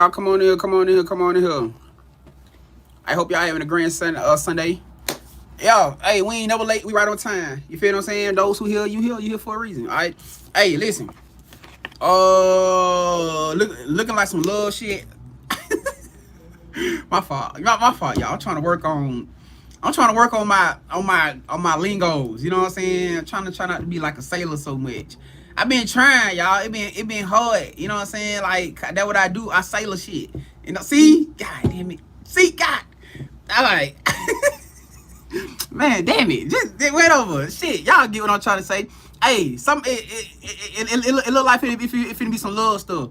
Y'all come on in here, come on in here, come on in here. I hope y'all having a grand Sunday. Yo, hey, we ain't never late. We right on time. You feel what I'm saying? Those who hear, you here for a reason. All right. Hey, listen. Looking like some love shit. My fault. My fault, y'all. I'm trying to work on. my lingos. You know what I'm saying? I'm trying not to be like a sailor so much. I've been trying, y'all. It been hard. You know what I'm saying? Like that what I do. I sailor shit. You know? See? God damn it. See? God. All right. Man, damn it. Just it went over. Shit. Y'all get what I'm trying to say. Hey, it look like if it be some love stuff.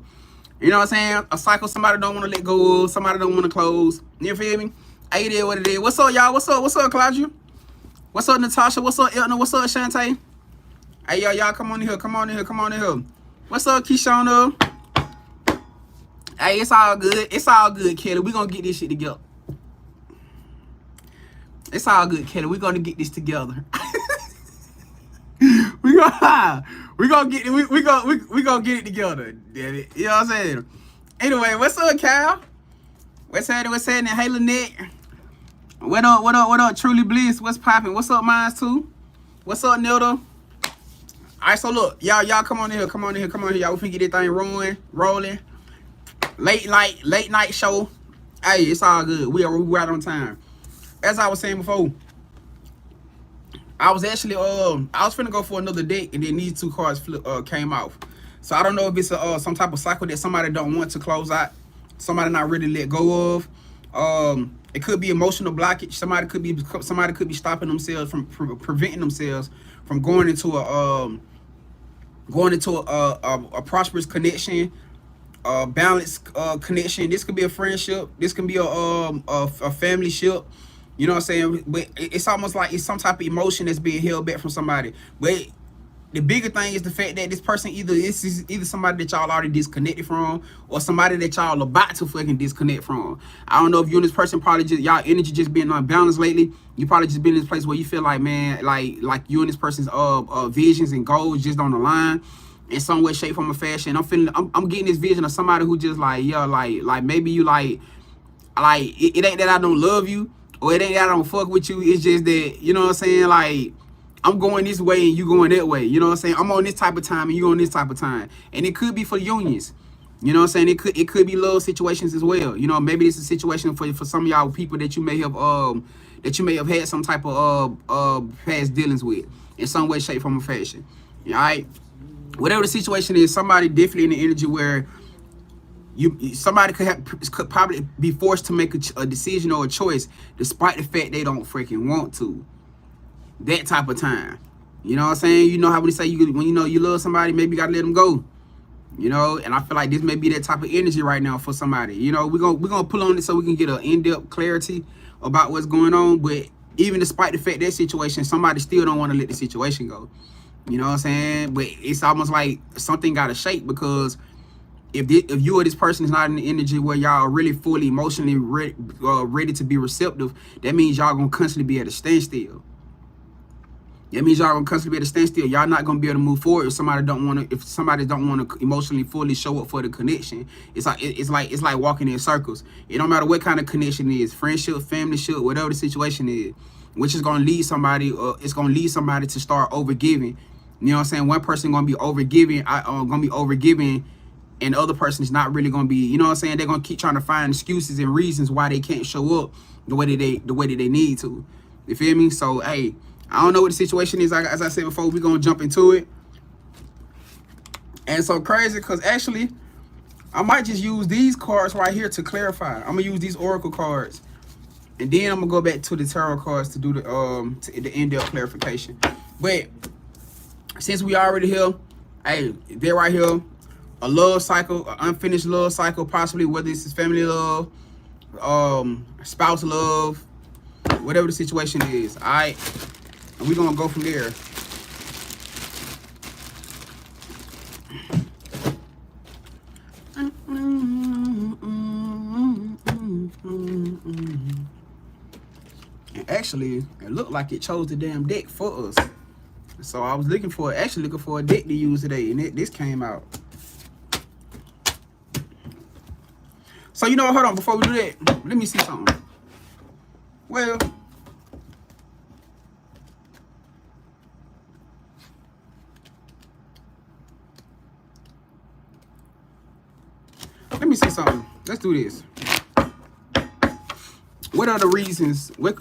You know what I'm saying? A cycle somebody don't want to let go of, somebody don't want to close. You feel me? Hey, it is what it is. What's up, y'all? What's up, Claudia? What's up, Natasha? What's up, Elna? What's up, Shantae? Hey, y'all come on in here. Come on in here. Come on in here. What's up, Keishona? Hey, it's all good. It's all good, Kelly. We gonna get this shit together. It's all good, Kelly. We gonna get this together. we gonna get it together. Damn it. You know what I'm saying? Anyway, what's up, Cal? What's happening? Hey, Lynette. What up, Truly Bliss? What's popping? What's up, Mines too? What's up, Nilda? All right, so look, y'all come on in here, y'all. We finna get this thing rolling. Late night show. Hey, it's all good. We right on time. As I was saying before, I was actually I was finna go for another deck, and then these two cards came off. So I don't know if it's some type of cycle that somebody don't want to close out, somebody not really let go of. It could be emotional blockage. Somebody could be stopping themselves from preventing themselves from going into a prosperous connection, a balanced connection. This could be a friendship. This can be a family ship. You know what I'm saying? But it's almost like it's some type of emotion that's being held back from somebody. But the bigger thing is the fact that this person either somebody that y'all already disconnected from, or somebody that y'all about to fucking disconnect from. I don't know if you and this person probably just, y'all energy just being unbalanced lately. You probably just been in this place where you feel like, man, like you and this person's visions and goals just don't align in some way, shape, form, or fashion. I'm getting this vision of somebody who just like, yeah, like maybe you like it ain't that I don't love you, or it ain't that I don't fuck with you. It's just that, you know what I'm saying, like, I'm going this way and you going that way. You know what I'm saying? I'm on this type of time and you on this type of time. And it could be for unions. You know what I'm saying? It could be love situations as well. You know, maybe it's a situation for some of y'all people that you may have had some type of past dealings with in some way, shape, form, or fashion. All right? Whatever the situation is, somebody definitely in the energy where somebody could probably be forced to make a decision or a choice despite the fact they don't freaking want to. That type of time. You know what I'm saying? You know how we say when you know you love somebody, maybe you gotta let them go. You know, and I feel like this may be that type of energy right now for somebody. You know, we're gonna pull on it so we can get an in-depth clarity about what's going on. But even despite the fact that situation, somebody still don't want to let the situation go. You know what I'm saying? But it's almost like something gotta shake, because if you or this person is not in the energy where y'all are really fully emotionally ready to be receptive, that means y'all gonna constantly be at a standstill. That means y'all gonna constantly be at a standstill. Y'all not gonna be able to move forward if somebody don't want to emotionally fully show up for the connection. It's like walking in circles. It don't matter what kind of connection it is, friendship, family ship, whatever the situation is, which is gonna lead somebody, it's gonna lead somebody to start overgiving. You know what I'm saying? One person gonna be overgiving, and the other person is not really gonna be. You know what I'm saying? They're gonna keep trying to find excuses and reasons why they can't show up the way that they need to. You feel me? So hey, I don't know what the situation is. As I said before, we're going to jump into it. And so crazy, because actually, I might just use these cards right here to clarify. I'm going to use these oracle cards. And then I'm going to go back to the tarot cards to do the in-depth clarification. But since we already here, hey, they're right here. A love cycle, an unfinished love cycle, possibly, whether this is family love, spouse love, whatever the situation is. All right. And we're going to go from there. And actually, it looked like it chose the damn deck for us. So I was looking for a deck to use today, and this came out. So you know what, hold on, before we do that, let me see something. Well, let me see something. Let's do this. What are the reasons? What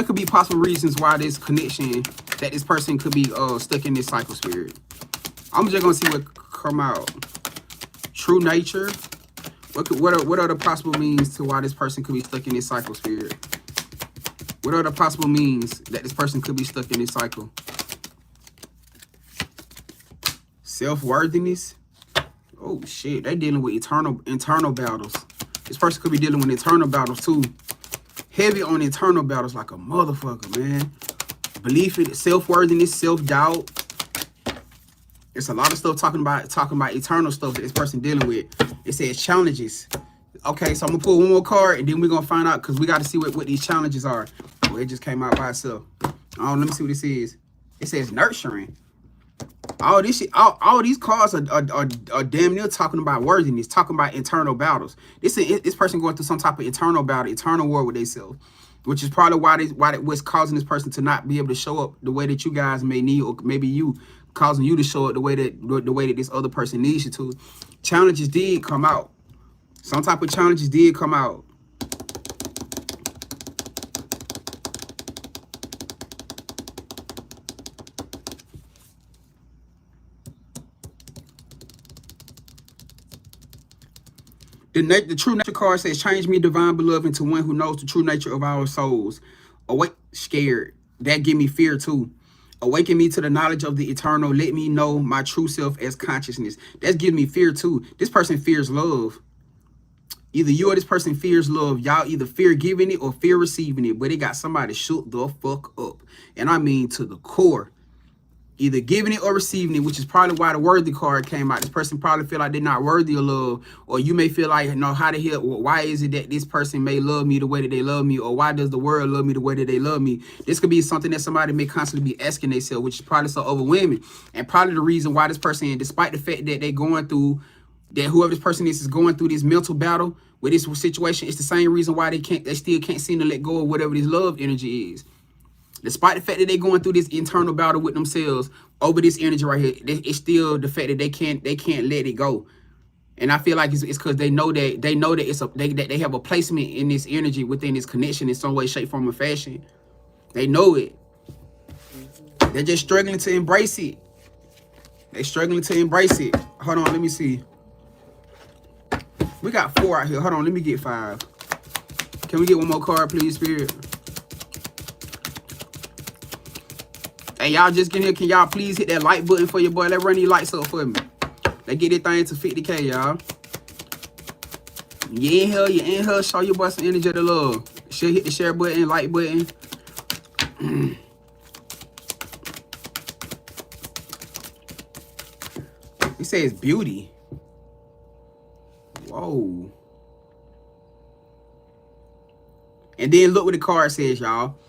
could be possible reasons why this connection, that this person could be stuck in this cycle spirit? I'm just gonna see what come out. True nature. What are the possible means to why this person could be stuck in this cycle spirit? What are the possible means that this person could be stuck in this cycle? Self-worthiness. Oh shit, they dealing with internal battles. This person could be dealing with internal battles too. Heavy on internal battles like a motherfucker, man. Belief in self-worthiness, self-doubt. It's a lot of stuff talking about eternal stuff that this person dealing with. It says challenges. Okay, so I'm gonna pull one more card and then we're gonna find out, because we got to see what these challenges are. Oh, it just came out by itself. Oh, let me see what this is. It says nurturing. All this shit, all these cards are damn near talking about worthiness, talking about internal battles. This person going through some type of internal battle, eternal war with themselves, which is probably what's causing this person to not be able to show up the way that you guys may need, or maybe you causing you to show up the way that this other person needs you to. Challenges did come out. Some type of challenges did come out. The true nature card says, change me, divine beloved, into one who knows the true nature of our souls. Awake, scared. That give me fear too. Awaken me to the knowledge of the eternal. Let me know my true self as consciousness. That's giving me fear too. This person fears love. Either you or this person fears love. Y'all either fear giving it or fear receiving it. But they got somebody shook the fuck up. And I mean to the core. Either giving it or receiving it, which is probably why the worthy card came out. This person probably feel like they're not worthy of love. Or you may feel like, no, how the hell, why is it that this person may love me the way that they love me? Or why does the world love me the way that they love me? This could be something that somebody may constantly be asking themselves, which is probably so overwhelming. And probably the reason why this person, despite the fact that they're going through, that whoever this person is going through this mental battle with this situation, it's the same reason why they still can't seem to let go of whatever this love energy is. Despite the fact that they're going through this internal battle with themselves over this energy right here, it's still the fact that they can't let it go. And I feel like it's because they know that they have a placement in this energy within this connection in some way, shape, form, or fashion. They know it. They're just struggling to embrace it. They're struggling to embrace it. Hold on, let me see. We got 4 out here. Hold on, let me get 5. Can we get one more card, please, Spirit? Hey, y'all just get here. Can y'all please hit that like button for your boy? Let's run these lights up for me. Let's get this thing to 50K, y'all. You in here. Show your boy some energy of the love. Hit the share button, like button. It says beauty. Whoa. And then look what the card says, y'all.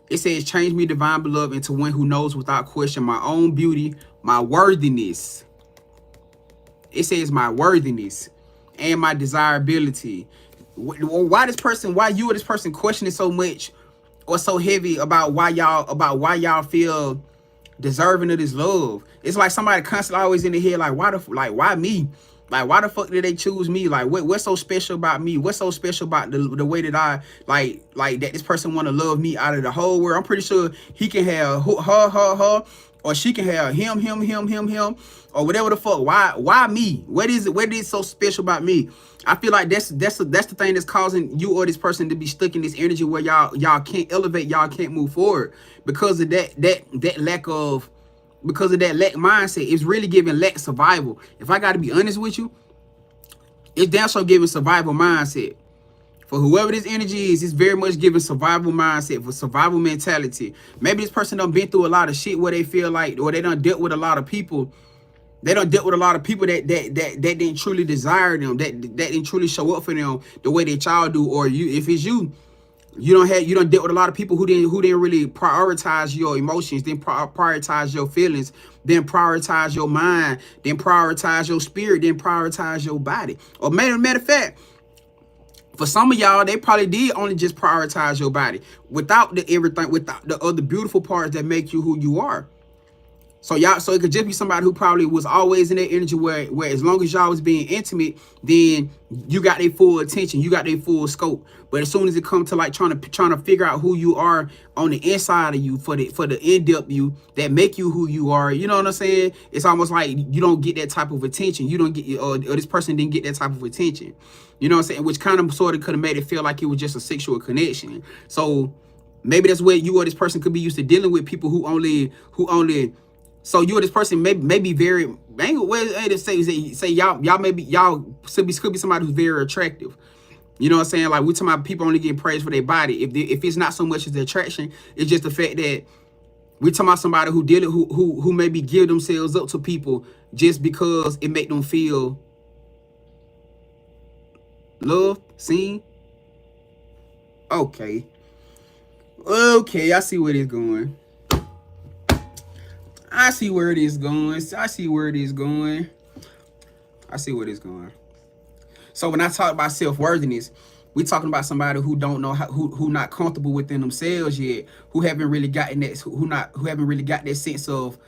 It says, change me, divine beloved, into one who knows without question my own beauty, my worthiness. It says my worthiness and my desirability. Why you or this person questioning so much or so heavy about why y'all feel deserving of this love? It's like somebody constantly always in the head, like, why me? Like, why the fuck did they choose me? Like, what's so special about me? What's so special about the way that I, like that this person want to love me out of the whole world? I'm pretty sure he can have her, or she can have him, or whatever the fuck. Why me? What is so special about me? I feel like that's the thing that's causing you or this person to be stuck in this energy where y'all can't elevate, y'all can't move forward because of that lack of. Because of that lack mindset. It's really giving lack survival. If I got to be honest with you, it's damn sure giving survival mindset. For whoever this energy is, it's very much giving survival mindset, for survival mentality. Maybe this person done been through a lot of shit where they feel like, or they done dealt with a lot of people. They done dealt with a lot of people that didn't truly desire them, that didn't truly show up for them the way that y'all do. Or you, if it's you, You don't dealt with a lot of people who didn't really prioritize your emotions, then prioritize your feelings, then prioritize your mind, then prioritize your spirit, then prioritize your body. Or matter of fact, for some of y'all, they probably did only just prioritize your body without the everything, without the other beautiful parts that make you who you are. So it could just be somebody who probably was always in that energy where as long as y'all was being intimate, then you got their full attention, you got their full scope. But as soon as it comes to like trying to figure out who you are on the inside of you, for the in-depth you that make you who you are, you know what I'm saying? It's almost like you don't get that type of attention. You don't get, or this person didn't get that type of attention. You know what I'm saying? Which kind of sort of could have made it feel like it was just a sexual connection. So maybe that's where you or this person could be used to dealing with people who only. So you or this person may be very, say y'all could be somebody who's very attractive. You know what I'm saying? Like, we talking about people only getting praised for their body. If it's not so much as the attraction, it's just the fact that we talking about somebody who maybe give themselves up to people just because it make them feel loved, seen. Okay, I see where it's going. I see where it is going. So when I talk about self-worthiness, we talking about somebody who don't know who not comfortable within themselves yet, who haven't really gotten that, who haven't really got that sense of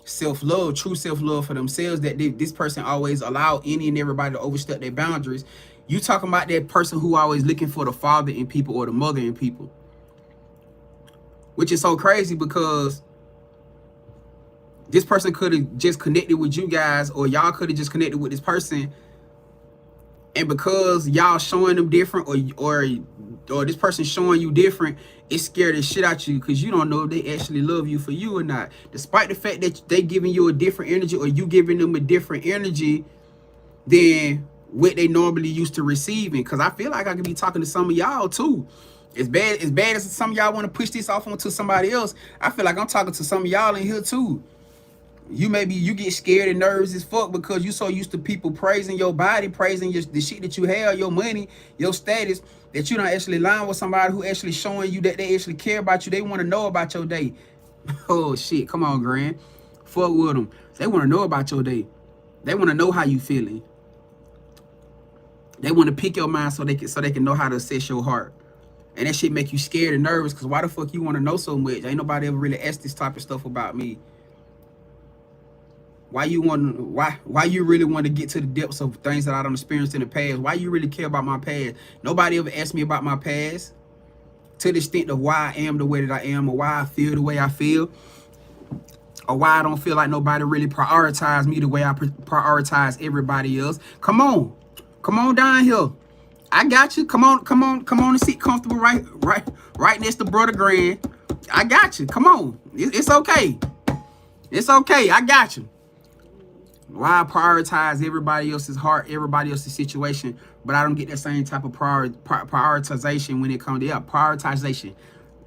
self-love, true self-love for themselves, that this person always allow any and everybody to overstep their boundaries. You talking about that person who always looking for the father in people or the mother in people, which is so crazy because this person could have just connected with you guys, or y'all could have just connected with this person, and because y'all showing them different, or this person showing you different, it scared the shit out you because you don't know if they actually love you for you or not. Despite the fact that they giving you a different energy, or you giving them a different energy than what they normally used to receiving. Because I feel like I could be talking to some of y'all too. As bad as some of y'all want to push this off onto somebody else, I feel like I'm talking to some of y'all in here too. You get scared and nervous as fuck because you so used to people praising your body, praising the shit that you have, your money, your status, that you don't actually line with somebody who actually showing you that they actually care about you. They want to know about your day. Oh shit, come on, Grand. Fuck with them. They want to know about your day. They want to know how you feeling. They want to pick your mind so they can know how to assess your heart. And that shit make you scared and nervous because why the fuck you want to know so much? Ain't nobody ever really asked this type of stuff about me. Why you really want to get to the depths of things that I done experienced in the past? Why you really care about my past? Nobody ever asked me about my past to the extent of why I am the way that I am, or why I feel the way I feel, or why I don't feel like nobody really prioritized me the way I prioritize everybody else. Come on down here. I got you. Come on and sit comfortable right next to Brother Grand. I got you. Come on. It's okay. It's okay. I got you. Why I prioritize everybody else's heart, everybody else's situation, but I don't get that same type of prioritization when it comes to prioritization.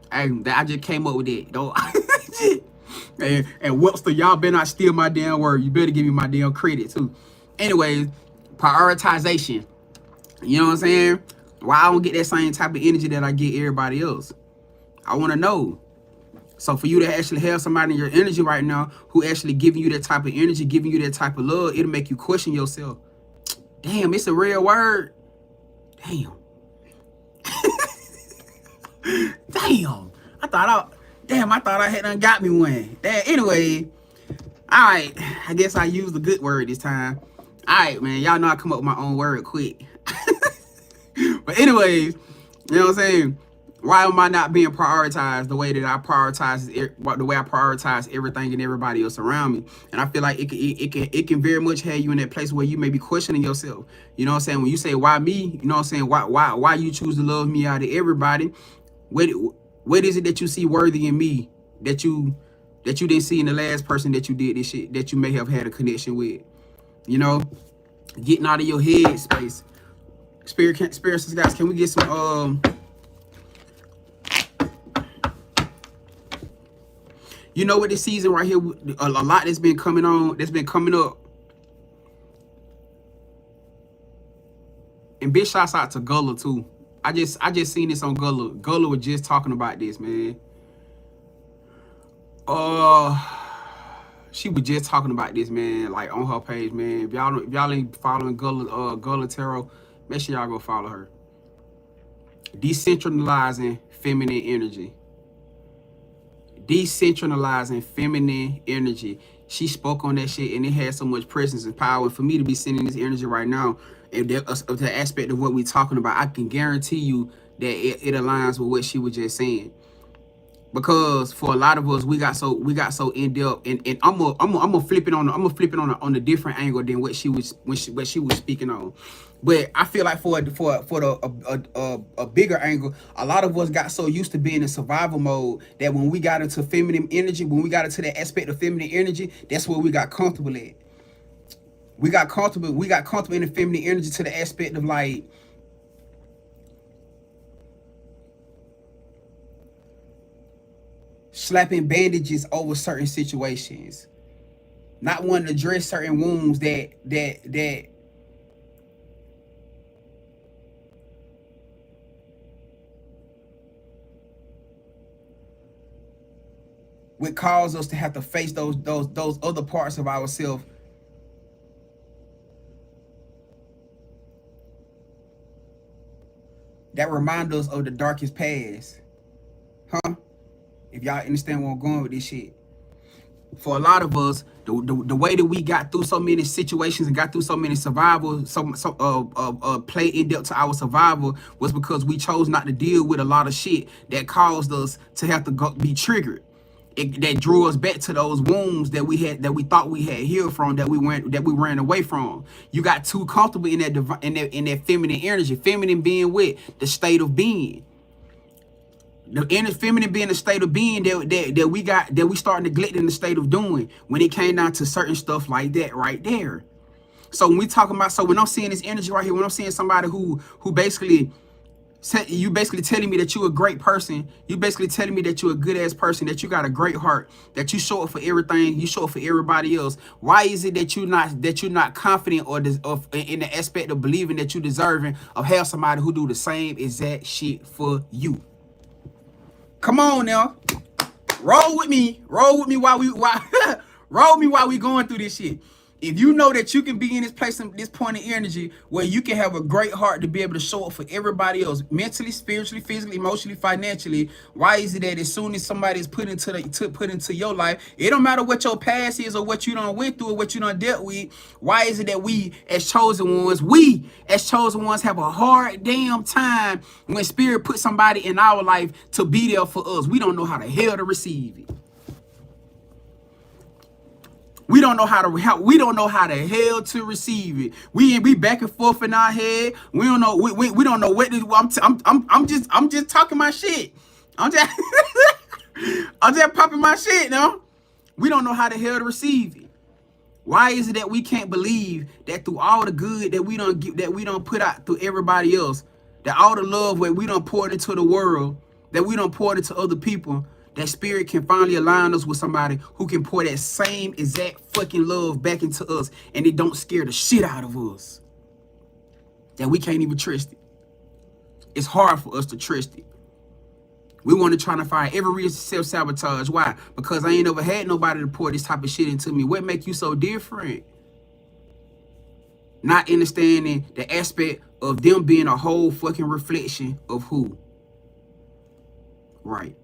I just came up with it, though. and Webster, y'all better not steal my damn word. You better give me my damn credit too. Anyways, prioritization. You know what I'm saying? Why I don't get that same type of energy that I get everybody else? I want to know. So for you to actually have somebody in your energy right now who actually giving you that type of energy, giving you that type of love, it'll make you question yourself. Damn, it's a real word. Damn. Damn. I thought I had done got me one. Damn. Anyway, all right. I guess I used a good word this time. All right, man. Y'all know I come up with my own word quick. But anyways, you know what I'm saying? Why am I not being prioritized the way that I prioritize everything and everybody else around me? And I feel like it can very much have you in that place where you may be questioning yourself. You know what I'm saying? When you say why me, you know what I'm saying? Why you choose to love me out of everybody? What is it that you see worthy in me that you didn't see in the last person that you did this shit that you may have had a connection with? You know, getting out of your head space. Spirit guys, can we get some you know what, this season right here, a lot that's been coming up. And big shouts out to Gullah too. I just seen this on Gullah. Gullah was just talking about this, man. She was just talking about this, man, like on her page, man. If y'all ain't following Gullah Tarot, make sure y'all go follow her. Decentralizing feminine energy. Decentralizing feminine energy. She spoke on that shit, and it had so much presence and power. And for me to be sending this energy right now, and the aspect of what we're talking about, I can guarantee you that it aligns with what she was just saying. Because for a lot of us, we got so in depth, and I'm gonna flip it on a different angle than what she was speaking on. But I feel like for a bigger angle, a lot of us got so used to being in survival mode that when we got into feminine energy, when we got into that aspect of feminine energy, that's where we got comfortable at. We got comfortable in the feminine energy to the aspect of like, slapping bandages over certain situations, not wanting to address certain wounds that would cause us to have to face those other parts of ourselves that remind us of the darkest past. Huh? If y'all understand where I'm going with this shit. For a lot of us, the way that we got through so many situations and got through so many survival, play in depth to our survival was because we chose not to deal with a lot of shit that caused us to have to be triggered. That drew us back to those wounds that we thought we had healed from, that we ran away from. You got too comfortable in that feminine energy. Feminine being with the state of being. The inner feminine being the state of being that we start neglecting the state of doing when it came down to certain stuff like that right there. So when we talking about, so when I'm seeing this energy right here, when I'm seeing somebody who basically you basically telling me that you're a great person, you basically telling me that you're a good ass person, that you got a great heart, that you show up for everything, you show up for everybody else. Why is it that you're not confident or in the aspect of believing that you're deserving of have somebody who do the same exact shit for you? Come on now, roll with me while we going through this shit. If you know that you can be in this place, this point of energy where you can have a great heart to be able to show up for everybody else, mentally, spiritually, physically, emotionally, financially, why is it that as soon as somebody is put into your life, it don't matter what your past is or what you done went through or what you done dealt with, why is it that we as chosen ones have a hard damn time when spirit put somebody in our life to be there for us? We don't know how the hell to receive it. We don't know how the hell to receive it. We back and forth in our head. We don't know. We don't know what to do. I'm just talking my shit. I'm just popping my shit now. We don't know how the hell to receive it. Why is it that we can't believe that through all the good that we don't put out to everybody else, that all the love that we don't pour into the world, that we don't pour into other people, that spirit can finally align us with somebody who can pour that same exact fucking love back into us, and it don't scare the shit out of us, that we can't even trust it. It's hard for us to trust it. We want to try to find every reason to self-sabotage. Why? Because I ain't never had nobody to pour this type of shit into me. What make you so different? Not understanding the aspect of them being a whole fucking reflection of who? Right.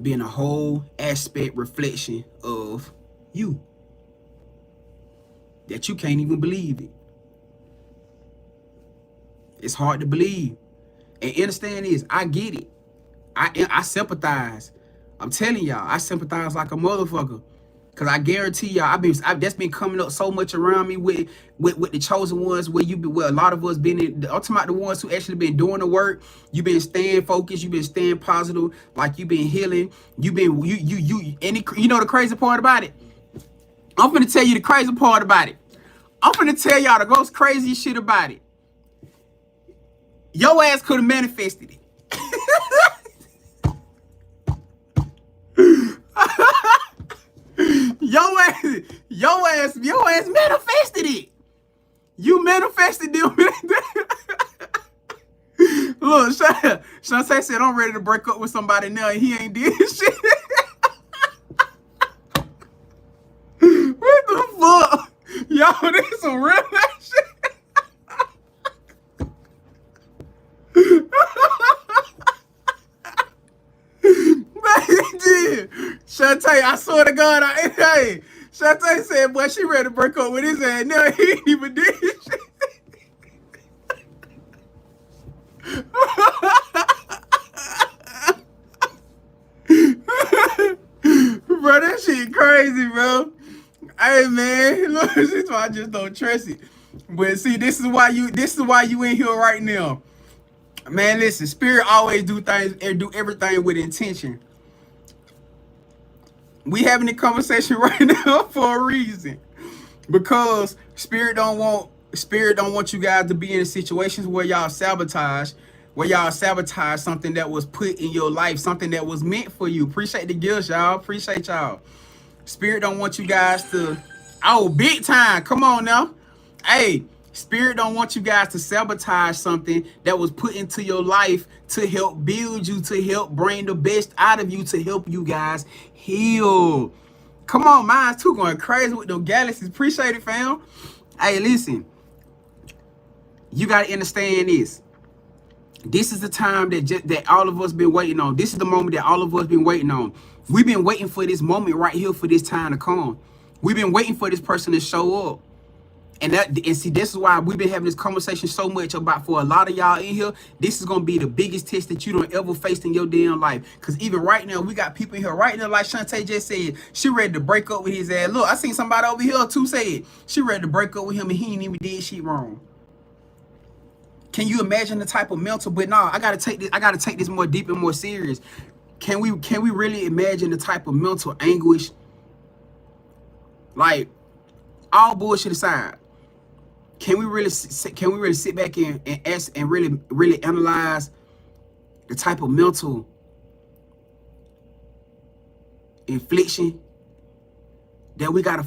Being a whole aspect reflection of you. That you can't even believe it. It's hard to believe. And understand this, I get it. I sympathize. I'm telling y'all, I sympathize like a motherfucker. Cause I guarantee y'all, that's been coming up so much around me with the chosen ones, where a lot of us been in. I'm talking about the ones who actually been doing the work. You been staying focused. You been staying positive. Like you been healing. You been you know the crazy part about it. I'm finna tell you the crazy part about it. I'm finna tell y'all the most crazy shit about it. Your ass could have manifested it. Your ass manifested it. You manifested them. Look, Shantae said, I'm ready to break up with somebody now, and he ain't did shit. What the fuck? Y'all, this some real ass shit. Man, Shantae, I swear to God, hey, Shantae said, boy, she ready to break up with his ass. No, he ain't even did shit. Bro, that shit crazy, bro. Hey man, look, this is why I just don't trust it. But see, this is why you in here right now. Man, listen, spirit always do things and do everything with intention. We having a conversation right now for a reason. Because spirit don't want you guys to be in situations where y'all sabotage something that was put in your life, something that was meant for you. Appreciate the gifts, y'all. Appreciate y'all. Spirit don't want you guys to, oh, big time. Come on now. Hey, spirit don't want you guys to sabotage something that was put into your life to help build you, to help bring the best out of you, to help you guys heal. Come on, mine's too going crazy with them galaxies. Appreciate it, fam. Hey, listen. You got to understand this. This is the time that all of us been waiting on. This is the moment that all of us been waiting on. We've been waiting for this moment right here for this time to come. We've been waiting for this person to show up. And see, this is why we've been having this conversation so much about, for a lot of y'all in here, this is going to be the biggest test that you don't ever faced in your damn life. Because even right now, we got people in here right now, like Shantae just said, she ready to break up with his ass. Look, I seen somebody over here too say it. She ready to break up with him and he ain't even did shit wrong. Can you imagine the type of mental? But no, I gotta take this more deep and more serious. Can we really imagine the type of mental anguish? Like, all bullshit aside, can we really sit back and really analyze the type of mental infliction that we gotta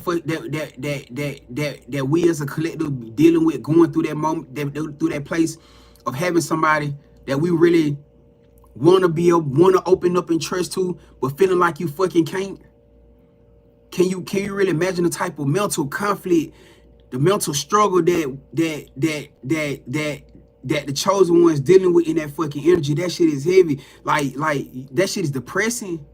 that we as a collective dealing with, going through that moment, through that place of having somebody that we really want to open up and trust to, but feeling like you fucking can't? Can you really imagine the type of mental conflict, the mental struggle that the chosen ones dealing with in that fucking energy? That shit is heavy. Like that shit is depressing.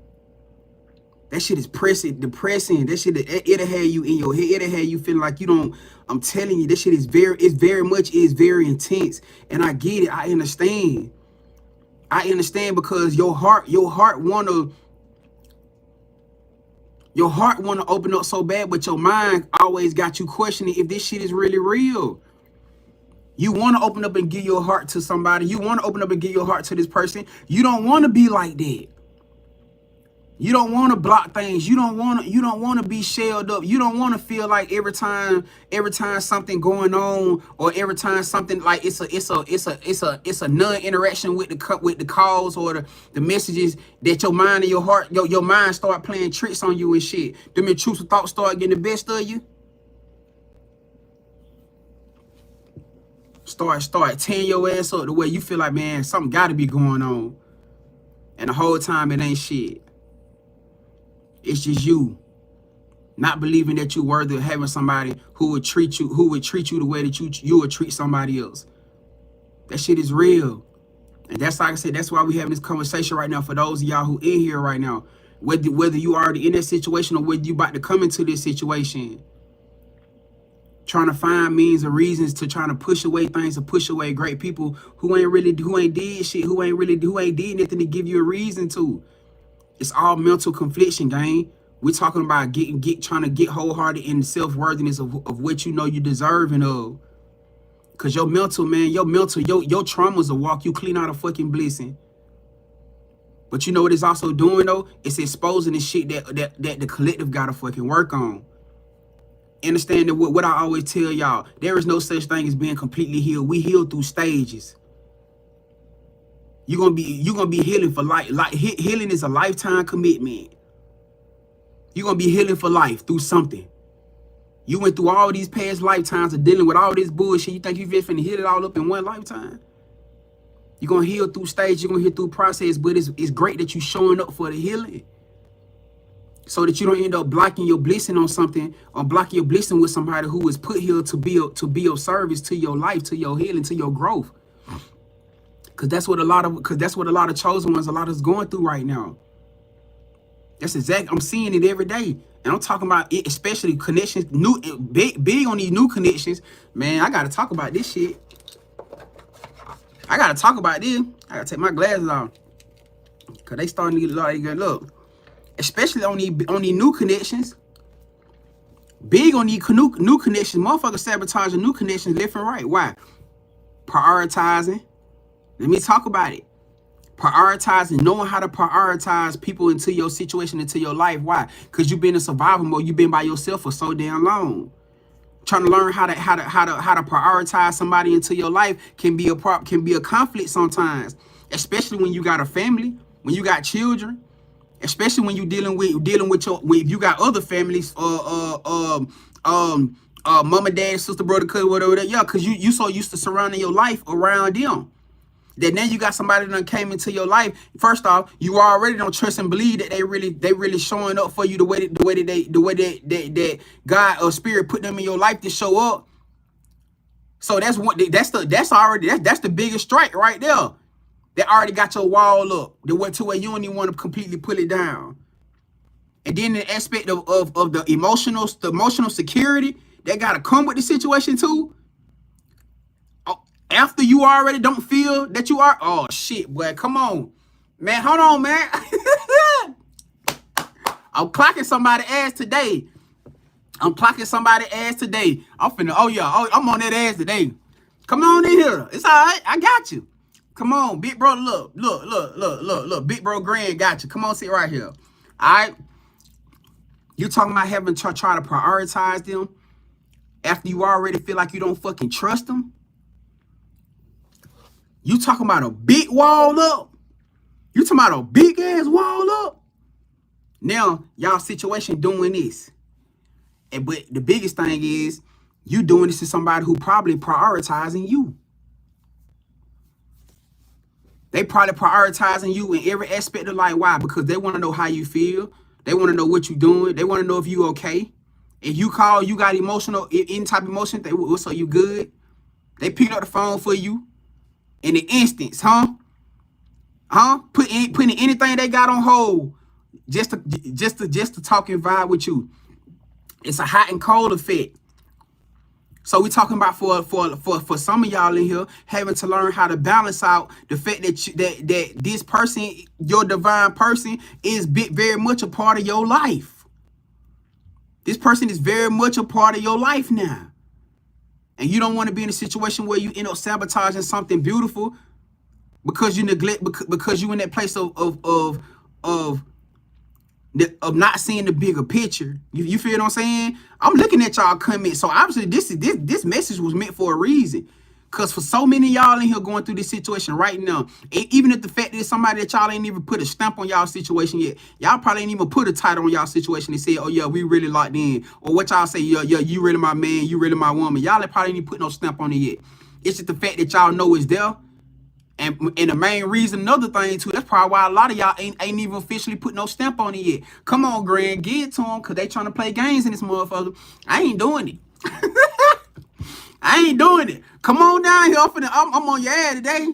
That shit is depressing. That shit, it'll have you in your head. It'll have you feeling like you don't. I'm telling you, that shit is very intense. And I get it. I understand. Because your heart wanna open up so bad, but your mind always got you questioning if this shit is really real. You want to open up and give your heart to somebody. You want to open up and give your heart to this person. You don't want to be like that. You don't want to block things. You don't want to be shelled up. You don't want to feel like every time something going on, or every time something like it's a non-interaction with the calls or the messages, that your mind and your heart, your mind start playing tricks on you and shit. Them intrusive thoughts start getting the best of you. Start tearing your ass up the way you feel like, man, something got to be going on. And the whole time it ain't shit. It's just you not believing that you're worthy of having somebody who would treat you the way that you would treat somebody else. That shit is real. And that's, like I said, that's why we having this conversation right now for those of y'all who in here right now. Whether you already in that situation or whether you about to come into this situation. Trying to find means or reasons to trying to push away things, to push away great people who ain't did shit, who ain't did nothing to give you a reason to. It's all mental confliction, gang. We're talking about trying to get wholehearted in the self-worthiness of what you know you're deserving of. Cause your mental, man, your traumas will walk you clean out of fucking blessing. But you know what it's also doing though? It's exposing the shit that the collective gotta fucking work on. Understand that what I always tell y'all, there is no such thing as being completely healed. We heal through stages. You're gonna be healing for life. Like healing is a lifetime commitment. You're gonna be healing for life through something. You went through all these past lifetimes of dealing with all this bullshit. You think you just finna hit it all up in one lifetime? You're gonna heal through stage, you're gonna heal through process, but it's great that you showing up for the healing. So that you don't end up blocking your blessing on something, or blocking your blessing with somebody who was put here to be of service to your life, to your healing, to your growth. Cause that's what a lot of chosen ones, a lot of us going through right now. That's exactly, I'm seeing it every day. And I'm talking about it, especially connections, big on these new connections. Man, I gotta talk about this shit. I gotta talk about this. I gotta take my glasses off. Cause they starting to get a lot of good look. Especially on these new connections. Big on these new connections. Motherfuckers sabotaging new connections left and right. Why? Prioritizing. Let me talk about it. Prioritizing, knowing how to prioritize people into your situation, into your life. Why? Because you've been in survival mode. You've been by yourself for so damn long. Trying to learn how to prioritize somebody into your life can be a conflict sometimes, especially when you got a family, when you got children, especially when you dealing with if you got other families, mama, dad, sister, brother, cousin, whatever that. Yeah, because you so used to surrounding your life around them. That now you got somebody that came into your life. First off, you already don't trust and believe that they really showing up for you the way that God or Spirit put them in your life to show up. So that's the biggest strike right there. They already got your wall up. They went to where you don't even want to completely pull it down. And then the aspect of the emotional security that gotta come with the situation too. After you already don't feel that you are, oh shit, boy, come on, man, hold on, man. I'm clocking somebody's ass today. I'm finna, I'm on that ass today. Come on in here. It's all right. I got you. Come on, big bro. Look. Big bro Grand got you. Come on, sit right here. All right. You talking about having to try to prioritize them after you already feel like you don't fucking trust them? You talking about a big wall up? You talking about a big ass wall up? Now, y'all situation doing this. But the biggest thing is, you doing this to somebody who probably prioritizing you. They probably prioritizing you in every aspect of life. Why? Because they want to know how you feel. They want to know what you're doing. They want to know if you okay. If you call, you got emotional, any type of emotion, so you good. They pick up the phone for you. In the instance, putting anything they got on hold just to talk and vibe with you. It's a hot and cold effect. So we talking about for some of y'all in here having to learn how to balance out the fact that this person, your divine person, is very much a part of your life. This person is very much a part of your life now. And you don't want to be in a situation where you end up sabotaging something beautiful because you neglect, because you in that place of not seeing the bigger picture. You feel what I'm saying? I'm looking at y'all comments. So obviously this message was meant for a reason. Because for so many y'all in here going through this situation right now, even if the fact that it's somebody that y'all ain't even put a stamp on y'all situation yet, y'all probably ain't even put a title on y'all situation and say, oh yeah, we really locked in. Or what y'all say, yeah, you really my man, you really my woman. Y'all ain't probably ain't even put no stamp on it yet. It's just the fact that y'all know it's there. And the main reason, another thing too, that's probably why a lot of y'all ain't even officially put no stamp on it yet. Come on, Grand, get it to them, because they trying to play games in this motherfucker. I ain't doing it. I ain't doing it. Come on down here. I'm on your ad today.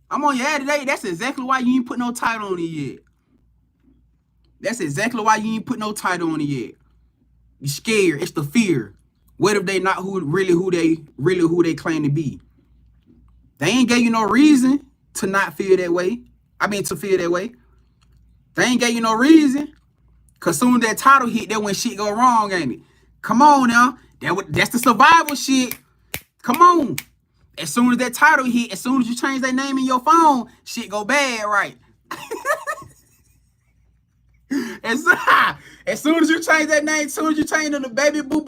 I'm on your ad today. That's exactly why you ain't put no title on it yet. That's exactly why you ain't put no title on it yet. You scared. It's the fear. What if they not who they claim to be? They ain't gave you no reason to not feel that way. To feel that way. They ain't gave you no reason. Cause soon as that title hit, that when shit go wrong, ain't it? Come on now. That's the survival shit. Come on. As soon as that title hit, as soon as you change that name in your phone, shit go bad, right? As soon as you change that name, as soon as you change to the baby boo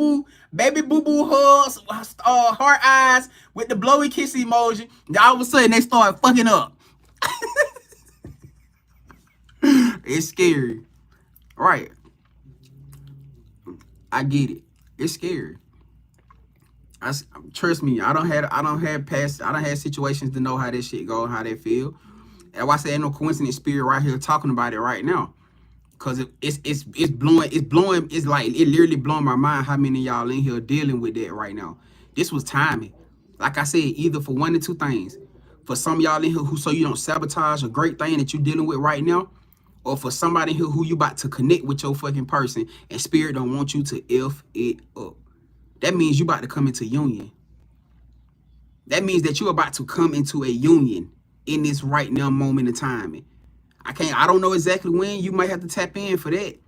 boo hugs, heart eyes with the blowy kiss emoji, all of a sudden they start fucking up. It's scary. Right. I get it. It's scary. Trust me, I don't had situations to know how this shit go and how they feel. And why I say ain't no coincidence spirit right here talking about it right now. Cause it's blowing, it's like it literally blowing my mind how many of y'all in here dealing with that right now. This was timing. Like I said, either for one or two things. For some of y'all in here who so you don't sabotage a great thing that you're dealing with right now, or for somebody here who you about to connect with your fucking person and spirit don't want you to F it up. That means you about to come into union. That means that you're about to come into a union in this right now moment of time. I don't know exactly when. You might have to tap in for that.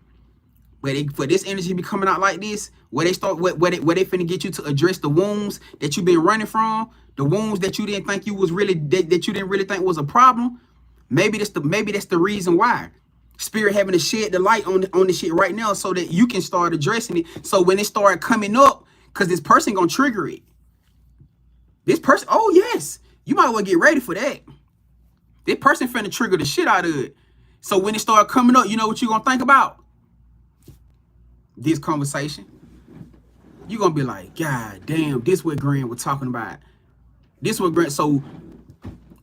But for this energy to be coming out like this, where they finna get you to address the wounds that you've been running from, the wounds that you didn't think you was really that you didn't really think was a problem. Maybe that's the reason why. Spirit having to shed the light on the shit right now so that you can start addressing it. So when it start coming up, because this person gonna trigger it. This person, oh yes, you might well get ready for that. This person finna trigger the shit out of it. So when it start coming up, you know what you're gonna think about? This conversation. You're gonna be like, God damn, this what Grand was talking about. This what Grand, so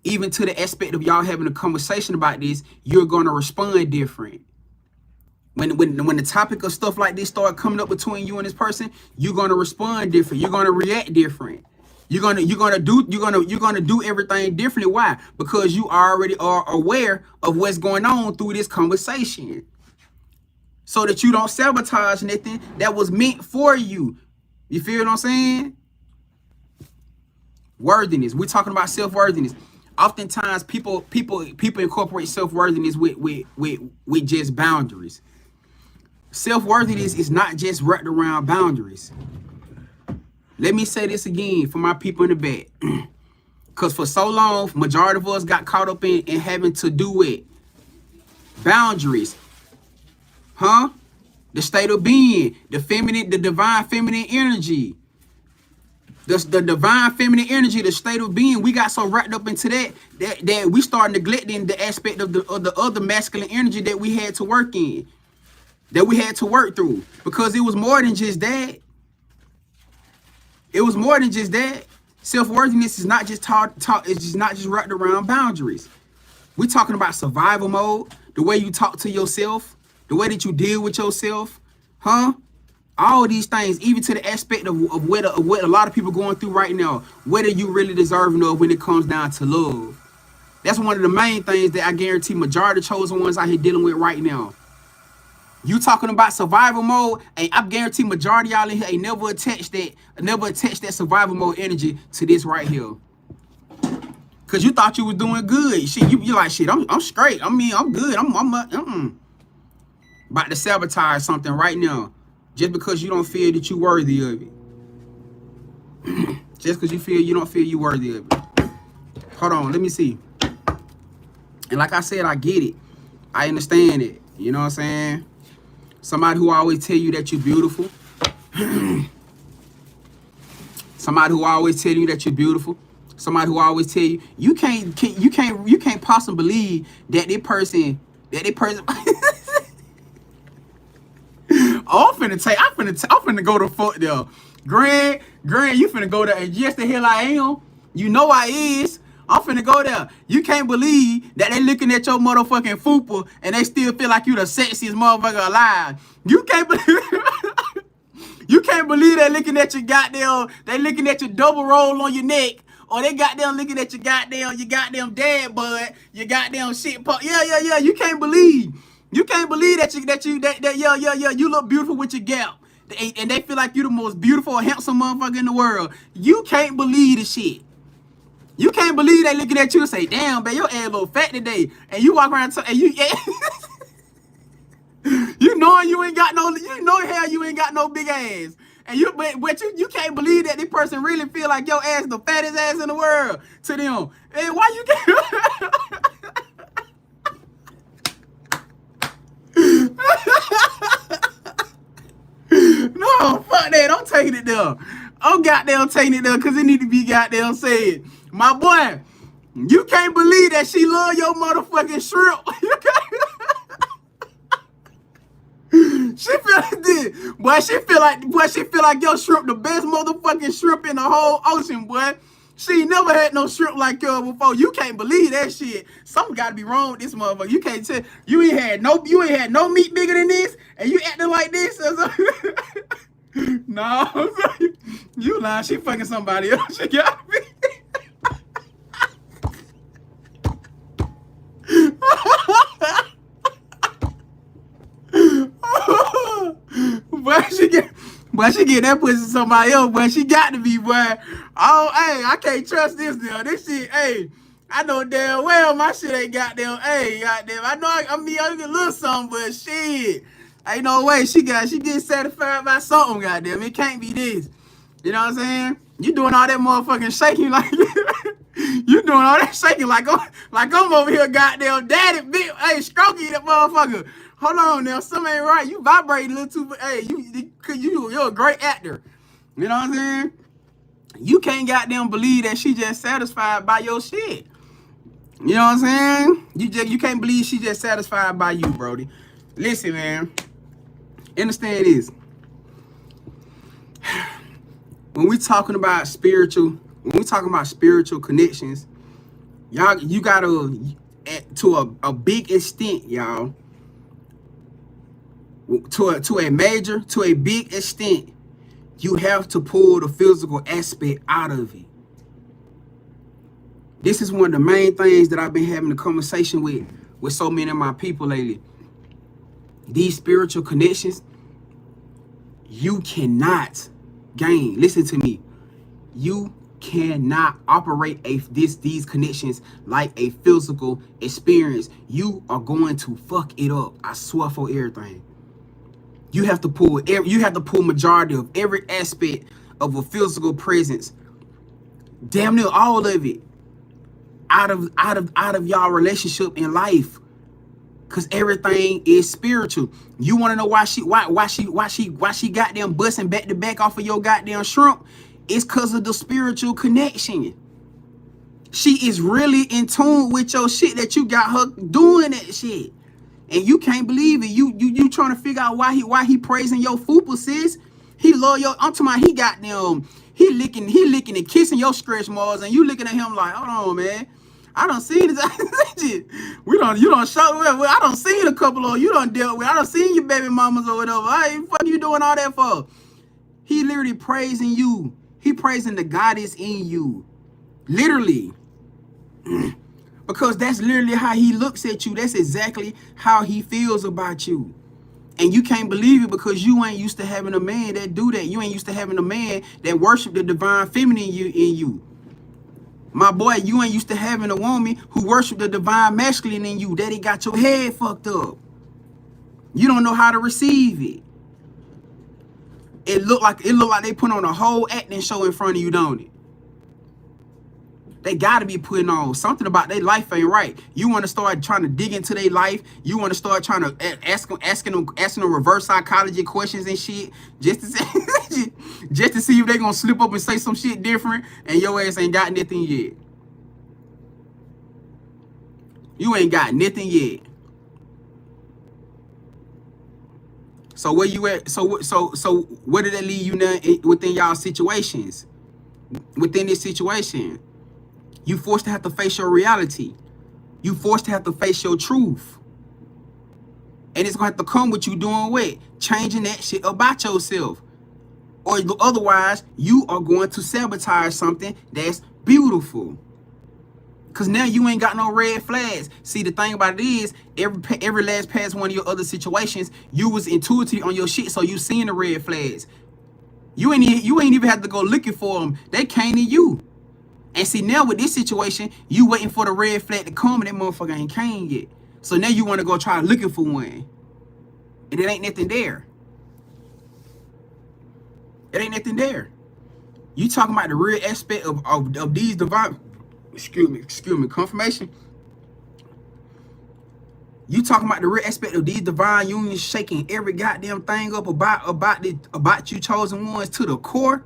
even to the aspect of y'all having a conversation about this, you're gonna respond different. When the topic of stuff like this start coming up between you and this person, you're gonna respond different. You're gonna react different. You're gonna do everything differently. Why? Because you already are aware of what's going on through this conversation. So that you don't sabotage anything that was meant for you. You feel what I'm saying? Worthiness. We're talking about self-worthiness. Oftentimes people incorporate self-worthiness with just boundaries. Self-worthiness is not just wrapped around boundaries. Let me say this again for my people in the back. Because for so long, majority of us got caught up in having to do with boundaries. Huh? The state of being, the divine feminine energy. The divine feminine energy, the state of being, we got so wrapped up into that we start neglecting the aspect of the other masculine energy that we had to work in. That we had to work through. Because it was more than just that. It was more than just that. Self-worthiness is not just it's just not just wrapped around boundaries. We're talking about survival mode, the way you talk to yourself, the way that you deal with yourself, huh? All these things, even to the aspect of what a lot of people going through right now, what are you really deserving of when it comes down to love? That's one of the main things that I guarantee majority of chosen ones out here dealing with right now. You talking about survival mode, and I guarantee majority of y'all in here ain't never attached that survival mode energy to this right here. Cause you thought you was doing good. Shit, you like shit. I'm straight. I mean, I'm good. I'm about to sabotage something right now, just because you don't feel that you worthy of it. Just because you don't feel you worthy of it. Hold on, let me see. And like I said, I get it. I understand it. You know what I'm saying? Somebody who always tell you that you're beautiful. Somebody who always tell you that you're beautiful. Somebody who always tell you you can't possibly believe that that person. I'm finna go to fuck there. Grand, you finna go there, and yes the hell I am. You know I is. I'm finna go there. You can't believe that they looking at your motherfucking fupa and they still feel like you the sexiest motherfucker alive. You can't believe you can't believe they looking at your goddamn, they looking at your double roll on your neck, or they goddamn looking at your goddamn dad bud, your goddamn shit pop. Yeah. You can't believe that you look beautiful with your gap. And they feel like you the most beautiful or handsome motherfucker in the world. You can't believe the shit. You can't believe they looking at you and say, damn, babe, your ass a little fat today. And you walk around and you you know you ain't got no, you know hell you ain't got no big ass. And but you can't believe that this person really feel like your ass the fattest ass in the world to them. And why you can't? No, fuck that. I'm taking it there. I'm goddamn taking it there because it need to be goddamn said. My boy, you can't believe that she love your motherfucking shrimp. She feel like this. Boy, she feel like your shrimp the best motherfucking shrimp in the whole ocean, boy. She ain't never had no shrimp like yours before. You can't believe that shit. Something gotta be wrong with this motherfucker. You can't tell you ain't had no meat bigger than this, and you acting like this. No, you lying. She fucking somebody else. She gotta be. Boy, she get that pussy to somebody else, boy. She got to be, boy. Oh, hey, I can't trust this deal. This shit, hey, I know damn well my shit ain't goddamn, hey, goddamn. I know I get a little something, but shit. Ain't no way she get satisfied by something, goddamn. It can't be this. You know what I'm saying? You doing all that motherfucking shaking like you doing all that shaking like I'm over here, goddamn daddy, big, hey, stroking that motherfucker. Hold on now, something ain't right. You vibrating a little too, hey, you're a great actor. You know what I'm saying? You can't goddamn believe that she just satisfied by your shit. You know what I'm saying? You can't believe she just satisfied by you, Brody. Listen, man. Understand this. When we talking about spiritual connections, y'all, you gotta, to a big extent, y'all, to a big extent, you have to pull the physical aspect out of it. This is one of the main things that I've been having a conversation with so many of my people lately. These spiritual connections, you cannot gain. Listen to me. You cannot operate these connections like a physical experience. You are going to fuck it up. I swear for everything. You have to pull majority of every aspect of a physical presence, damn near all of it, out of y'all relationship in life, cause everything is spiritual. You want to know why she goddamn busting back to back off of your goddamn shrimp? It's cause of the spiritual connection. She is really in tune with your shit that you got her doing that shit. And you can't believe it. You trying to figure out why he praising your fupa, sis. He love your. I'm talking about he got them. He licking and kissing your stretch marks, and you looking at him like, hold on, man. I don't see this. You don't show. I don't see a couple of you don't deal with. I don't see your baby mamas or whatever. Hey, fuck you doing all that for? He literally praising you. He praising the goddess in you, literally. Because that's literally how he looks at you. That's exactly how he feels about you. And you can't believe it because you ain't used to having a man that do that. You ain't used to having a man that worship the divine feminine in you. My boy, you ain't used to having a woman who worship the divine masculine in you. Daddy got your head fucked up. You don't know how to receive it. It look like they put on a whole acting show in front of you, don't it? They got to be putting on something about their life ain't right. You want to start trying to dig into their life. You want to start trying to asking them reverse psychology questions and shit just to see if they gonna slip up and say some shit different, and your ass ain't got nothing yet. You ain't got nothing yet. So where you at? So where did that leave you now within y'all situations? Within this situation, you forced to have to face your reality. You forced to have to face your truth. And it's going to have to come with you doing what? Changing that shit about yourself. Or otherwise, you are going to sabotage something that's beautiful. Because now you ain't got no red flags. See, the thing about it is, every last past one of your other situations, you was intuitive on your shit, so you seen the red flags. You ain't even have to go looking for them. They came to you. And see, now with this situation, you waiting for the red flag to come, and that motherfucker ain't came yet. So now you want to go try looking for one. And it ain't nothing there. It ain't nothing there. You talking about the real aspect of these divine, excuse me, confirmation. You talking about the real aspect of these divine unions shaking every goddamn thing up about you chosen ones to the core.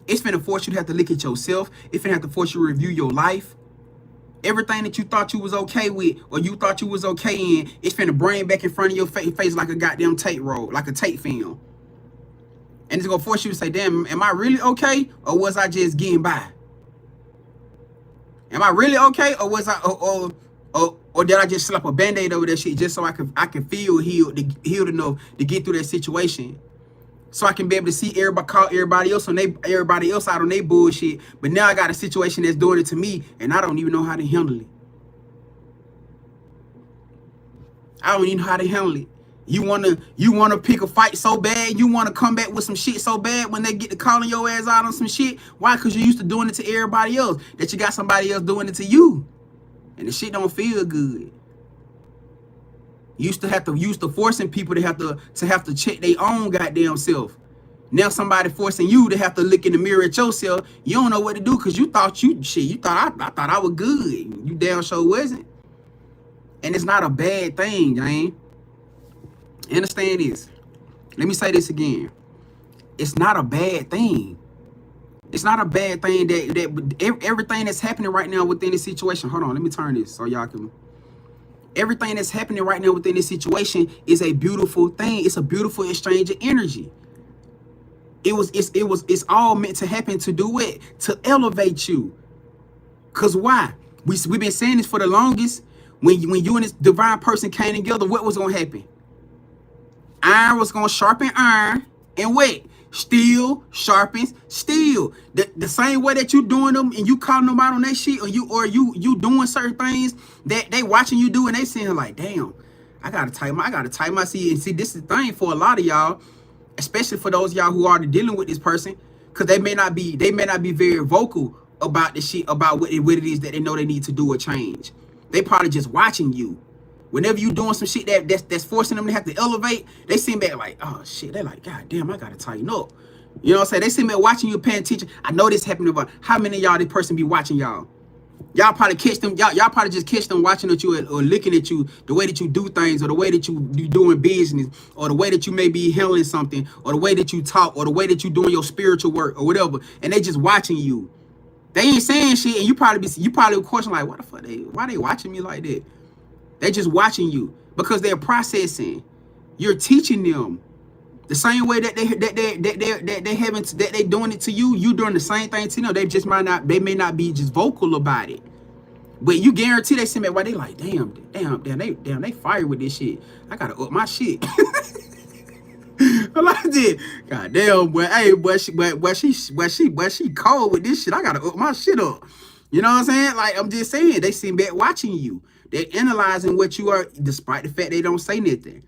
It's finna force you to have to look at yourself. It's finna have to force you to review your life. Everything that you thought you was okay with or you thought you was okay in, it's finna bring back in front of your face like a goddamn tape roll, like a tape film. And it's gonna force you to say, damn, am I really okay? Or was I just getting by? Am I really okay? Or was I or did I just slap a band-aid over that shit just so I can feel healed enough to get through that situation? So I can be able to see everybody, call everybody else out on their bullshit. But now I got a situation that's doing it to me and I don't even know how to handle it. I don't even know how to handle it. You wanna pick a fight so bad, you wanna come back with some shit so bad when they get to calling your ass out on some shit. Why? Because you're used to doing it to everybody else. That you got somebody else doing it to you. And the shit don't feel good. You used to forcing people to have to check their own goddamn self. Now somebody forcing you to have to look in the mirror at yourself. You don't know what to do because you thought I thought I was good. You damn sure wasn't. And it's not a bad thing, Jane. Understand this. Let me say this again. It's not a bad thing. It's not a bad thing that everything that's happening right now within this situation. Hold on, let me turn this so y'all can. Everything that's happening right now within this situation is a beautiful thing. It's a beautiful exchange of energy. It's all meant to happen to do it, to elevate you. Cause why? We've been saying this for the longest. When you and this divine person came together, what was gonna happen? Iron was gonna sharpen iron, and what? Steel sharpens steel. The same way that you doing them and you calling them out on that shit, or you doing certain things that they watching you do, and they saying like, damn, I gotta tighten my seat. And see, this is the thing for a lot of y'all, especially for those y'all who are dealing with this person, because they may not be very vocal about the shit, about what it is that they know they need to do or change. They probably just watching you. Whenever you doing some shit that's forcing them to have to elevate, they seem back like, oh shit, they like, god damn, I gotta tighten up. You know what I'm saying? They seem back watching you, paying attention. I know this happened about how many of y'all this person be watching y'all. Y'all probably catch them, y'all probably just catch them watching at you or looking at you, the way that you do things, or the way that you doing business, or the way that you may be handling something, or the way that you talk, or the way that you doing your spiritual work, or whatever, and they just watching you. They ain't saying shit, and you probably question like, what the fuck, why they watching me like that? They're just watching you because they're processing. You're teaching them the same way that they doing it to you. You doing the same thing to them. They may not be just vocal about it, but you guarantee they see me. Why they like, damn, they fire with this shit. I gotta up my shit. I like that. God damn, boy. Hey, but she cold with this shit. I gotta up my shit up. You know what I'm saying? Like, I'm just saying, they seem back watching you. They're analyzing what you are, despite the fact they don't say nothing.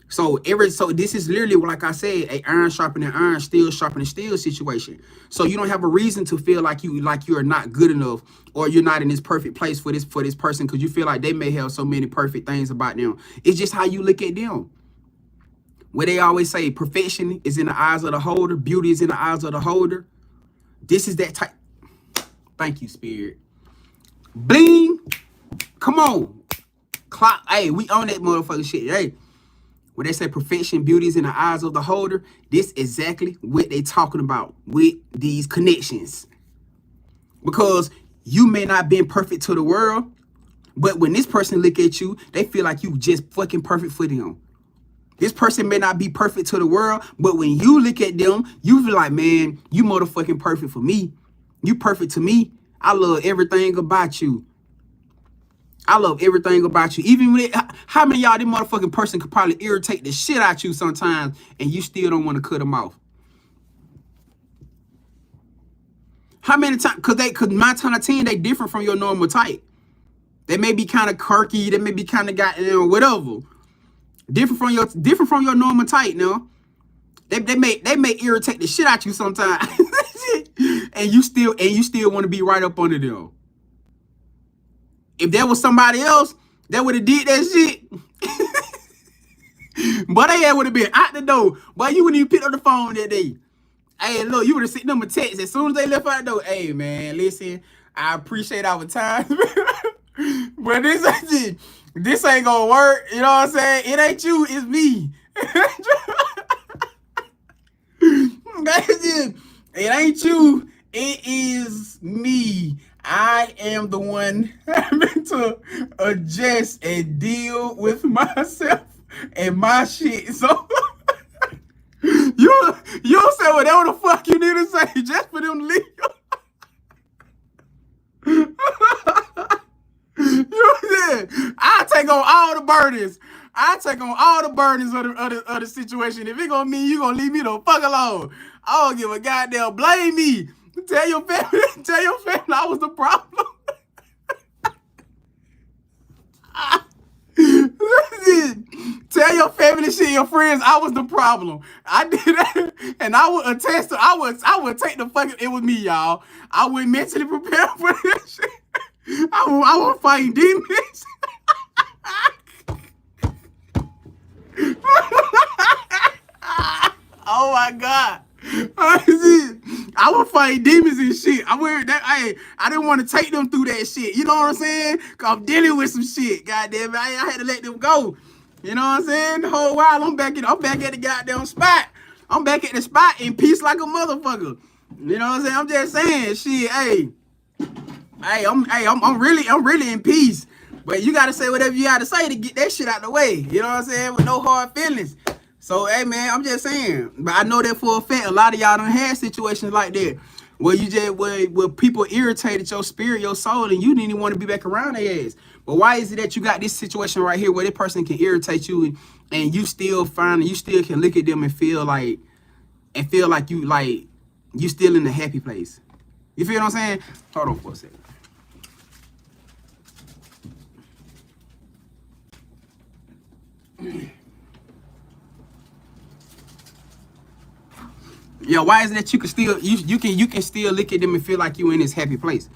So this is literally, like I said, a iron sharpening iron, steel sharpening steel situation. So you don't have a reason to feel like you are not good enough, or you're not in this perfect place for this person, because you feel like they may have so many perfect things about them. It's just how you look at them. Where they always say perfection is in the eyes of the holder, beauty is in the eyes of the holder. This is that type. Thank you, Spirit. Bling. Come on. Clock. Hey, we own that motherfucking shit. Hey. When they say perfection, beauty is in the eyes of the holder, this is exactly what they talking about with these connections. Because you may not be perfect to the world, but when this person look at you, they feel like you just fucking perfect for them. This person may not be perfect to the world, but when you look at them, you feel like, man, you motherfucking perfect for me. You perfect to me. I love everything about you. I love everything about you. Even when how many of y'all, this motherfucking person could probably irritate the shit out you sometimes, and you still don't want to cut them off? How many times? Because 9 times out of 10, they different from your normal type. They may be kind of quirky. They may be kind of whatever. Different from your normal type. Now, they may irritate the shit out you sometimes, and you still want to be right up under them. If there was somebody else that would have did that shit, but they would have been out the door. But you wouldn't even pick up the phone that day. Hey, look, you would have sent them a text as soon as they left out the door. Hey, man, listen, I appreciate our time, but this ain't gonna work. You know what I'm saying? It ain't you, it's me. It ain't you, it is me. I am the one having to adjust and deal with myself and my shit. So you say whatever the fuck you need to say just for them to leave. You know what I'm saying? I take on all the burdens. I take on all the burdens of the situation. If it gonna mean you gonna leave me the fuck alone, I don't give a goddamn. Blame me. Tell your family I was the problem. Tell your family shit, your friends, I was the problem. I did that, and I would attest to. I would take the fucking. It was me, y'all. I would mentally prepare for this shit. I would fight demons. Oh my god. I would fight demons and shit. I didn't want to take them through that shit. You know what I'm saying? Cause I'm dealing with some shit. Goddamn it. I had to let them go. You know what I'm saying? The whole while I'm back at the goddamn spot. I'm back at the spot in peace like a motherfucker. You know what I'm saying? I'm just saying, shit, I'm really in peace. But you gotta say whatever you gotta say to get that shit out the way. You know what I'm saying? With no hard feelings. So, hey, man, I'm just saying. But I know that for a fact, a lot of y'all done had situations like that where where people irritated your spirit, your soul, and you didn't even want to be back around their ass. But why is it that you got this situation right here where this person can irritate you and you still can look at them and feel like you still in the happy place? You feel what I'm saying? Hold on for a second. Yeah, why is it that you can still look at them and feel like you in this happy place?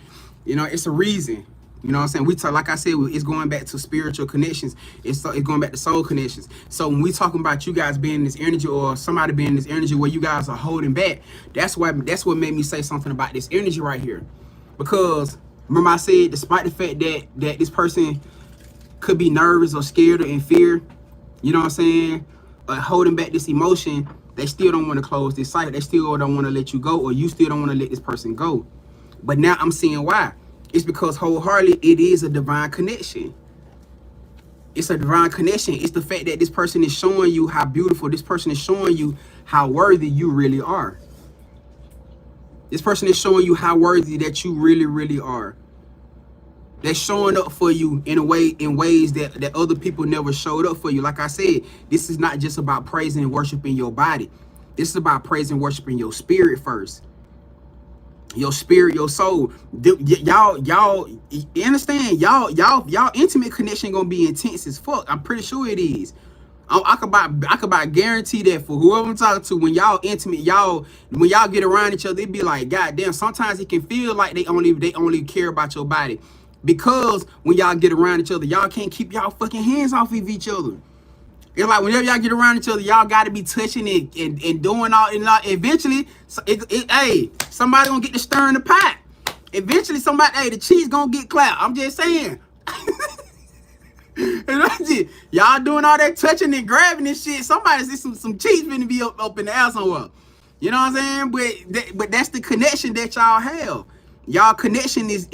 You know, it's a reason. You know what I'm saying? We talk, like I said, it's going back to spiritual connections. It's going back to soul connections. So when we talking about you guys being in this energy or somebody being in this energy where you guys are holding back, that's what made me say something about this energy right here. Because remember I said, despite the fact that this person could be nervous or scared or in fear, you know what I'm saying, holding back this emotion, they still don't want to close this cycle. They still don't want to let you go, or you still don't want to let this person go. But now I'm seeing why. It's because wholeheartedly it is a divine connection. It's a divine connection. It's the fact that this person is showing you how beautiful, this person is showing you how worthy you really are. This person is showing you how worthy that you really, really are. They're showing up for you in ways that other people never showed up for you. Like I said, this is not just about praising and worshiping your body. This is about praising and worshiping your spirit first. Your spirit, your soul. Y'all, you understand? Y'all intimate connection gonna be intense as fuck. I'm pretty sure it is. I could about guarantee that for whoever I'm talking to, when y'all intimate, when y'all get around each other, it be like, God damn, sometimes it can feel like they only care about your body. Because when y'all get around each other, y'all can't keep y'all fucking hands off of each other. It's like whenever y'all get around each other, y'all got to be touching it and doing all. And eventually, hey, somebody gonna get the stir in the pot. Eventually, the cheese gonna get clapped. I'm just saying. Y'all doing all that touching and grabbing and shit. Somebody see some cheese finna be up in the air somewhere. You know what I'm saying? But that's the connection that y'all have. Y'all connection is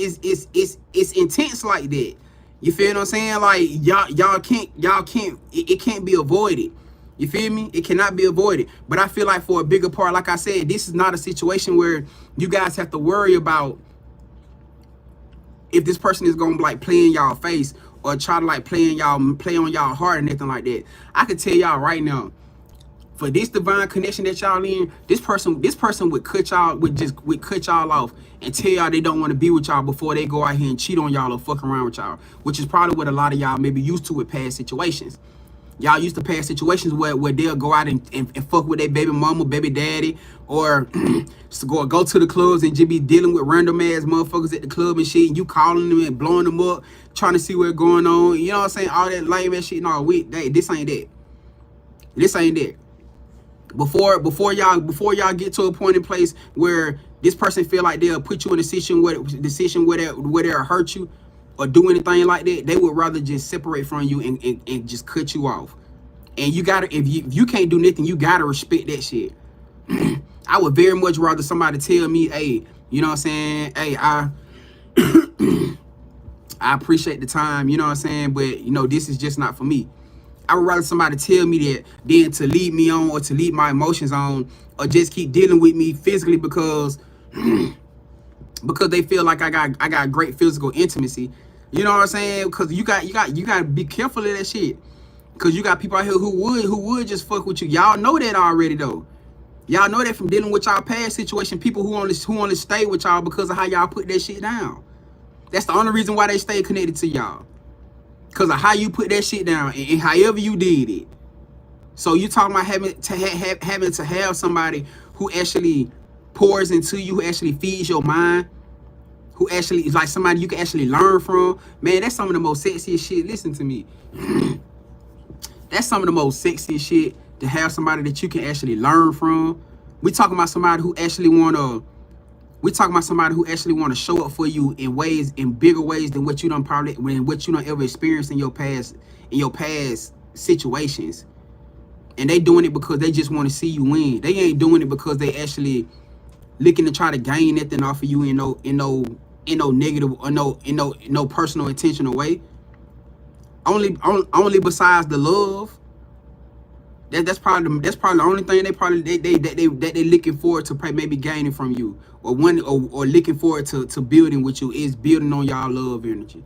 intense like that. You feel what I'm saying? Like it can't be avoided. You feel me? It cannot be avoided. But I feel like for a bigger part, like I said, this is not a situation where you guys have to worry about if this person is gonna like play in y'all face or try to like play on y'all heart or anything like that. I can tell y'all right now, for this divine connection that y'all in, this person would cut y'all off and tell y'all they don't want to be with y'all before they go out here and cheat on y'all or fuck around with y'all, which is probably what a lot of y'all may be used to with past situations. Y'all used to past situations where they'll go out and fuck with their baby mama, baby daddy, or go to the clubs and just be dealing with random ass motherfuckers at the club and shit, and you calling them and blowing them up, trying to see what's going on. You know what I'm saying? All that lame ass shit. No, this ain't that. This ain't that. Before y'all get to a point in place where this person feel like they'll put you in a decision where they'll hurt you or do anything like that, they would rather just separate from you and just cut you off. And you gotta, if you can't do nothing, you gotta respect that shit. I would very much rather somebody tell me, hey, you know what I'm saying? Hey, I appreciate the time, you know what I'm saying? But, you know, this is just not for me. I would rather somebody tell me that than to lead me on or to lead my emotions on or just keep dealing with me physically because they feel like I got great physical intimacy. You know what I'm saying? Because you got to be careful of that shit. Because you got people out here who would just fuck with you. Y'all know that already though. Y'all know that from dealing with y'all past situation. People who only stay with y'all because of how y'all put that shit down. That's the only reason why they stay connected to y'all. Because of how you put that shit down and however you did it. So you talking about having to have somebody who actually pours into you, who actually feeds your mind, who actually is like somebody you can actually learn from. Man, that's some of the most sexiest shit. Listen to me. That's some of the most sexiest shit, to have somebody that you can actually learn from. We talking about somebody who actually wanna show up for you in bigger ways than what you done ever experienced in your past situations. And they doing it because they just want to see you win. They ain't doing it because they actually looking to try to gain nothing off of you in no negative or no personal intentional way. Only besides the love. That's probably the only thing they looking forward to maybe gaining from you, or looking forward to building with you, is building on y'all love energy.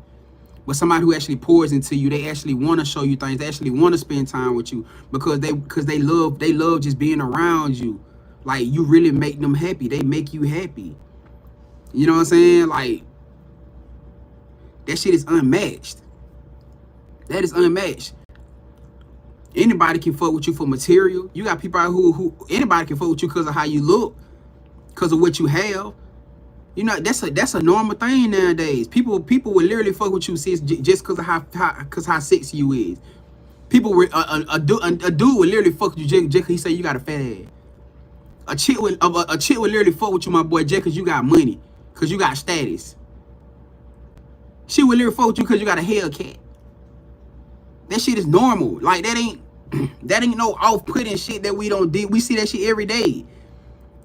But somebody who actually pours into you, they actually want to show you things, they actually want to spend time with you because they love just being around you. Like, you really make them happy. They make you happy. You know what I'm saying? Like, that shit is unmatched. That is unmatched. Anybody can fuck with you for material. You got people out who anybody can fuck with you because of how you look, because of what you have. You know, that's a normal thing nowadays. People will literally fuck with you, sis, just because of how sexy you is. People will a dude will literally fuck with you just because he say you got a fat ass. A chick will literally fuck with you, my boy, just because you got money, because you got status. She will literally fuck with you because you got a Hellcat. That shit is normal. Like, that ain't no off-putting shit that we don't do. We see that shit every day.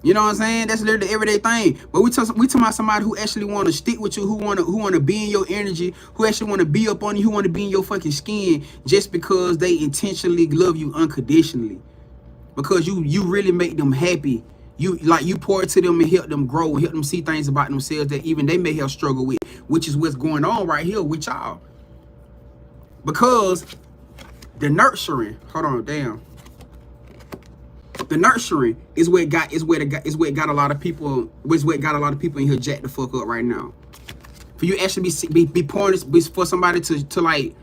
You know what I'm saying? That's literally the everyday thing. But we talking about somebody who actually want to stick with you, who want to be in your energy, who actually want to be up on you, who want to be in your fucking skin just because they intentionally love you unconditionally. Because you really make them happy. You pour into them and help them grow and help them see things about themselves that even they may have struggled with, which is what's going on right here with y'all. Because the nurturing, the nurturing is what got a lot of people in here jacked the fuck up right now. For you actually be pouring this for somebody to like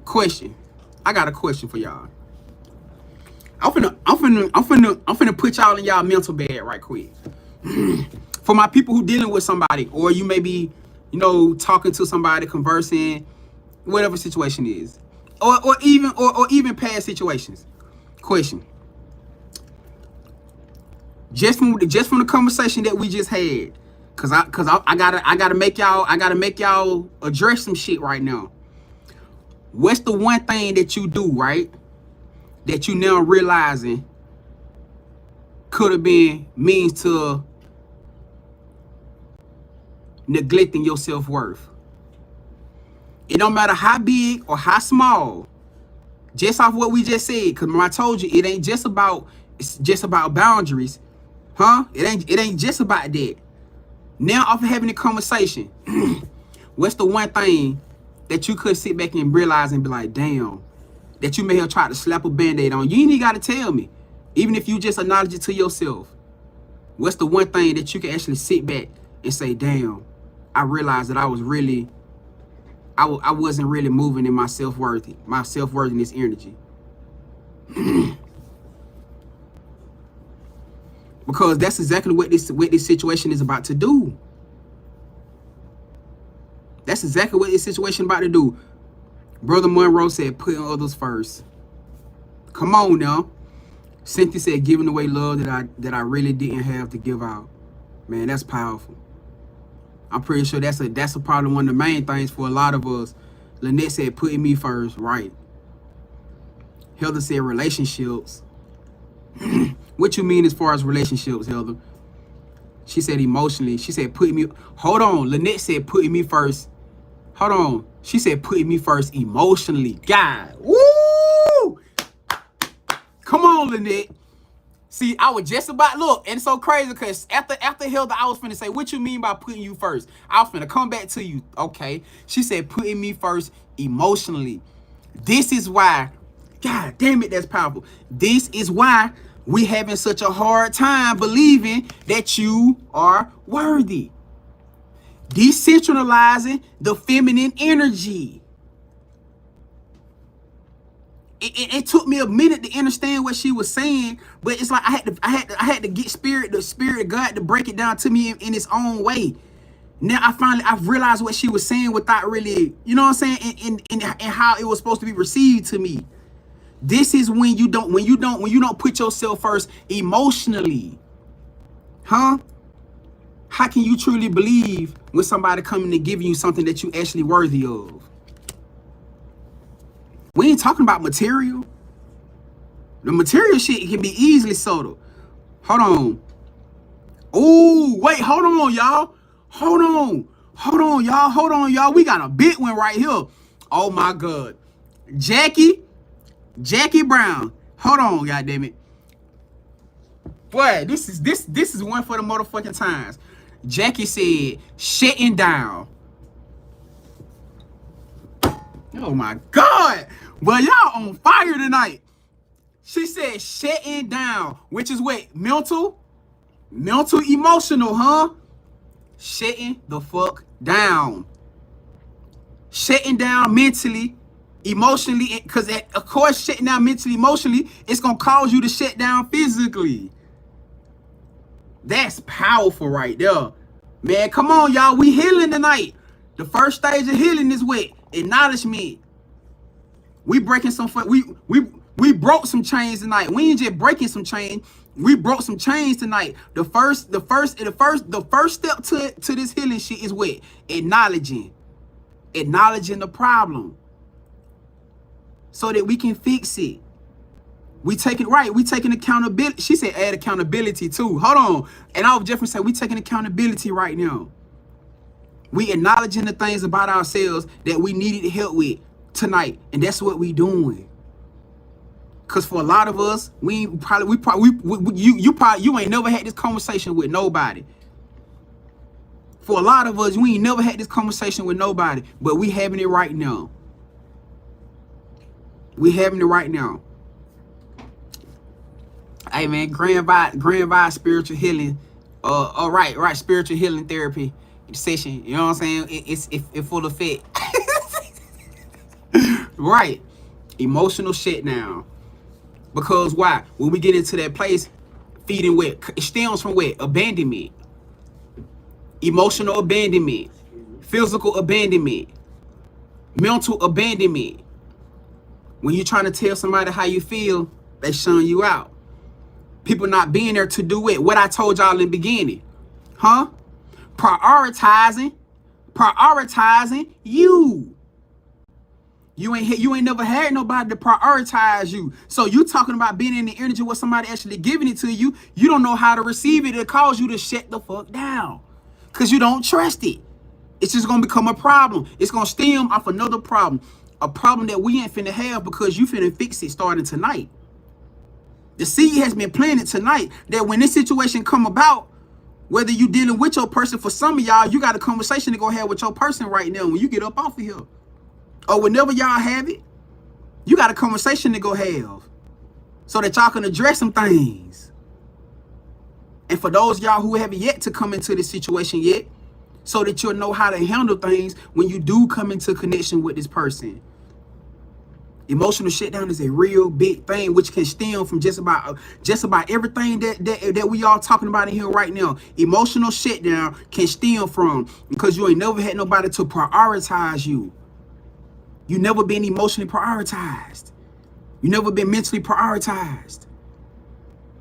question. I got a question for y'all. I'm finna put y'all in y'all mental bed right quick. For my people who dealing with somebody, or you may be, you know, talking to somebody, conversing, whatever situation is, or even past situations. Question. Just from the conversation that we just had, cause I gotta make y'all address some shit right now. What's the one thing that you do, right, that you now realizing could have been means to neglecting your self-worth? It don't matter how big or how small, just off what we just said, because I told you it's just about boundaries, huh? It ain't just about that. Now, off of having a conversation, what's the one thing that you could sit back and realize and be like, damn, that you may have tried to slap a band-aid on? You ain't even got to tell me, even if you just acknowledge it to yourself. What's the one thing that you can actually sit back and say, damn, I realized that I wasn't really moving in my self-worthiness energy. Because that's exactly what this situation is about to do. That's exactly what this situation about to do. Brother Monroe said, putting others first. Come on now. Cynthia said, giving away love that I really didn't have to give out. Man, that's powerful. I'm pretty sure that's probably one of the main things for a lot of us. Lynette said, putting me first. Right. Heather said, relationships. What you mean as far as relationships, Heather? She said emotionally. She said putting me. Hold on. Lynette said putting me first. Hold on. She said putting me first emotionally. God. Woo! Come on, Lynette. See, I was just about, look, and it's so crazy because after Hilda, I was finna say, what you mean by putting you first? I was finna come back to you. Okay. She said putting me first emotionally. This is why, God damn it, that's powerful. This is why we having such a hard time believing that you are worthy. Decentralizing the feminine energy. It took me a minute to understand what she was saying, but it's like I had to get the spirit of God to break it down to me in its own way. Now I've realized what she was saying without really, you know what I'm saying, and how it was supposed to be received to me. This is when you don't put yourself first emotionally. Huh? How can you truly believe when somebody coming and giving you something that you actually worthy of? We ain't talking about material. The material shit can be easily sold. Hold on. Oh, wait, hold on, y'all. Hold on, y'all. We got a big one right here. Oh my God. Jackie Brown. Hold on, goddammit. Boy, this is one for the motherfucking times. Jackie said, shutting down. Oh my God. Well, y'all on fire tonight. She said shutting down, which is what? Mental, emotional, huh? Shutting the fuck down. Shutting down mentally, emotionally, because of course shutting down mentally, emotionally, it's going to cause you to shut down physically. That's powerful right there. Man, come on, y'all. We healing tonight. The first stage of healing is what? Acknowledgement. We breaking some we broke some chains tonight. We ain't just breaking some chains. We broke some chains tonight. The first step to this healing shit is what? Acknowledging the problem so that we can fix it. We taking accountability. She said add accountability too. Hold on. And I was just say we taking accountability right now. We acknowledging the things about ourselves that we needed help with tonight, and that's what we doing. Cause for a lot of us, you ain't never had this conversation with nobody. For a lot of us, we ain't never had this conversation with nobody, but we having it right now. We having it right now. Hey man, Grandvibes spiritual healing, right, spiritual healing therapy session. You know what I'm saying? It's full effect. Right, emotional shit now. Because why? When we get into that place, feeding what? It stems from what? Abandonment. Emotional abandonment. Physical abandonment. Mental abandonment. When you're trying to tell somebody how you feel, they shun you out. People not being there to do it. What I told y'all in the beginning. Huh? Prioritizing you. You ain't never had nobody to prioritize you. So you talking about being in the energy with somebody actually giving it to you. You don't know how to receive it. It causes you to shut the fuck down. Because you don't trust it. It's just going to become a problem. It's going to stem off another problem. A problem that we ain't finna have because you finna fix it starting tonight. The seed has been planted tonight that when this situation come about, whether you dealing with your person, for some of y'all, you got a conversation to go have with your person right now when you get up off of here. Or whenever y'all have it, you got a conversation to go have so that y'all can address some things. And for those y'all who haven't yet to come into this situation yet, so that you'll know how to handle things when you do come into connection with this person. Emotional shutdown is a real big thing, which can stem from just about everything that we all talking about in here right now. Emotional shutdown can stem from because you ain't never had nobody to prioritize you. You never been emotionally prioritized. You never been mentally prioritized.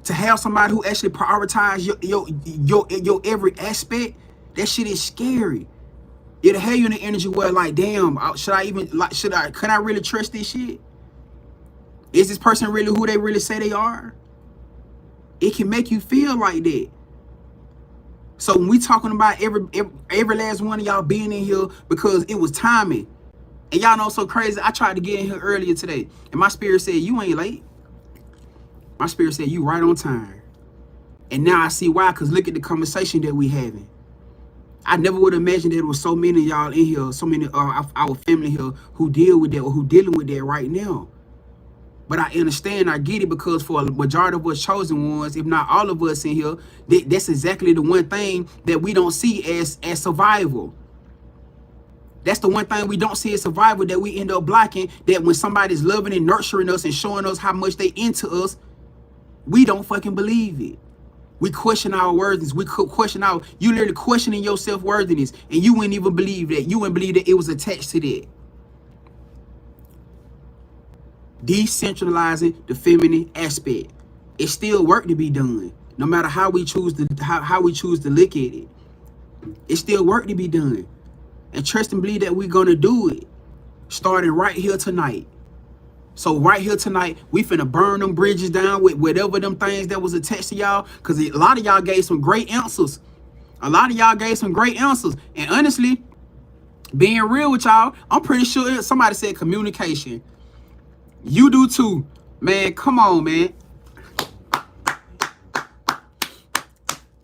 To have somebody who actually prioritize your every aspect, that shit is scary. It'll have you in the energy where like, damn, can I really trust this shit? Is this person really who they really say they are? It can make you feel like that. So when we talking about every last one of y'all being in here because it was timing. And y'all know so crazy, I tried to get in here earlier today. And my spirit said, you ain't late. My spirit said, you right on time. And now I see why, because look at the conversation that we having. I never would have imagined there was so many of y'all in here, so many of our family here who deal with that or who dealing with that right now. But I understand, I get it, because for a majority of us chosen ones, if not all of us in here, that's exactly the one thing that we don't see as survival. That's the one thing we don't see as survival, that we end up blocking, that when somebody's loving and nurturing us and showing us how much they into us, we don't fucking believe it. We question our worthiness. We question you literally questioning your self-worthiness, and you wouldn't even believe that. You wouldn't believe that it was attached to that. Decentralizing the feminine aspect. It's still work to be done. No matter how we choose to how we choose to look at it. It's still work to be done. And trust and believe that we're gonna do it. Starting right here tonight. So right here tonight, we finna burn them bridges down with whatever them things that was attached to y'all. Because a lot of y'all gave some great answers. A lot of y'all gave some great answers. And honestly, being real with y'all, I'm pretty sure somebody said communication. You do too. Man, come on, man.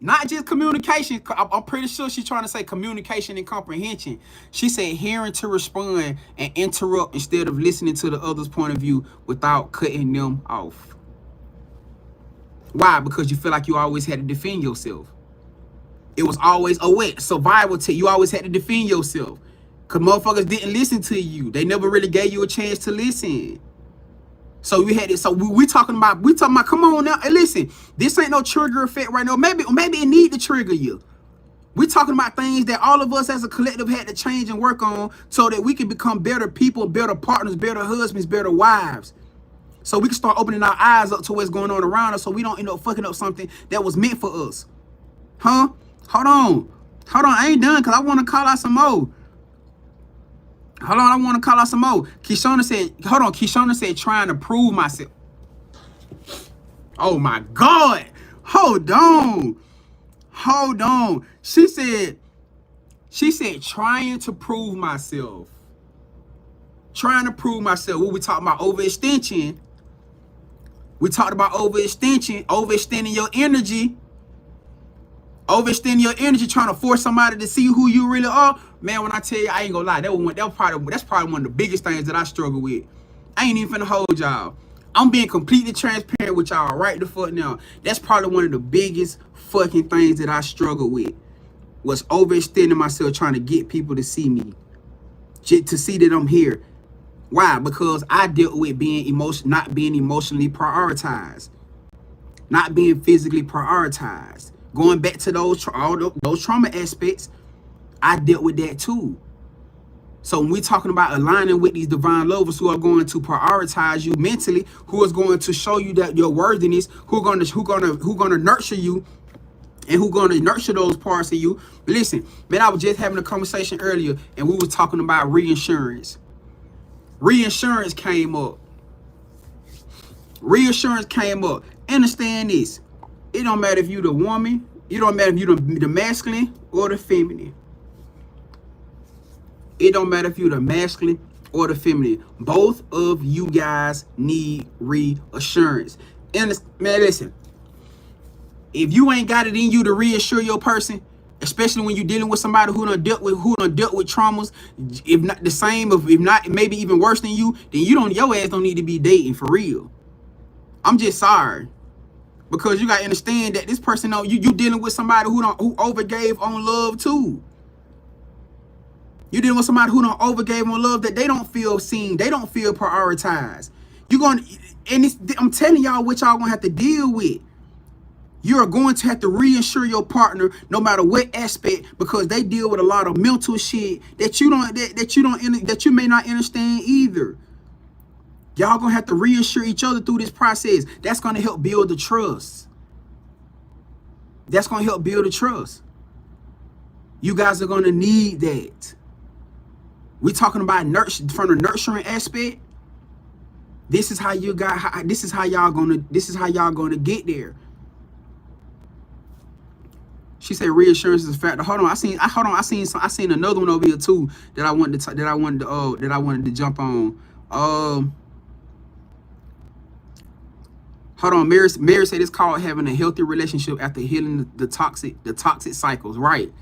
Not just communication. I'm pretty sure she's trying to say communication and comprehension. She said hearing to respond and interrupt instead of listening to the other's point of view without cutting them off. Why? Because you feel like you always had to defend yourself. It was always a wet survival tip. You always had to defend yourself. Because motherfuckers didn't listen to you. They never really gave you a chance to listen. So we had it. So we talking about, come on now. Hey, listen, this ain't no trigger effect right now. Maybe it need to trigger you. We talking about things that all of us as a collective had to change and work on so that we can become better people, better partners, better husbands, better wives. So we can start opening our eyes up to what's going on around us so we don't end up fucking up something that was meant for us. Huh? Hold on. I ain't done, because I want to call out some more. Hold on, I want to call out some more. Kishona said, trying to prove myself. Oh my God. Hold on. She said, trying to prove myself. Trying to prove myself. What we talking about? Overextension. We talked about overextension, overextending your energy. Overextending your energy, trying to force somebody to see who you really are. Man, when I tell you, I ain't gonna lie, that's probably one of the biggest things that I struggle with. I ain't even finna hold y'all. I'm being completely transparent with y'all right the fuck now. That's probably one of the biggest fucking things that I struggle with, was overextending myself, trying to get people to see me, to see that I'm here. Why? Because I dealt with not being emotionally prioritized, not being physically prioritized. Going back to those trauma aspects, I dealt with that too. So when we're talking about aligning with these divine lovers who are going to prioritize you mentally, who is going to show you that your worthiness, who gonna nurture you, and who gonna nurture those parts of you. But listen, man, I was just having a conversation earlier, and we were talking about reinsurance. Reinsurance came up. Understand this. It don't matter if you the woman. It don't matter if you the masculine or the feminine. It don't matter if you're the masculine or the feminine. Both of you guys need reassurance. And man, listen. If you ain't got it in you to reassure your person, especially when you're dealing with somebody who done dealt with traumas, if not the same, if not maybe even worse than you, then your ass don't need to be dating for real. I'm just sorry. Because you gotta understand that this person, you dealing with somebody who overgave on love too. You dealing with somebody who overgave on love, that they don't feel seen, they don't feel prioritized. I'm telling y'all what y'all gonna have to deal with. You're going to have to reassure your partner no matter what aspect, because they deal with a lot of mental shit that you may not understand either. Y'all gonna have to reassure each other through this process. That's gonna help build the trust. You guys are gonna need that. We talking about from the nurturing aspect. This is how y'all gonna get there. She said reassurance is a factor. Hold on, I seen another one over here too that I wanted to jump on. Hold on, Mary said it's called having a healthy relationship after healing the toxic cycles, right?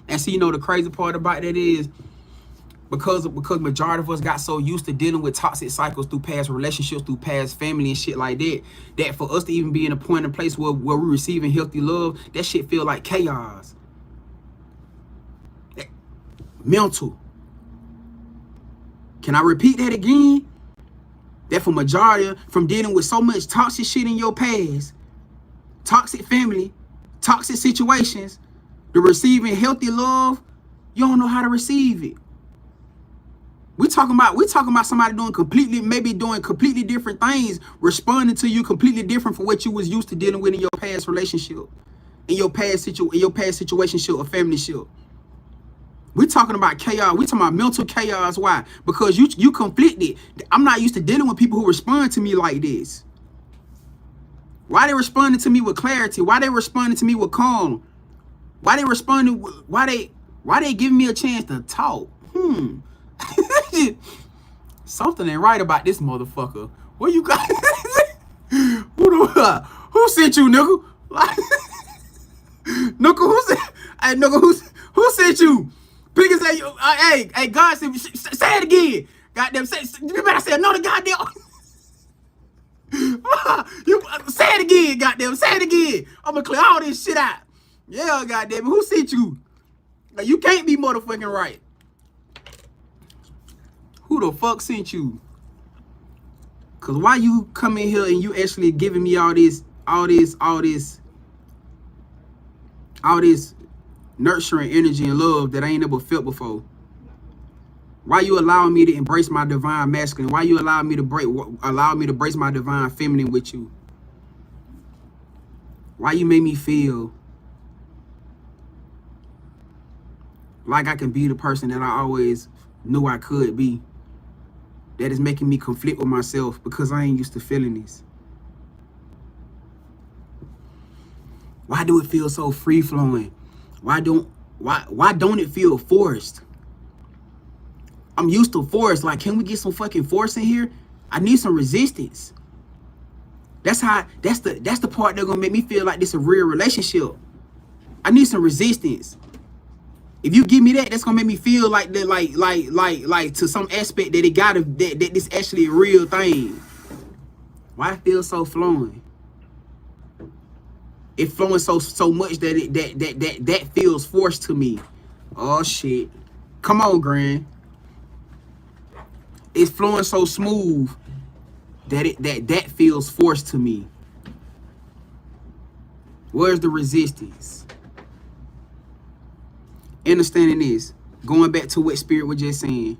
And see, you know, the crazy part about that is because majority of us got so used to dealing with toxic cycles through past relationships, through past family and shit like that, that for us to even be in a point and place where we're receiving healthy love, that shit feel like chaos. Mental. Can I repeat that again? That for majority, from dealing with so much toxic shit in your past, toxic family, toxic situations, to receiving healthy love, you don't know how to receive it. We talking about somebody doing completely different things, responding to you completely different from what you was used to dealing with in your past relationship, in your past situationship or family ship. We talking about chaos. We talking about mental chaos. Why? Because you conflicted. I'm not used to dealing with people who respond to me like this. Why they responding to me with clarity? Why they responding to me with calm? Why they responding? Why they giving me a chance to talk? Something ain't right about this motherfucker. What you got? Who sent you, nigga? Nigga, who sent you? Pick and say, hey, God said, say it again. Goddamn, you better say another goddamn. You say it again, goddamn, say it again. I'm gonna clear all this shit out. Yeah, goddamn, who sent you? Like, you can't be motherfucking right. Who the fuck sent you? Cause why you come in here and you actually giving me all this nurturing energy and love that I ain't never felt before? Why you allowing me to embrace my divine masculine? Why you allow me to embrace my divine feminine with you? Why you make me feel like I can be the person that I always knew I could be? That is making me conflict with myself because I ain't used to feeling this. Why do it feel so free flowing? Why don't it feel forced? I'm used to force. Like, can we get some fucking force in here? I need some resistance. That's the part that's gonna make me feel like this a real relationship. I need some resistance. If you give me that, that's gonna make me feel like that, like to some aspect that this actually a real thing. Why it feel so flowing? It flowing so much that that feels forced to me. Oh shit! Come on, Grand. It's flowing so smooth that feels forced to me. Where's the resistance? Understanding this, going back to what Spirit was just saying.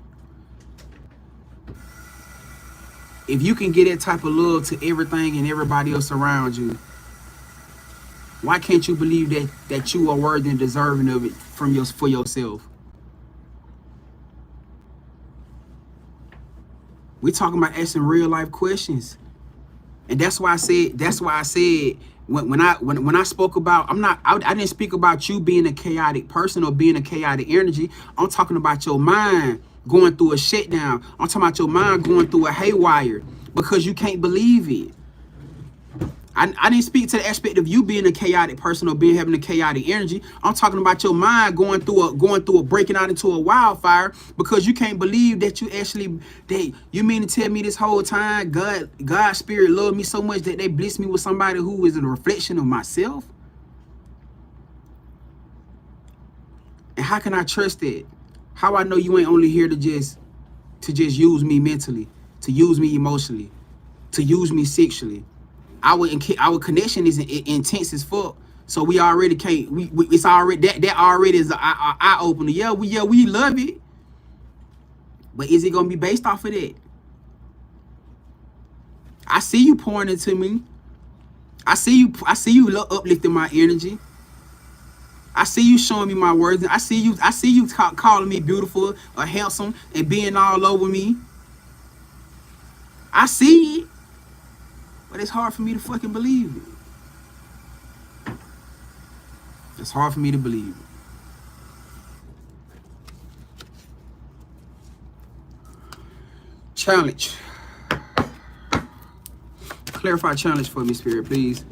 If you can get that type of love to everything and everybody else around you, why can't you believe that you are worthy and deserving of it for yourself? We talking about asking real life questions, and that's why I said when I spoke about, I didn't speak about you being a chaotic person or being a chaotic energy. I'm talking about your mind going through a shutdown. I'm talking about your mind going through a haywire because you can't believe it. I didn't speak to the aspect of you being a chaotic person or having a chaotic energy. I'm talking about your mind going through a breaking out into a wildfire because you can't believe that you mean to tell me this whole time God Spirit loved me so much that they blessed me with somebody who is a reflection of myself? And how can I trust that? How I know you ain't only here to just use me mentally, to use me emotionally, to use me sexually? Our connection is intense as fuck, so we already can't. It's already that already is an eye opener. Yeah, we love it, but is it gonna be based off of that? I see you pouring into me. I see you uplifting my energy. I see you showing me my words. I see you calling me beautiful or handsome and being all over me. I see it. But it's hard for me to fucking believe it. It's hard for me to believe. Challenge. Clarify challenge for me, Spirit, please.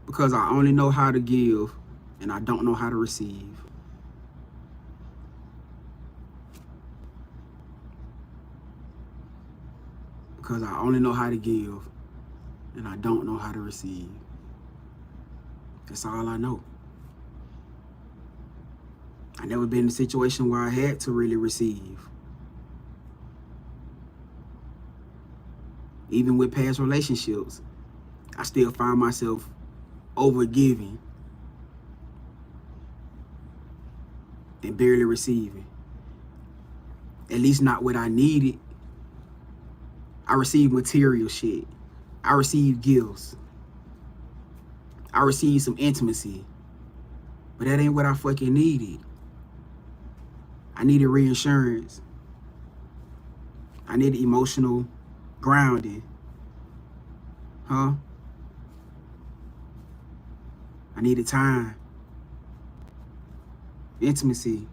Because I only know how to give and I don't know how to receive. Because I only know how to give and I don't know how to receive. That's all I know. I never been in a situation where I had to really receive. Even with past relationships, I still find myself over-giving and barely receiving. At least not what I needed. I received material shit. I received gifts. I received some intimacy. But that ain't what I fucking needed. I needed reassurance. I needed emotional grounding. Huh? I needed time. Intimacy.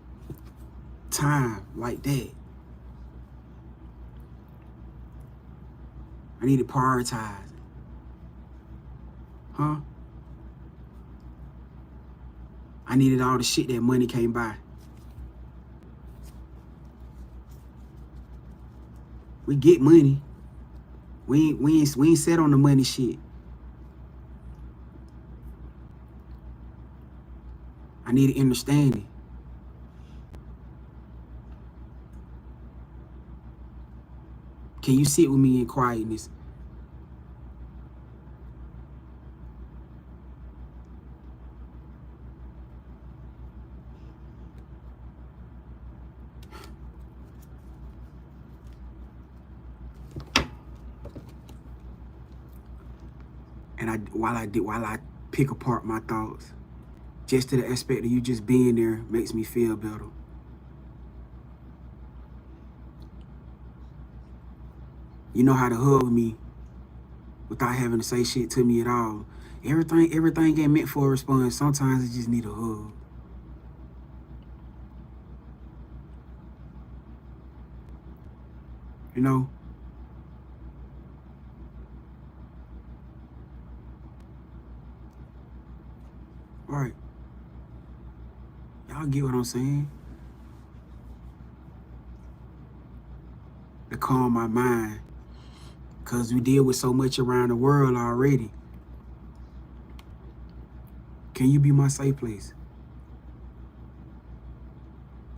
Time like that. I needed prioritizing. Huh? I needed all the shit that money can't buy. We get money. We ain't set on the money shit. I needed understanding. Can you sit with me in quietness? And while I pick apart my thoughts, just to the aspect of you just being there makes me feel better. You know how to hug me without having to say shit to me at all. Everything ain't meant for a response. Sometimes it just need a hug. You know? Right. Y'all get what I'm saying? To calm my mind. Because we deal with so much around the world already. Can you be my safe place?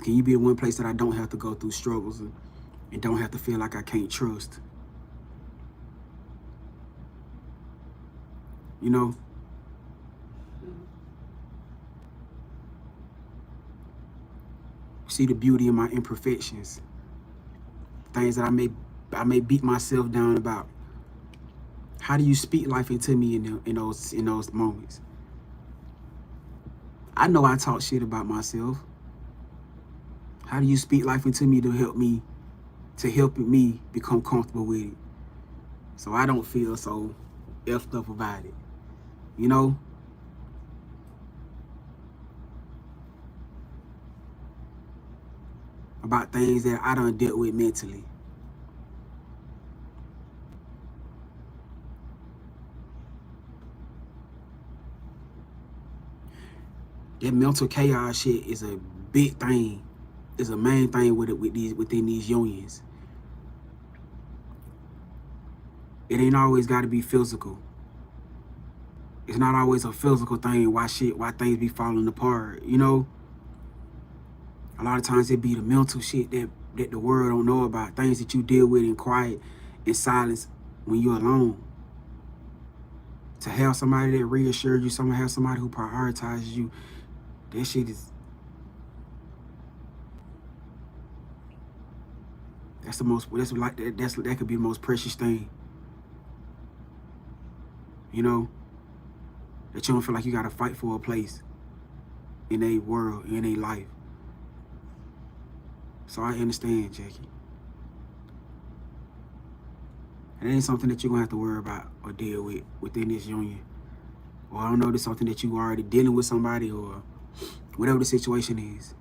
Can you be the one place that I don't have to go through struggles and don't have to feel like I can't trust? You know? See the beauty in my imperfections. Things that I may beat myself down about. How do you speak life into me in those moments? I know I talk shit about myself. How do you speak life into me to help me become comfortable with it? So I don't feel so effed up about it. You know? About things that I done dealt with mentally. That mental chaos shit is a big thing. Is a main thing within these unions. It ain't always got to be physical. It's not always a physical thing. Why things be falling apart? You know. A lot of times it be the mental shit that the world don't know about. Things that you deal with in quiet, in silence, when you're alone. To have somebody that reassures you, have somebody who prioritizes you, that shit is. That's the most. That could be the most precious thing. You know, that you don't feel like you gotta fight for a place in a world, in a life. So I understand, Jackie. It ain't something that you're gonna have to worry about or deal with within this union. Or I don't know, there's something that you already dealing with somebody or whatever the situation is.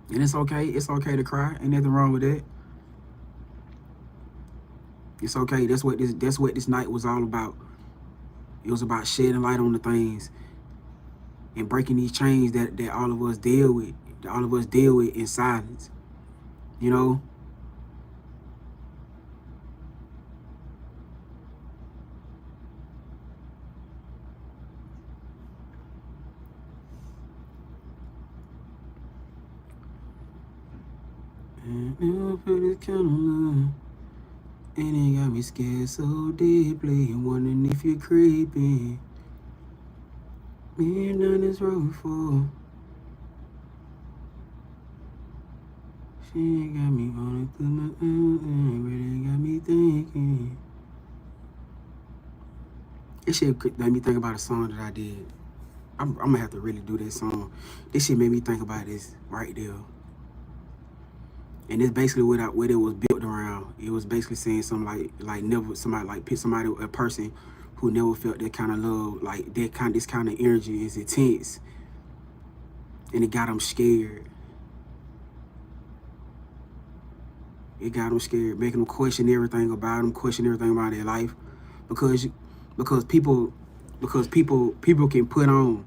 And it's okay. It's okay to cry. Ain't nothing wrong with that. It's okay. That's what this night was all about. It was about shedding light on the things and breaking these chains that all of us deal with. That all of us deal with in silence. You know? And never felt this kind of love. And it got me scared so deeply, wondering if you're creeping. Been down this road before. She got me going through my really got me thinking. This shit made me think about a song that I did. I'm gonna have to really do this song. This shit made me think about this right there. And it's basically what it was built around. It was basically saying something like never somebody like pick somebody, a person who never felt that kind of love, like this kind of energy is intense, and it got them scared. It got them scared, making them question everything about them, question everything about their life, because people can put on,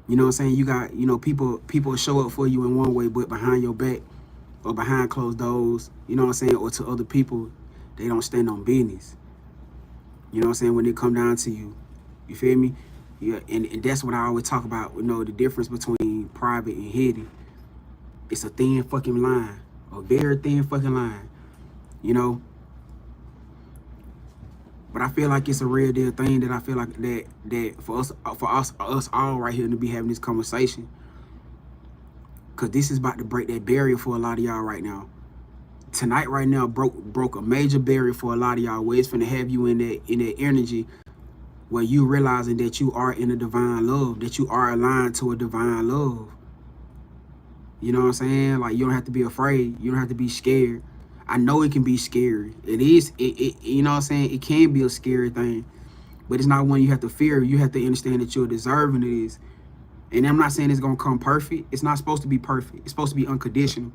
you know what I'm saying? You got, you know, people show up for you in one way, but behind your back or behind closed doors, you know what I'm saying, or to other people, they don't stand on business. You know what I'm saying? When it come down to you, you feel me? Yeah, and that's what I always talk about. You know, the difference between private and hidden. It's a thin fucking line, a very thin fucking line. You know. But I feel like it's a real deal thing that I feel like that for us all right here to be having this conversation. Cause this is about to break that barrier for a lot of y'all right now. Tonight, right now, broke a major barrier for a lot of y'all, where it's finna have you in that energy where you realizing that you are in a divine love, that you are aligned to a divine love. You know what I'm saying? Like, you don't have to be afraid. You don't have to be scared. I know it can be scary. It is, you know what I'm saying? It can be a scary thing, but it's not one you have to fear. You have to understand that you're deserving of this. And I'm not saying it's gonna come perfect. It's not supposed to be perfect. It's supposed to be unconditional.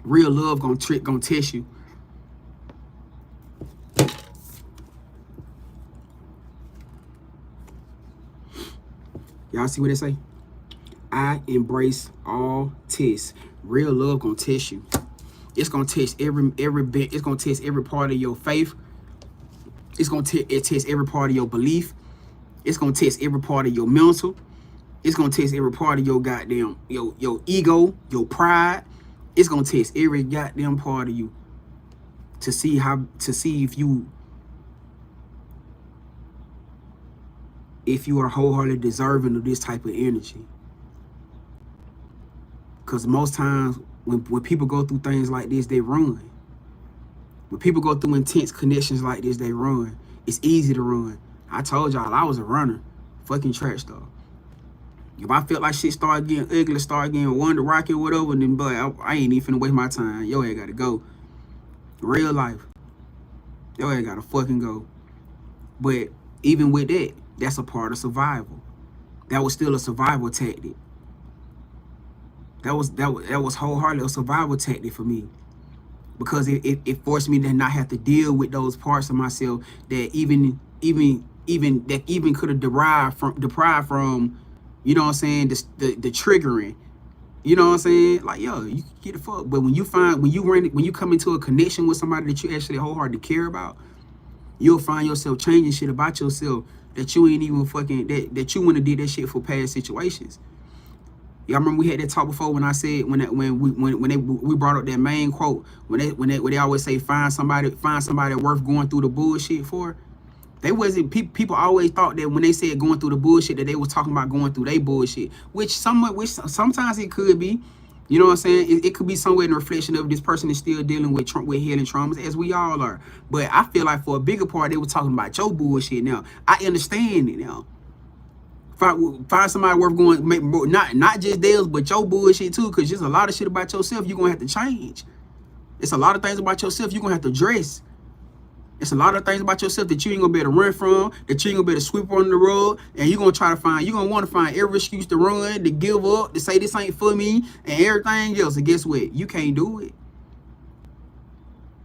Real love gonna test you. Y'all see what they say? I embrace all tests. Real love gonna test you. It's gonna test every bit. It's gonna test every part of your faith. It's gonna test every part of your belief. It's gonna test every part of your mental. It's gonna test every part of your goddamn your ego, your pride. It's gonna test every goddamn part of you to see if you are wholeheartedly deserving of this type of energy. Because most times when people go through things like this, they run. When people go through intense connections like this, they run. It's easy to run. I told y'all I was a runner, fucking trash star. If I felt like shit started getting ugly, started getting Wonder Rocket, whatever, then but I ain't even finna waste my time. Yo, I gotta go. Real life. Yo, I gotta fucking go. But even with that, that's a part of survival. That was still a survival tactic. That was wholeheartedly a survival tactic for me. Because it forced me to not have to deal with those parts of myself that even could have deprived from, you know what I'm saying, the triggering. You know what I'm saying? Like, yo, you get the fuck. But when you come into a connection with somebody that you actually wholeheartedly care about, you'll find yourself changing shit about yourself that you ain't even fucking that you wouldn't have did that shit for past situations. Y'all remember we had that talk before when I said when we brought up that main quote when they always say find somebody worth going through the bullshit for. They wasn't people always thought that when they said going through the bullshit that they was talking about going through their bullshit, which sometimes it could be, you know what I'm saying? It could be somewhere in the reflection of this person is still dealing with healing traumas, as we all are. But I feel like for a bigger part, they were talking about your bullshit. Now I understand it now. Find somebody worth going, not just theirs, but your bullshit too, because there's a lot of shit about yourself you're gonna have to change. It's a lot of things about yourself you're gonna have to address. It's a lot of things about yourself that you ain't gonna be able to run from, that you ain't gonna be able to sweep under the rug, and you're gonna want to find every excuse to run, to give up, to say this ain't for me, and everything else. And guess what? You can't do it.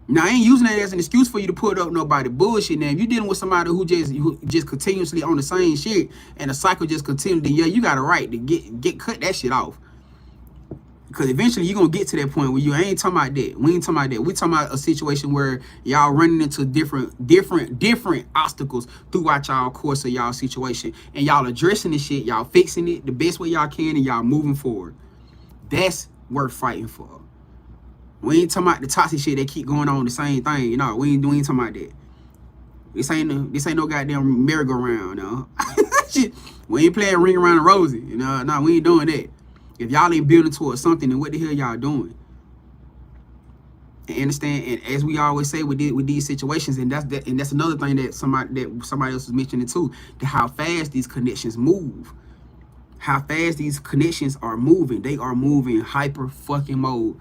Now, I ain't using that as an excuse for you to put up nobody bullshit. Now, if you're dealing with somebody who just continuously on the same shit and the cycle just continues, then yeah, you got a right to get cut that shit off. Because eventually you're going to get to that point where I ain't talking about that. We ain't talking about that. We talking about a situation where y'all running into different obstacles throughout y'all course of y'all situation. And y'all addressing this shit. Y'all fixing it the best way y'all can and y'all moving forward. That's worth fighting for. We ain't talking about the toxic shit that keep going on the same thing. You know, we ain't talking about that. This ain't no goddamn merry-go-round, no. We ain't playing Ring Around the Rosie. You know, no, we ain't doing that. If y'all ain't building towards something, then what the hell y'all doing? And understand, and as we always say with these situations, and that's another thing that somebody else was mentioning too, that how fast these connections move. How fast these connections are moving. They are moving hyper fucking mode.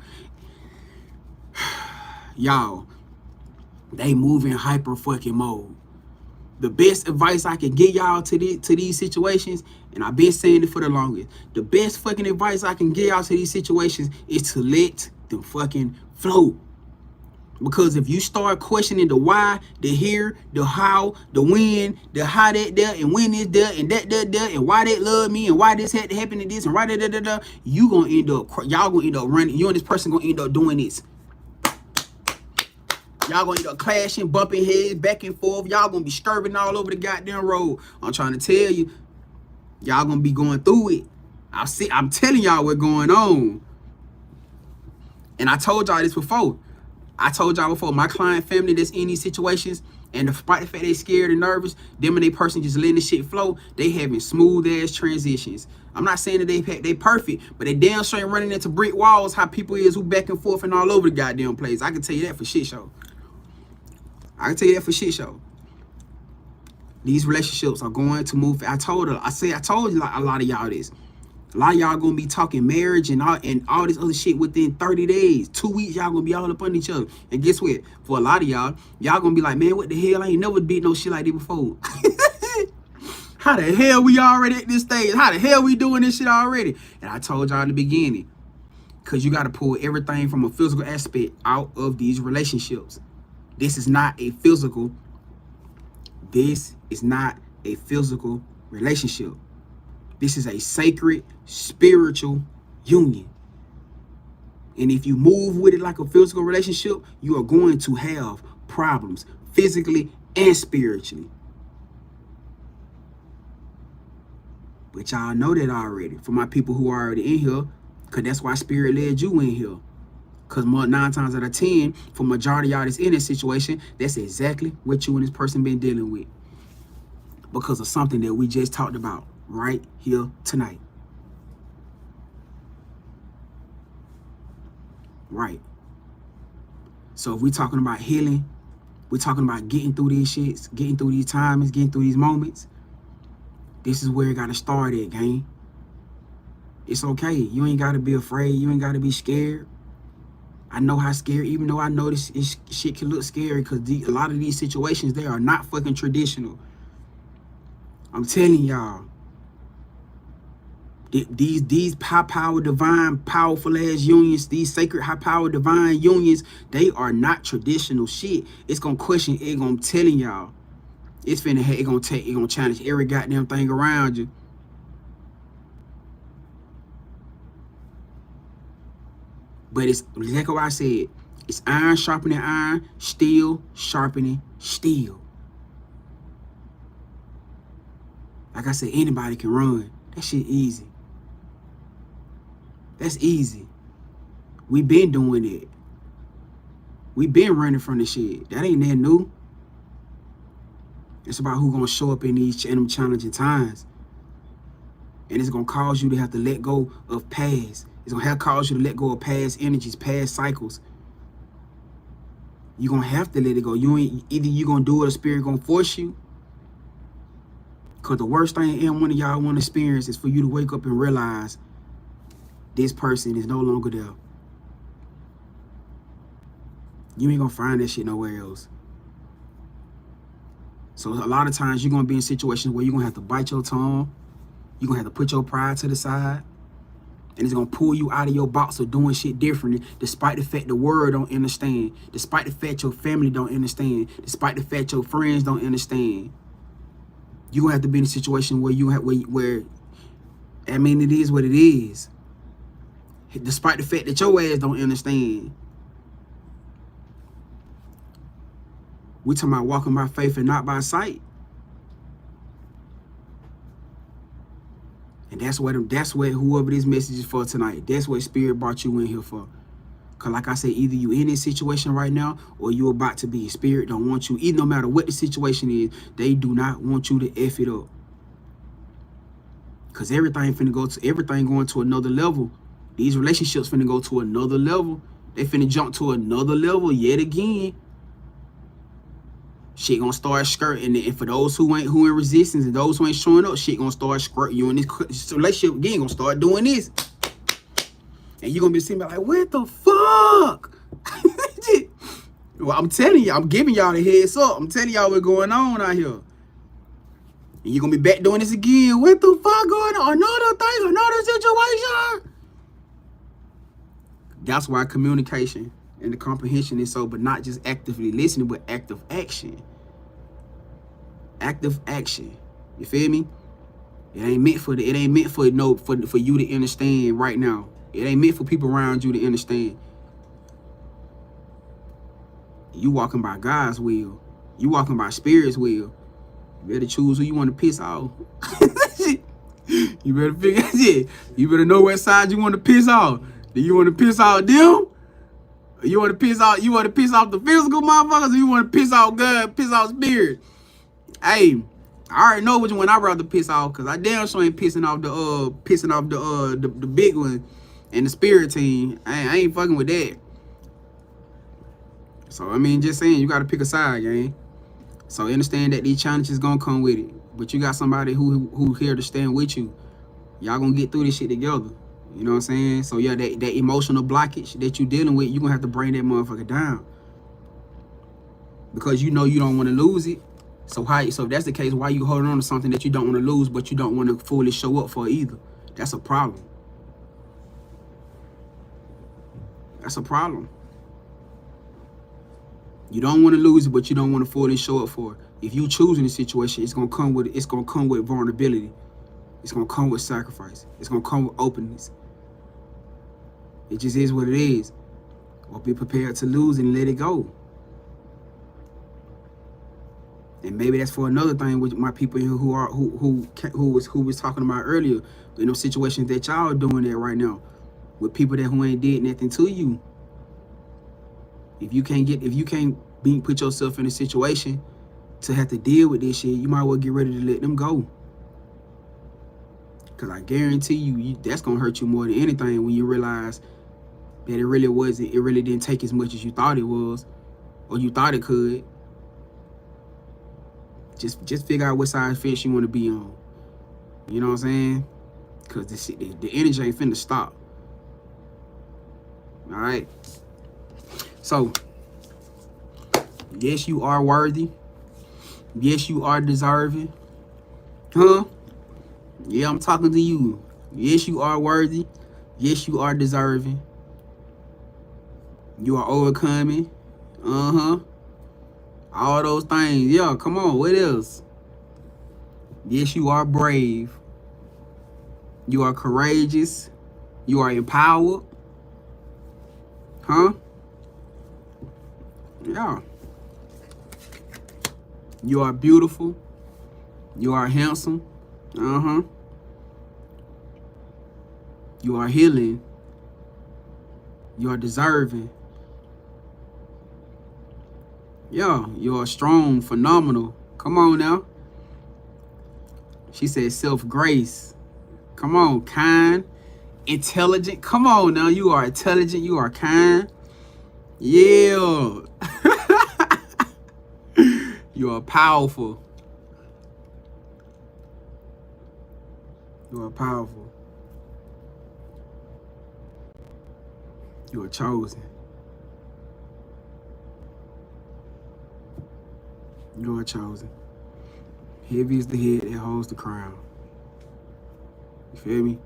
Y'all, they moving hyper fucking mode. The best advice I can give y'all to these situations, and I've been saying it for the longest, the best fucking advice I can give y'all to these situations is to let them fucking flow. Because if you start questioning the why, the here, the how, the when, the how that there, and when is there, and that there, and why that love me, and why this had to happen to this, and why that, y'all gonna end up running, you and this person gonna end up doing this. Y'all gonna end up clashing, bumping heads back and forth. Y'all gonna be skirting all over the goddamn road. I'm trying to tell you, y'all gonna be going through it. I'm telling y'all what's going on. And I told y'all this before. My client family that's in these situations, and despite the fact they scared and nervous, them and they person just letting the shit flow, they having smooth ass transitions. I'm not saying that they perfect, but they damn straight running into brick walls. How people is who back and forth and all over the goddamn place. I can tell you that for shit show. These relationships are going to move. I told you like a lot of y'all this. A lot of y'all gonna be talking marriage and all this other shit within 30 days. 2 weeks, y'all gonna be all up on each other. And guess what? For a lot of y'all gonna be like, man, what the hell? I ain't never did no shit like this before. How the hell we already at this stage? How the hell we doing this shit already? And I told y'all in the beginning, because you got to pull everything from a physical aspect out of these relationships. This is not a physical relationship. This is a sacred, spiritual union. And if you move with it like a physical relationship, you are going to have problems physically and spiritually. But y'all know that already. For my people who are already in here, because that's why Spirit led you in here. Because 9 times out of 10, for majority of y'all that's in this situation, that's exactly what you and this person been dealing with. Because of something that we just talked about right here tonight. Right. So if we're talking about healing, we're talking about getting through these shits, getting through these times, getting through these moments. This is where it got to start at, gang. It's okay. You ain't got to be afraid. You ain't got to be scared. I know how scary, even though I know this shit can look scary, because a lot of these situations, they are not fucking traditional. I'm telling y'all. These high-power, divine, powerful-ass unions, these sacred, high-power, divine unions, they are not traditional shit. It's gonna question, I'm telling y'all. It's gonna challenge every goddamn thing around you. But it's exactly what I said. It's iron sharpening iron, steel sharpening steel. Like I said, anybody can run. That shit easy. That's easy. We been doing it. We been running from the shit. That ain't that new. It's about who gonna show up in them challenging times. And it's gonna cause you to have to let go of past. It's gonna cause you to let go of past energies, past cycles. You're gonna have to let it go. Either you gonna do it or Spirit gonna force you. Because the worst thing any one of y'all want to experience is for you to wake up and realize this person is no longer there. You ain't gonna find that shit nowhere else. So a lot of times you're going to be in situations where you're going to have to bite your tongue. You're going to have to put your pride to the side. And it's going to pull you out of your box of doing shit differently, despite the fact the world don't understand, despite the fact your family don't understand, despite the fact your friends don't understand. You're going to have to be in a situation where you have, where I mean, it is what it is. Despite the fact that your ass don't understand. We talking about walking by faith and not by sight. And that's what whoever this message is for tonight, that's what Spirit brought you in here for. Because like I said, either you in this situation right now or you about to be. Spirit don't want you, even no matter what the situation is, they do not want you to F it up. Because everything going to another level. These relationships finna go to another level. They finna jump to another level yet again. Shit gonna start skirting, and for those who in resistance and those who ain't showing up, shit gonna start skirting you in this relationship again. Gonna start doing this, and you gonna be sitting back like, what the fuck? Well, I'm telling you, I'm giving y'all the heads up. I'm telling y'all what's going on out here, and you gonna be back doing this again. What the fuck going on? Another thing, another situation. That's why communication and the comprehension is so, but not just actively listening, but active action. Active action. You feel me? It ain't meant for you to understand right now. It ain't meant for people around you to understand. You walking by God's will. You walking by Spirit's will. You better choose who you want to piss off. You better figure it. You better know what side you want to piss off. Do you want to piss off them? You want to piss off the physical motherfuckers, or you want to piss off God, piss off Spirit? Hey, I already know which one I'd rather piss off, because I damn sure ain't pissing off the big one and the Spirit team. I ain't fucking with that. So I mean, just saying, you gotta pick a side, gang. So understand that these challenges gonna come with it. But you got somebody who here to stand with you. Y'all gonna get through this shit together. You know what I'm saying? So yeah, that emotional blockage that you dealing with, you're gonna have to bring that motherfucker down. Because you know you don't want to lose it. So if that's the case, why you holding on to something that you don't want to lose, but you don't want to fully show up for either? That's a problem. That's a problem. You don't want to lose it, but you don't want to fully show up for it. If you choosing the situation, it's gonna come with vulnerability. It's gonna come with sacrifice. It's gonna come with openness. It just is what it is. Or be prepared to lose and let it go. And maybe that's for another thing with my people who was talking about earlier. You know, situations that y'all are doing that right now with people who ain't did nothing to you. If you can't put yourself in a situation to have to deal with this shit, you might well get ready to let them go. Because I guarantee you, that's gonna hurt you more than anything when you realize that it really didn't take as much as you thought it was, or you thought it could. Just figure out what side fence you want to be on. You know what I'm saying? Because the energy ain't finna stop. All right. So, yes, you are worthy. Yes, you are deserving. Huh? Yeah, I'm talking to you. Yes, you are worthy. Yes, you are deserving. You are overcoming. All those things. Yeah, come on. What else? Yes, you are brave. You are courageous. You are empowered. Huh? Yeah. You are beautiful. You are handsome. You are healing. You are deserving. Yeah, you are strong, phenomenal. Come on now. She said self-grace. Come on, kind, intelligent. Come on now, you are intelligent. You are kind. Yeah. You are powerful. You are powerful. You are chosen. You are chosen. Heavy is the head that holds the crown. You feel me?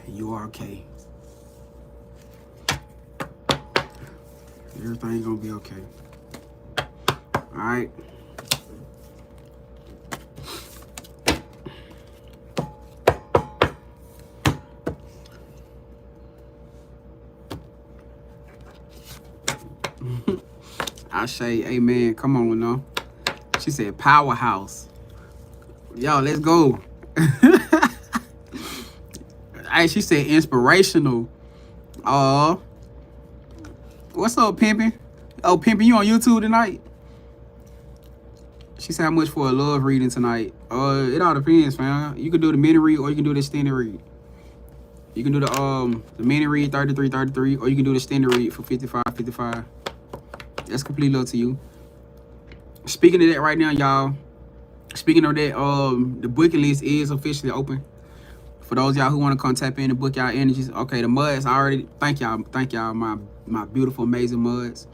You are okay. Everything gonna be okay. All right. I say, amen. Come on now. She said, powerhouse. Yo, let's go. Hey, she said inspirational. What's up, Pimpin'? Oh, Pimpin', you on YouTube tonight? She said, how much for a love reading tonight? It all depends, fam. You can do the mini read or you can do the extended read. You can do the mini read 33, or you can do the extended read for 55. That's completely up to you. Speaking of that right now, y'all. Speaking of that, the booking list is officially open. For those y'all who want to come tap in and book y'all energies. Okay, the muds, I already thank y'all, my beautiful, amazing muds.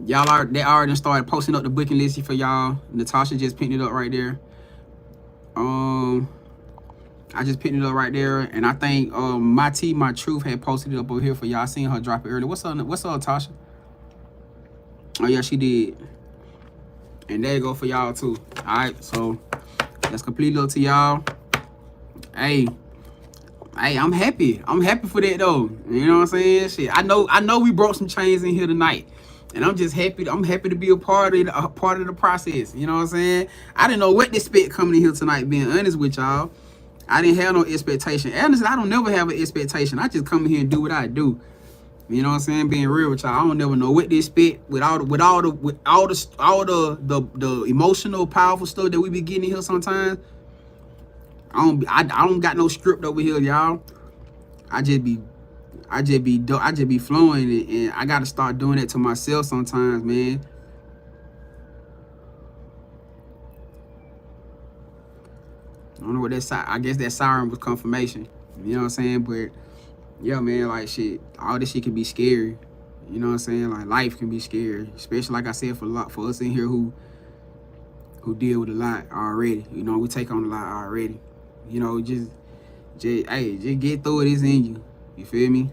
They already started posting up the booking list for y'all. Natasha just pinned it up right there. I just pinned it up right there, and I think my truth had posted it up over here for y'all. I seen her drop it earlier. What's up, Tasha? Oh yeah, she did. And there you go for y'all too. All right, so that's completely up to y'all. Hey, I'm happy. I'm happy for that though. You know what I'm saying? Shit, I know we broke some chains in here tonight, and I'm just happy. I'm happy to be a part of the process. You know what I'm saying? I didn't know what to expect coming in here tonight. Being honest with y'all, I didn't have no expectation. Honestly, I don't never have an expectation. I just come in here and do what I do. You know what I'm saying? Being real with y'all, I don't never know what to expect with all the emotional, powerful stuff that we be getting in here sometimes. I don't got no script over here, y'all. I just be flowing, and I gotta start doing that to myself sometimes, man. I don't know what that. I guess that siren was confirmation. You know what I'm saying? But yeah, man, like shit, all this shit can be scary. You know what I'm saying? Like life can be scary, especially like I said for us in here who deal with a lot already. You know, we take on a lot already. You know, just get through it. It's in you. You feel me?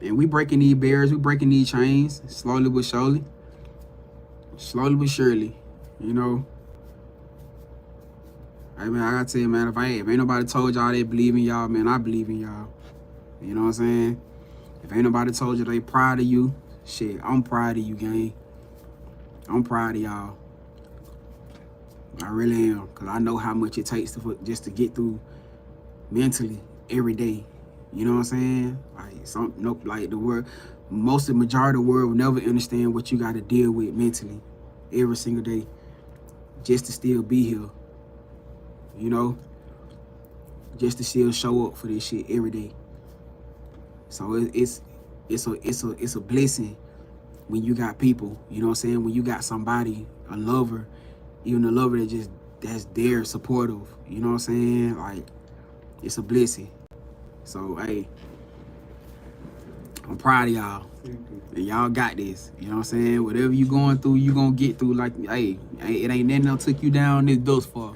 And we breaking these barriers, we breaking these chains, slowly but surely. Slowly but surely. You know. Hey man, I gotta tell you, man, if ain't nobody told y'all they believe in y'all, man, I believe in y'all. You know what I'm saying? If ain't nobody told you they proud of you, shit, I'm proud of you, gang. I'm proud of y'all. I really am, because I know how much it takes just to get through mentally every day. You know what I'm saying? Like the world, majority of the world will never understand what you got to deal with mentally every single day just to still be here. You know? Just to still show up for this shit every day. So it's a blessing when you got people, you know what I'm saying? When you got somebody, a lover, even a lover that's there, supportive, you know what I'm saying? Like, it's a blessing. So, hey, I'm proud of y'all. And y'all got this, you know what I'm saying? Whatever you going through, you gonna get through. Like, hey, it ain't nothing that took you down this thus far.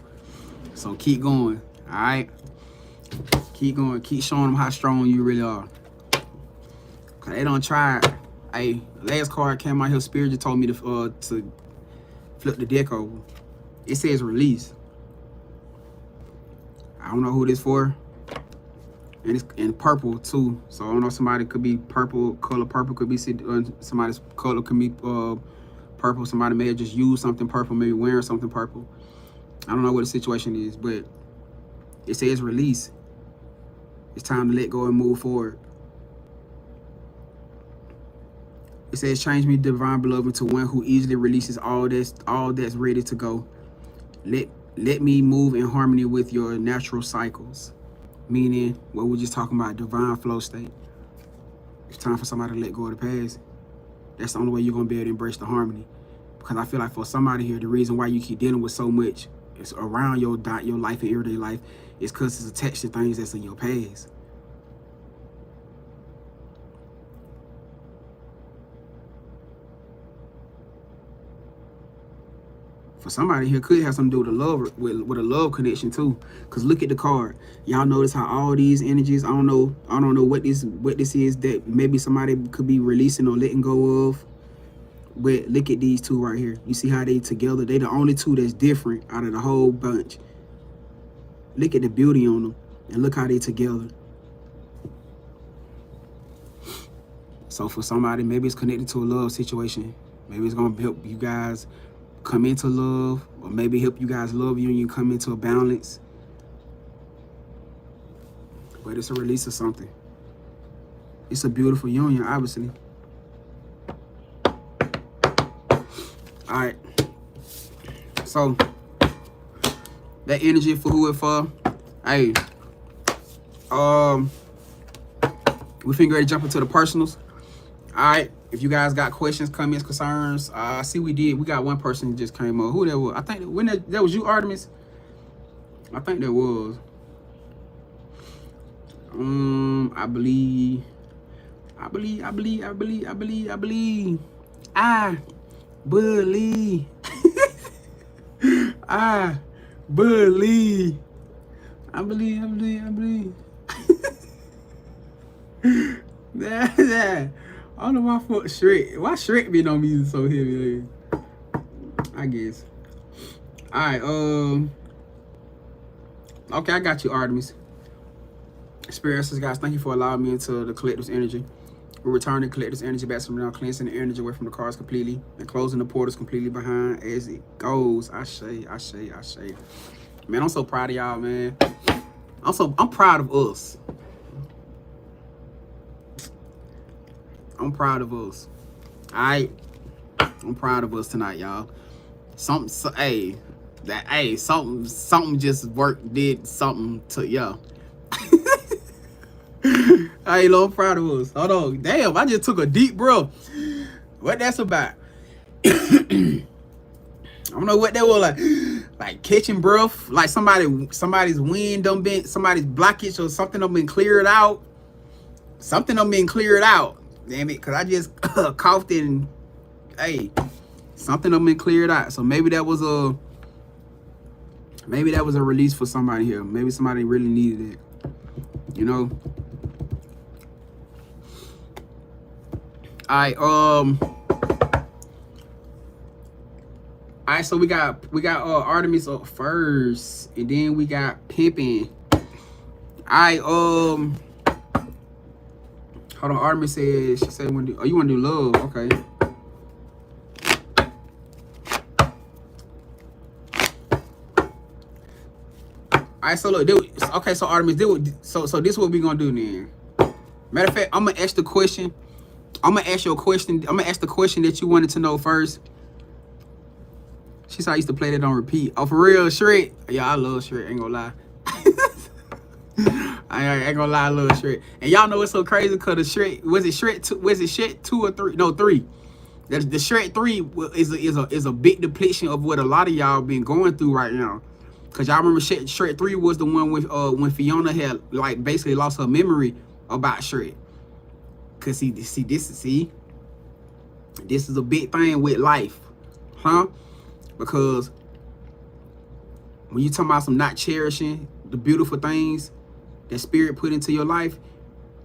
So keep going, all right? Keep going, keep showing them how strong you really are. Cause they don't try. Hey, last card came out here, Spirit just told me to flip the deck over. It says release. I don't know who this for. And it's in purple too. So I don't know, somebody could be purple, color purple could be, somebody's color could be purple. Somebody may have just used something purple, maybe wearing something purple. I don't know what the situation is, but it says release. It's time to let go and move forward. It says, change me, divine beloved, into one who easily releases all that's ready to go. Let me move in harmony with your natural cycles. Meaning, what we're just talking about, divine flow state. It's time for somebody to let go of the past. That's the only way you're going to be able to embrace the harmony. Because I feel like for somebody here, the reason why you keep dealing with so much is around your life and everyday life is because it's attached to things that's in your past. For somebody here could have something to do with a love, with a love connection too. Cause look at the card. Y'all notice how all these energies, I don't know what this is that maybe somebody could be releasing or letting go of. But look at these two right here. You see how they together? They the only two that's different out of the whole bunch. Look at the beauty on them. And look how they together. So for somebody, maybe it's connected to a love situation. Maybe it's gonna help you guys come into love, or maybe help you guys love you and you come into a balance. But it's a release of something. It's a beautiful union, obviously. All right. So that energy for who it for. Hey, we finna ready to jump into the personals. All right. If you guys got questions, comments, concerns, I see we got one person who just came up. Who that was? I think that was you, Artemis. I think that was. I believe. I believe. I believe. That. I don't know why Shrek. Why Shrek been on music so heavy? I guess. Alright, okay, I got you, Artemis. Experiences, guys, thank you for allowing me into the collective's energy. We're returning collective's energy back from now, cleansing the energy away from the cards completely and closing the portals completely behind as it goes. I say. Man, I'm so proud of y'all, man. I'm proud of us. I'm proud of us. Alright. I'm proud of us tonight, y'all. Something just did something to y'all. Hey, I'm proud of us. Hold on. Damn, I just took a deep breath. What that's about? I don't know what that was like catching breath, like somebody's wind done been, somebody's blockage or something done been cleared out. Something done been cleared out. Damn it, cause I just coughed and hey, something done been cleared out. So maybe that was a release for somebody here. Maybe somebody really needed it. You know. Alright, so we got Artemis up first, and then we got Pimpin'. Alright, hold on. Artemis said, she said, you want to do love? Okay. Alright, so look, okay, so Artemis, so this is what we gonna do then. Matter of fact, I'm gonna ask the question. I'm gonna ask you a question. I'm gonna ask the question that you wanted to know first. She said I used to play that on repeat. Oh, for real, Shrek? Yeah, I love Shrek. Ain't gonna lie. I ain't gonna lie, I love Shrek. And y'all know it's so crazy because the Shrek, was it Shrek 2 or 3? No, 3. The Shrek 3 is a big depiction of what a lot of y'all been going through right now. Cause y'all remember Shrek 3 was the one with when Fiona had like basically lost her memory about Shrek. Cause this is a big thing with life, huh? Because when you talking about some not cherishing the beautiful things that spirit put into your life,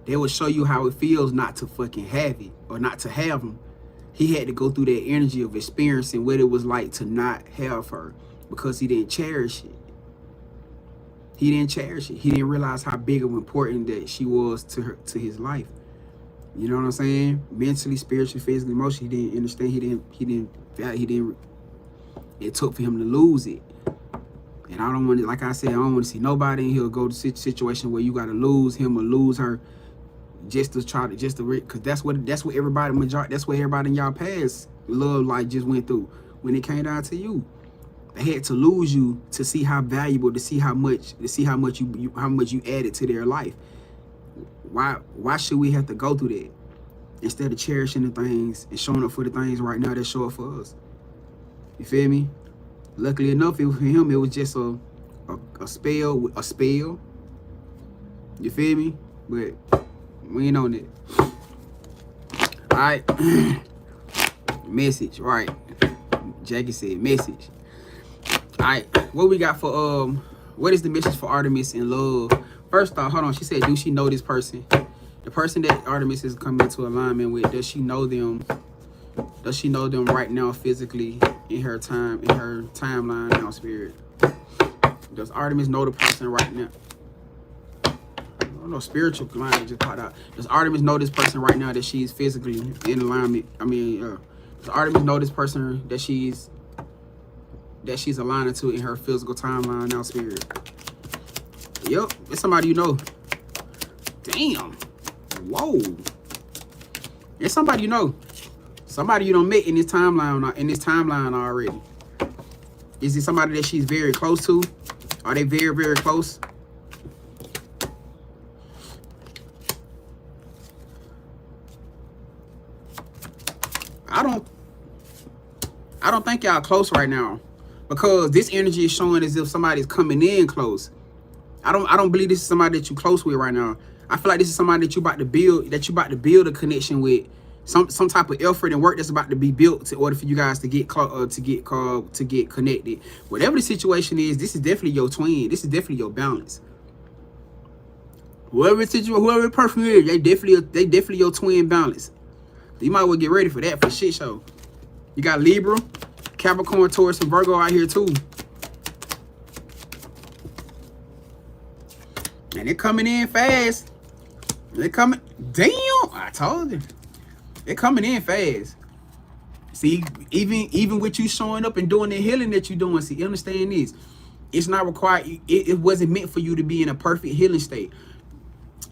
they will show you how it feels not to fucking have it or not to have them. He had to go through that energy of experiencing what it was like to not have her because he didn't cherish it. He didn't cherish it. He didn't realize how big of important that she was to his life. You know what I'm saying? Mentally, spiritually, physically, emotionally, he didn't understand. He didn't. It took for him to lose it. And I don't want to, like I said, I don't want to see nobody in here go to situation where you got to lose him or lose her just to because that's what everybody in y'all past love like just went through when it came down to you. They had to lose you to see how valuable, to see how much you added to their life. Why should we have to go through that instead of cherishing the things and showing up for the things right now that show up for us? You feel me? Luckily enough, for him, it was just a spell. You feel me? But we ain't on it. All right. Message, right? Jackie said message. right, what we got for what is the message for Artemis in love? First off, hold on. She said, do she know this person? The person that Artemis is coming into alignment with, does she know them? Does she know them right now physically in her timeline now, spirit? Does Artemis know the person right now? I don't know, spiritual line just popped out. Does Artemis know this person right now that she's physically in alignment? I mean, does Artemis know this person that she's aligning to in her physical timeline now, spirit? Yep, it's somebody you know. Damn. Whoa. It's somebody you know. Somebody you don't met in this timeline already. Is it somebody that she's very close to? Are they very, very close? I don't think y'all close right now, because this energy is showing as if somebody's coming in close. I don't believe this is somebody that you're close with right now. I feel like this is somebody that you about to build a connection with. Some type of effort and work that's about to be built in order for you guys to get connected. Whatever the situation is, this is definitely your twin. This is definitely your balance. Whoever the person is, they definitely your twin balance. You might well get ready for that for shit show. You got Libra, Capricorn, Taurus, and Virgo out here too. And they're coming in fast. They're coming. Damn, I told you. They're coming in fast. See, even with you showing up and doing the healing that you're doing, see, understand this. It's not required. It wasn't meant for you to be in a perfect healing state.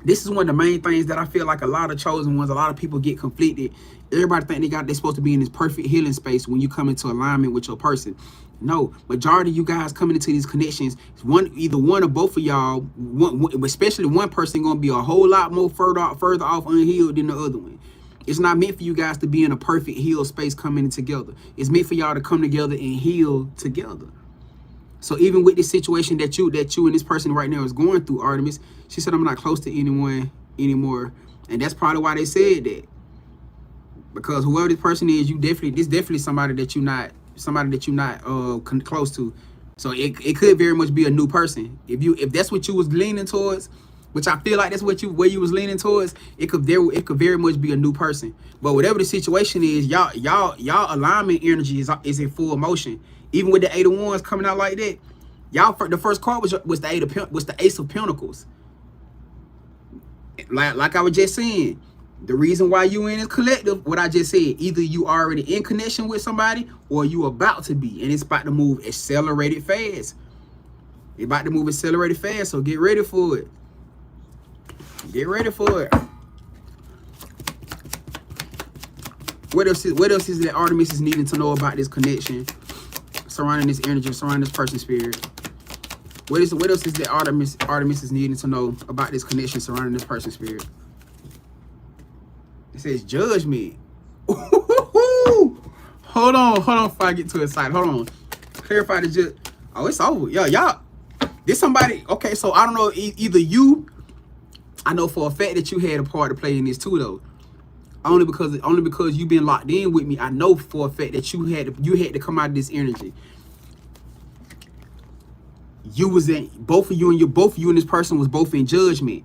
This is one of the main things that I feel like a lot of chosen ones, a lot of people get conflicted. Everybody think they're supposed to be in this perfect healing space when you come into alignment with your person. No, majority of you guys coming into these connections, either one or both of y'all, especially one person, gonna be a whole lot more further off unhealed than the other one. It's not meant for you guys to be in a perfect healed space coming together. It's meant for y'all to come together and heal together. So even with this situation that you and this person right now is going through, Artemis, she said, I'm not close to anyone anymore. And that's probably why they said that. Because whoever this person is, this definitely somebody that you're not close to. So it could very much be a new person. If that's what you was leaning towards, which I feel like that's where you was leaning towards, it could very much be a new person. But whatever the situation is, y'all alignment energy is in full motion. Even with the 8 of Wands coming out like that, y'all, the first card was the Ace of Pentacles. Like I was just saying, the reason why you in this collective, what I just said, either you already in connection with somebody or you about to be, and it's about to move accelerated fast. It's about to move accelerated fast, so get ready for it. Get ready for it. What else is that Artemis is needing to know about this connection surrounding this energy, surrounding this person's spirit? What else is that Artemis is needing to know about this connection surrounding this person's spirit? It says judgment. Hold on before I get too excited. Hold on. Clarify the judge. Oh, it's over. Y'all. This somebody. Okay, so I don't know. Either you. I know for a fact that you had a part to play in this too, though. Only because you've been locked in with me. I know for a fact that you had to come out of this energy. You was in both of you and this person was both in judgment,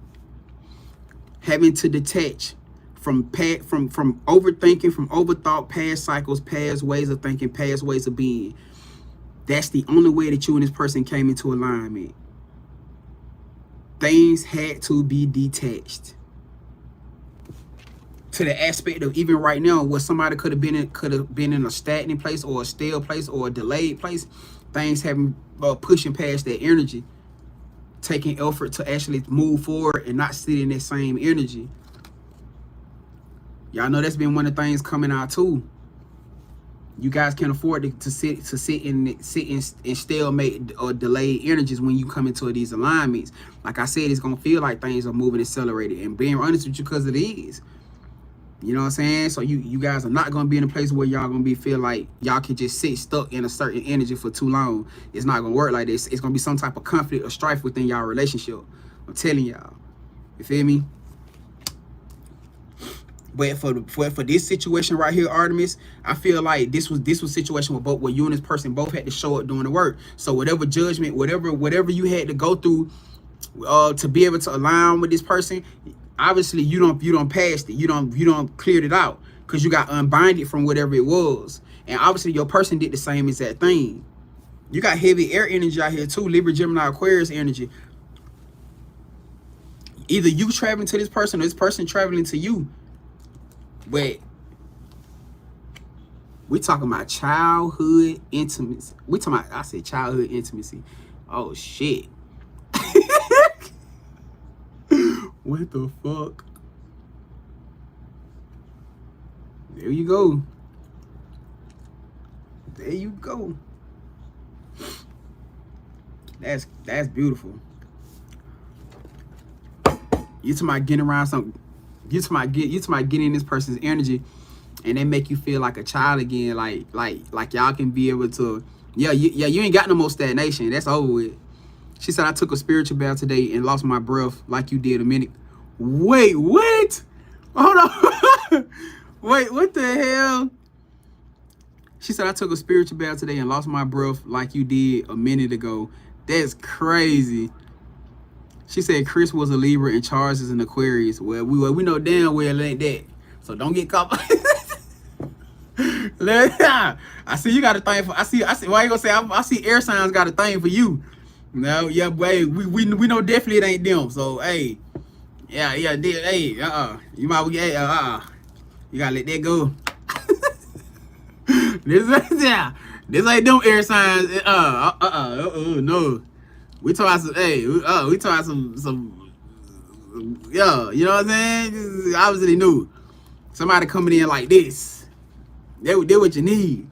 having to detach from overthinking, from overthought, past cycles, past ways of thinking, past ways of being. That's the only way that you and this person came into alignment. Things had to be detached. To the aspect of even right now, where somebody could have been in a stagnant place or a stale place or a delayed place, things haven't pushing past that energy, taking effort to actually move forward and not sit in that same energy. Y'all know that's been one of the things coming out too. You guys can't afford to sit in stalemate or delayed energies when you come into these alignments. Like I said, it's gonna feel like things are moving accelerated. And being honest with you, because it is. You know what I'm saying? So you guys are not going to be in a place where y'all going to feel like y'all can just sit stuck in a certain energy for too long. It's not going to work like this. It's going to be some type of conflict or strife within y'all relationship. I'm telling y'all. You feel me? But for this situation right here, Artemis, I feel like this was a situation where you and this person both had to show up doing the work. So whatever judgment, whatever you had to go through to be able to align with this person, obviously you don't passed it. You don't cleared it out because you got unbinded from whatever it was. And obviously your person did the same exact thing. You got heavy air energy out here too, Libra, Gemini, Aquarius energy. Either you traveling to this person or this person traveling to you. But we talking about childhood intimacy. I said childhood intimacy. Oh shit. What the fuck? There you go. There you go. That's beautiful. You talking about getting around something. You talking about getting in this person's energy, and they make you feel like a child again. Like y'all can be able to. Yeah, you ain't got no more stagnation. That's over with. She said, I took a spiritual bath today and lost my breath like you did a minute. Wait, what? Hold on. Wait, what the hell? She said, I took a spiritual bath today and lost my breath like you did a minute ago. That's crazy. She said Chris was a Libra and Charles is an Aquarius. Well, we know damn well it ain't that. So don't get caught. I see you got a thing for. I see. Why you gonna say? I see air signs got a thing for you. No, yeah, boy. We know definitely it ain't them. So hey, yeah, hey, you might get you gotta let that go. This ain't them air signs. No. We talking about some, hey, we talking some, yeah, you know what I'm saying? Obviously new. Somebody coming in like this. They what you need.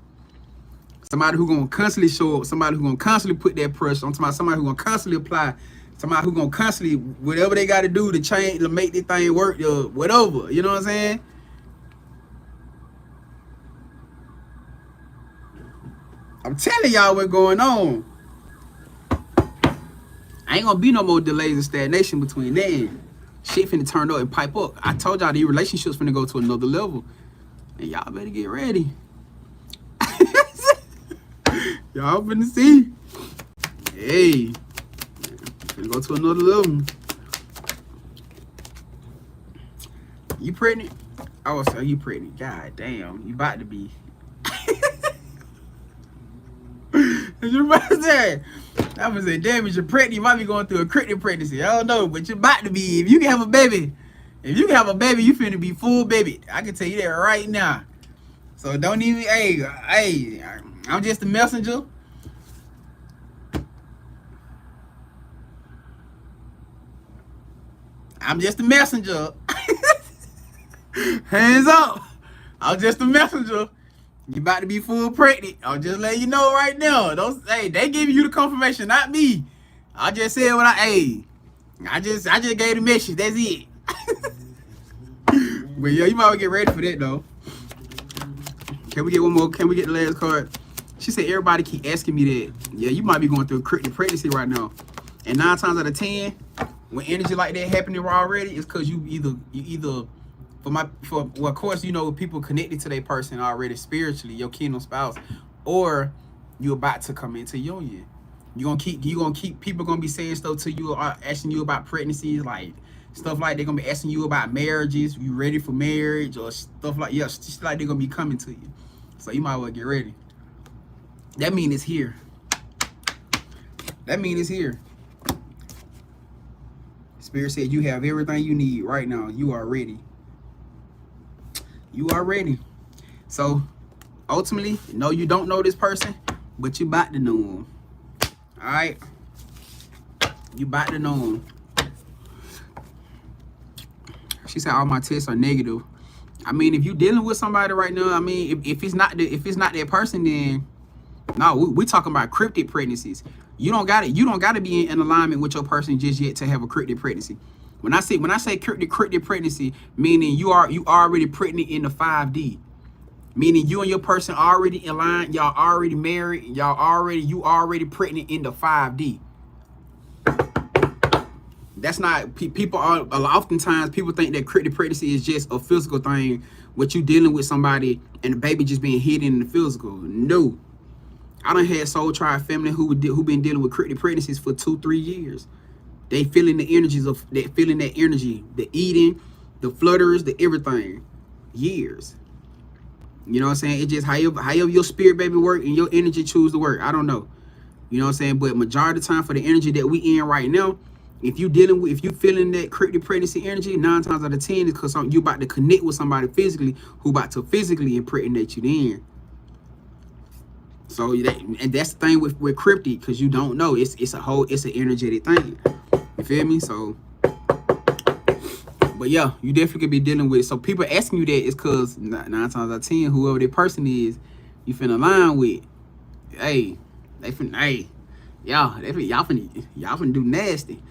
Somebody who gonna constantly show up. Somebody who gonna constantly put that pressure on. Somebody who gonna constantly apply. Somebody who gonna constantly, whatever they gotta do to change, to make this thing work, whatever. You know what I'm saying? I'm telling y'all what's going on. I ain't gonna be no more delays and stagnation between them. Shit finna turn up and pipe up. I told y'all these relationships finna go to another level. And y'all better get ready. Y'all finna see. Hey. Finna go to another level. You pregnant? Oh, so you pregnant. God damn. You about to be. You about to say? I was saying, damn, if you're pregnant, you might be going through a critical pregnancy. I don't know, but you're about to be. If you can have a baby, you finna be full baby. I can tell you that right now. So don't even, hey, I'm just a messenger. I'm just a messenger. Hands up. I'm just a messenger. You about to be full pregnant. I'll just let you know right now. They giving you the confirmation, not me. I just said what I just gave the message. That's it. But yeah, you might well get ready for that though. Can we get one more? Can we get the last card? She said everybody keep asking me that. Yeah, you might be going through a critical pregnancy right now. And 9 times out of 10, when energy like that happening already, it's because you either well, of course, you know, people connected to their person already spiritually, your kingdom spouse, or you about to come into union. You gonna keep people gonna be saying stuff to you, asking you about pregnancies, like stuff like they're gonna be asking you about marriages, you ready for marriage, or stuff like, yeah, just like they're gonna be coming to you. So you might well get ready. That mean it's here. That mean it's here. Spirit said you have everything you need right now. You are ready. You are ready. So ultimately, no, you don't know this person, but you about to know him. All right, you about to know him. She said all my tests are negative. I mean, if you dealing with somebody right now, I mean, if it's not that person, then no, we talking about cryptic pregnancies. You don't gotta be in alignment with your person just yet to have a cryptic pregnancy. When I say cryptic pregnancy, meaning you already pregnant in the 5D, meaning you and your person already in line, y'all already married, you already pregnant in the 5D. That's not, people are, oftentimes people think that creative pregnancy is just a physical thing, what you dealing with somebody and the baby just being hidden in the physical. No. I done had soul tribe family who been dealing with creative pregnancies for 2-3 years. They feeling the energies of that, feeling that energy, the eating, the flutters, the everything. Years. You know what I'm saying? It just however your spirit baby work and your energy choose to work. I don't know. You know what I'm saying? But majority of the time for the energy that we in right now, if you feeling that creative pregnancy energy, 9 times out of 10 is because you about to connect with somebody physically who about to physically impregnate you then. So and that's the thing with cryptic, because you don't know. It's an energetic thing. You feel me? So, but yeah, you definitely could be dealing with it. So people asking you that is because 9 times out of 10, whoever that person is, you finna align with. Hey, y'all finna do nasty.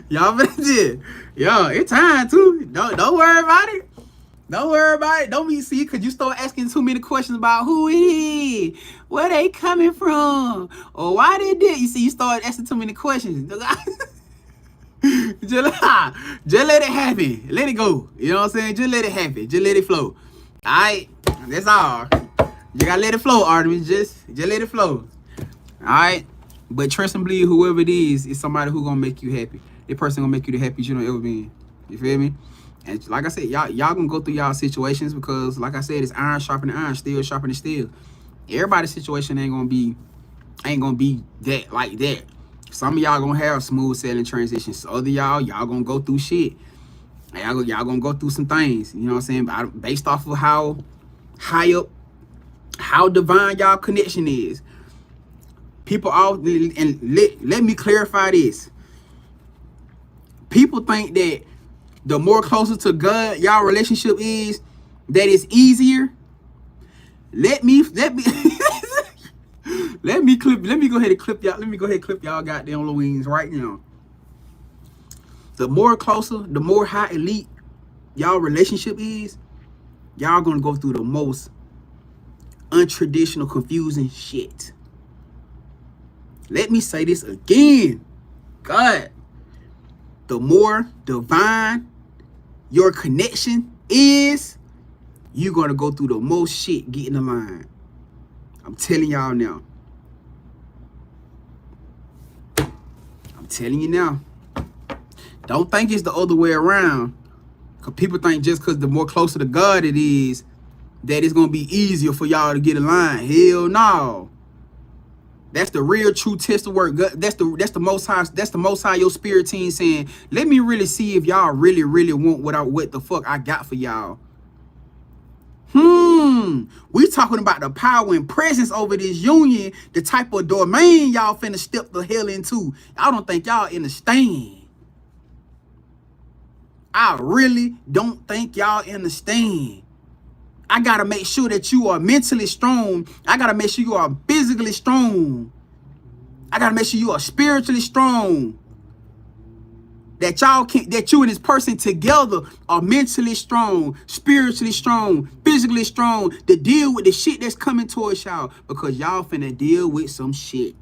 Y'all finna do. Yo, it's time too. Don't worry about it. Don't worry about it. Don't be see, because you start asking too many questions about who it is, where they coming from, or why they did. You see, you start asking too many questions. just let it happen. Let it go. You know what I'm saying? Just let it happen. Just let it flow. Alright? That's all. You gotta let it flow, Artemis. Just let it flow. Alright? But trust and believe whoever it is somebody who gonna make you happy. That person gonna make you the happiest you don't ever been. You feel me? And like I said, y'all gonna go through y'all situations, because like I said, it's iron sharpening iron, steel sharpening steel. Everybody's situation ain't gonna be that like that. Some of y'all gonna have smooth sailing transitions. Other y'all gonna go through shit. Y'all gonna go through some things. You know what I'm saying? Based off of how high up, how divine y'all connection is. People all, and let me clarify this. People think that the more closer to God y'all relationship is, that it's easier. Let me go ahead and clip y'all. Let me go ahead and clip y'all goddamn Louise right now. The more closer, the more high elite y'all relationship is, y'all gonna go through the most untraditional, confusing shit. Let me say this again. God, the more divine your connection is, you're gonna go through the most shit getting aligned. I'm telling y'all now. I'm telling you now. Don't think it's the other way around. Because people think just because the more closer to God it is, that it's gonna be easier for y'all to get aligned. Hell no. That's the real true test of work. That's the most high. That's the most high. Your spirit team saying, "Let me really see if y'all really want what the fuck I got for y'all." We talking about the power and presence over this union, the type of domain y'all finna step the hell into. I don't think y'all understand. I really don't think y'all understand. I gotta make sure that you are mentally strong. I gotta make sure you are physically strong. I gotta make sure you are spiritually strong. That you and this person together are mentally strong, spiritually strong, physically strong to deal with the shit that's coming towards y'all, because y'all finna deal with some shit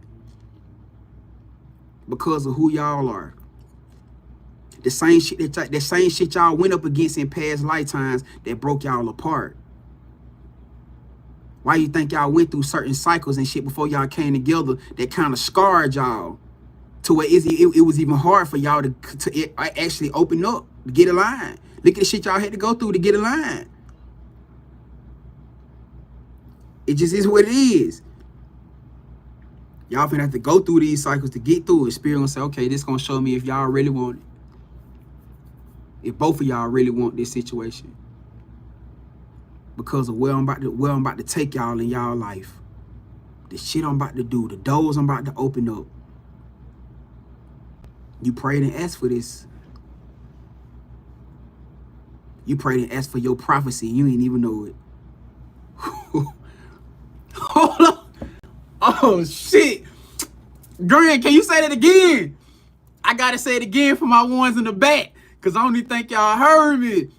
because of who y'all are. The same shit y'all went up against in past lifetimes that broke y'all apart. Why you think y'all went through certain cycles and shit before y'all came together that kind of scarred y'all to where it was even hard for y'all to actually open up, to get aligned. Look at the shit y'all had to go through to get aligned. It just is what it is. Y'all finna have to go through these cycles to get through it. Spirit gonna say, okay, this gonna show me if y'all really want it. If both of y'all really want this situation. Because of where I'm about to take y'all in y'all life. The shit I'm about to do. The doors I'm about to open up. You prayed and asked for this. You prayed and asked for your prophecy. You ain't even know it. Hold on. Oh, shit. Grand, can you say that again? I got to say it again for my ones in the back. Because I don't even think y'all heard me.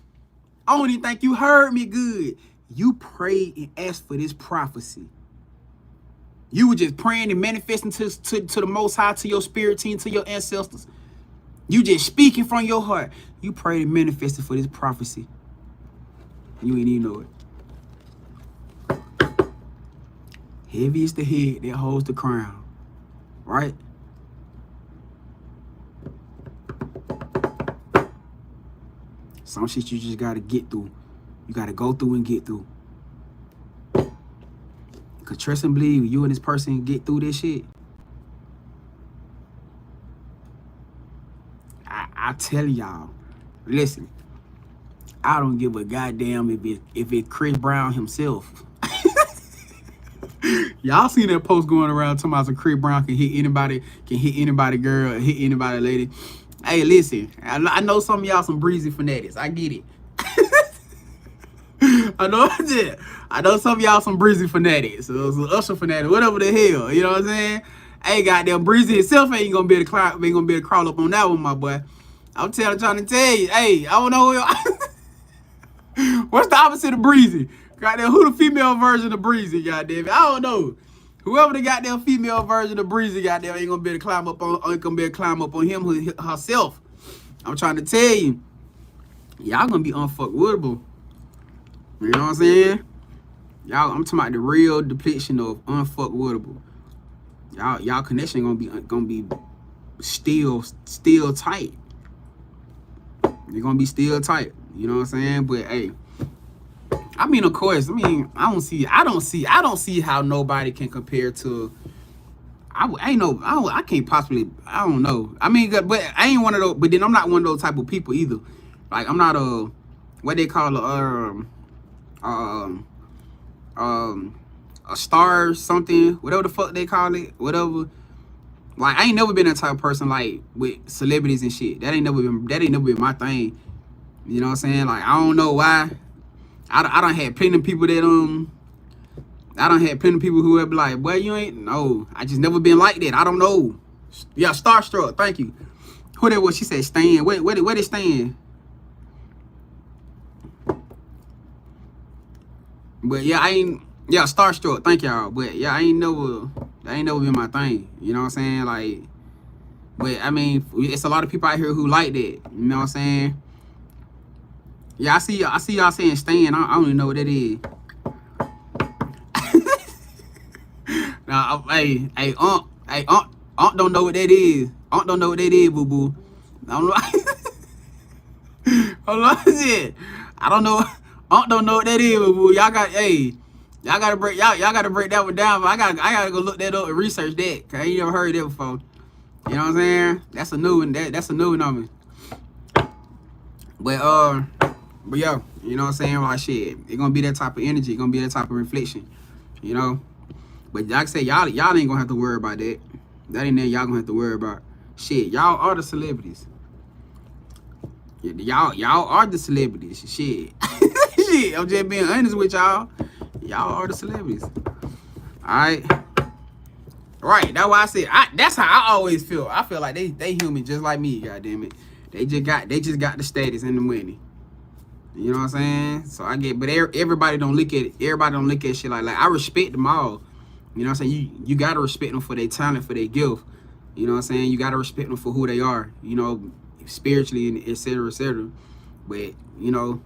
I don't even think you heard me good. You prayed and asked for this prophecy. You were just praying and manifesting to the Most High, to your spirit team, to your ancestors. You just speaking from your heart. You prayed and manifested for this prophecy. You ain't even know it. Heavy is the head that holds the crown, right? Some shit you just gotta get through. You gotta go through and get through. Cause trust and believe, you and this person get through this shit. I tell y'all, listen, I don't give a goddamn if it Chris Brown himself. Y'all seen that post going around talking about some Chris Brown can hit anybody girl, hit anybody lady. Hey, listen, I know some of y'all some breezy fanatics. I get it. I know some of y'all some breezy fanatics, some Usher fanatics, whatever the hell. You know what I'm saying? Hey, goddamn, breezy himself ain't gonna be able to crawl up on that one, my boy. I'm trying to tell you. Hey, I don't know. What's the opposite of breezy? Goddamn, who the female version of breezy? Goddamn, I don't know. Whoever the goddamn female version of breezy, goddamn, ain't gonna be able to climb up on him herself. I'm trying to tell you, y'all gonna be unfuckwoodable. You know what I'm saying? Y'all, I'm talking about the real depiction of unfuckwoodable. Y'all connection gonna be still tight. You're gonna be still tight. You know what I'm saying? But hey, I mean, of course, I don't see how nobody can compare to. I can't possibly. I don't know. I mean, but I ain't one of those. But then I'm not one of those type of people either. Like I'm not what they call a star something, whatever the fuck they call it, whatever. Like I ain't never been that type of person like with celebrities and shit. That ain't never been my thing. You know what I'm saying? Like I don't know why. I done had plenty of people that who have been like, well, you ain't no. I just never been like that. I don't know. Yeah, starstruck. Thank you. Who that was? She said Stan. Where did Stan? But yeah, starstruck. Thank y'all. But yeah, that ain't never been my thing. You know what I'm saying? Like, but I mean, it's a lot of people out here who like that. You know what I'm saying? Yeah, I see y'all saying Stan. I don't even know what that is. Now, hey, Aunt don't know what that is. Aunt don't know what that is, boo boo. I don't know. Hold on, shit. I don't know. Aunt don't know what that is, boo boo. Y'all gotta break that one down. But I gotta go look that up and research that. Cause I ain't never heard that before. You know what I'm saying? That's a new one. That's a new one on me. But yeah, you know what I'm saying? Like shit, it's gonna be that type of energy. It's gonna be that type of reflection. You know. But like I said, y'all ain't gonna have to worry about that. That ain't that y'all gonna have to worry about. Shit, y'all are the celebrities. Y'all are the celebrities. Shit. Shit, I'm just being honest with y'all. Y'all are the celebrities. Alright. Right, that's why I said that's how I always feel. I feel like they human just like me, goddammit. They just got the status and the money. You know what I'm saying? So I get, but everybody don't look at shit like I respect them all. You know what I'm saying? You gotta respect them for their talent, for their gift. You know what I'm saying? You gotta respect them for who they are, you know, spiritually and et cetera, et cetera. But, you know,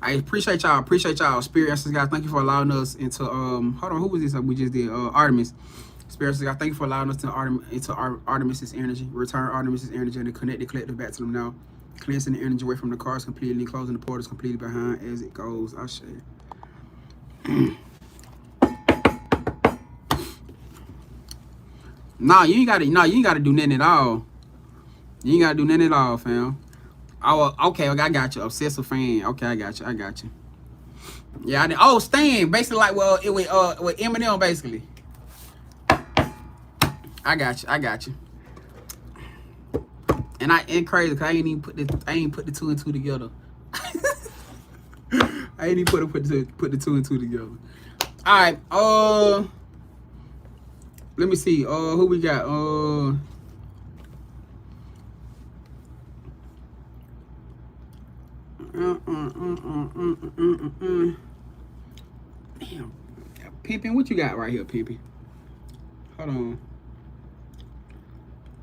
I appreciate y'all. Spirit Essence, guys, thank you for allowing us into hold on, who was this we just did? Artemis. Spirit Essence, guys, thank you for allowing us into Artemis's energy. Return Artemis's energy and connect the collective back to them now. Cleansing the energy away from the cars completely, closing the portals completely behind as it goes. I say. You ain't gotta do nothing at all. You ain't gotta do nothing at all, fam. Oh, okay, I got you. Obsessive fan. Okay, I got you. Yeah, Stan, basically like with Eminem, basically. I got you. And it's crazy because I ain't put the two and two together. I ain't even put the two and two together. All right, let me see. Who we got? Damn, Pimpin', what you got right here, Pimpin'? Hold on.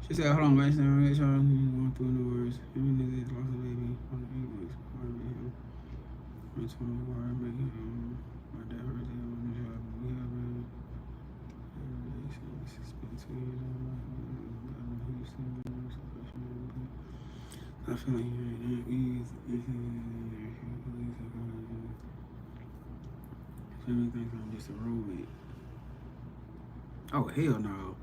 She said, hold on, man. Going through the words. Even if it's lost a baby. My dad heard that when we have I feel like family thinks I'm just a roommate. Oh, hell no.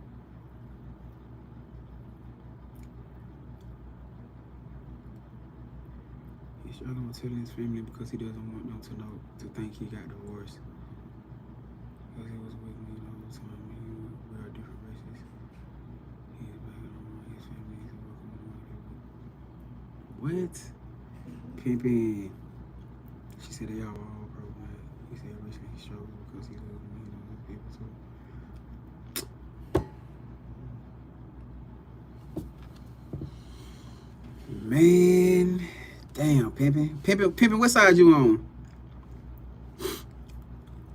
He's struggling with telling his family because he doesn't want them to know, to think he got divorced. Because he was with me the whole time. We are different races. He is back on his family. He's welcome. What? Pimpin'. She said they all broken. He said recently he struggled because he loved me and other people too. Man, damn, Pimpin', what side you on?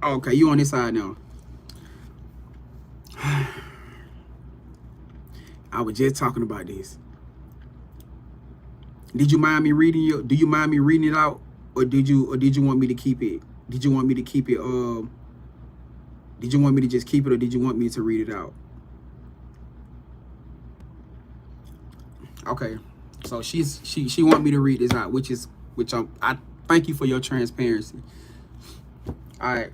Oh, okay, you on this side now. I was just talking about this. Did you mind me reading it? Do you mind me reading it out, or did you want me to keep it? Did you want me to keep it? Did you want me to just keep it, or did you want me to read it out? Okay. So she want me to read this out, which I thank you for your transparency. All right.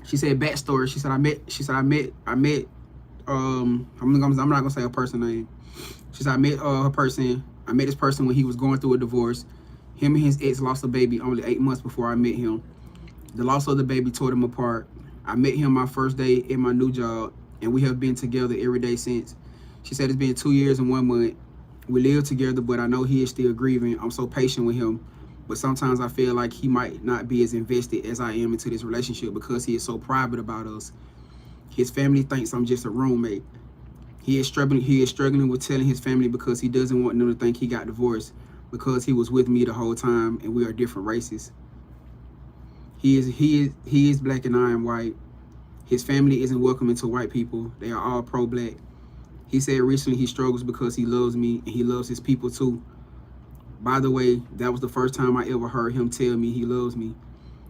She said backstory. She said I met. I'm not gonna say her person name. She said I met her person. I met this person when he was going through a divorce. Him and his ex lost a baby only 8 months before I met him. The loss of the baby tore them apart. I met him my first day in my new job, and we have been together every day since. She said it's been 2 years and 1 month. We live together, but I know he is still grieving. I'm so patient with him, but sometimes I feel like he might not be as invested as I am into this relationship because he is so private about us. His family thinks I'm just a roommate. He is struggling with telling his family because he doesn't want them to think he got divorced because he was with me the whole time and we are different races. He is black and I am white. His family isn't welcoming to white people. They are all pro-black. He said recently he struggles because he loves me and he loves his people too. By the way, that was the first time I ever heard him tell me he loves me.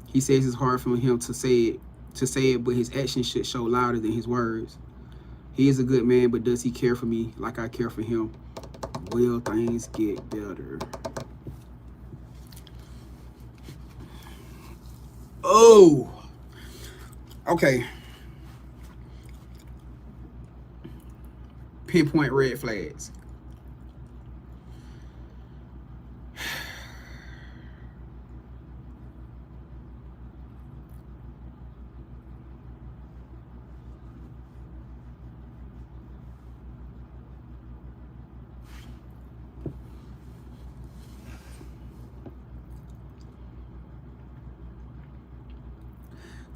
He says it's hard for him to say it, but his actions should show louder than his words. He is a good man, but does he care for me like I care for him? Will things get better? Oh, okay. Pinpoint red flags.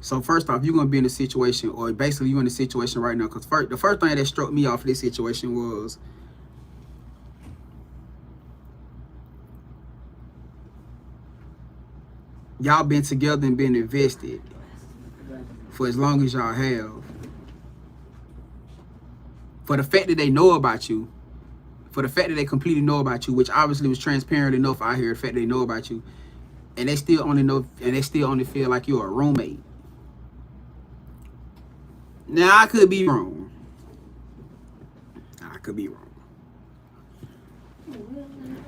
So first off, you're gonna be in a situation, or basically you're in a situation right now. Because the first thing that struck me off of this situation was y'all been together and been invested for as long as y'all have. For the fact that they know about you, for the fact that they completely know about you, which obviously was transparent enough out here, the fact that they know about you, and they still only feel like you're a roommate. Now, I could be wrong.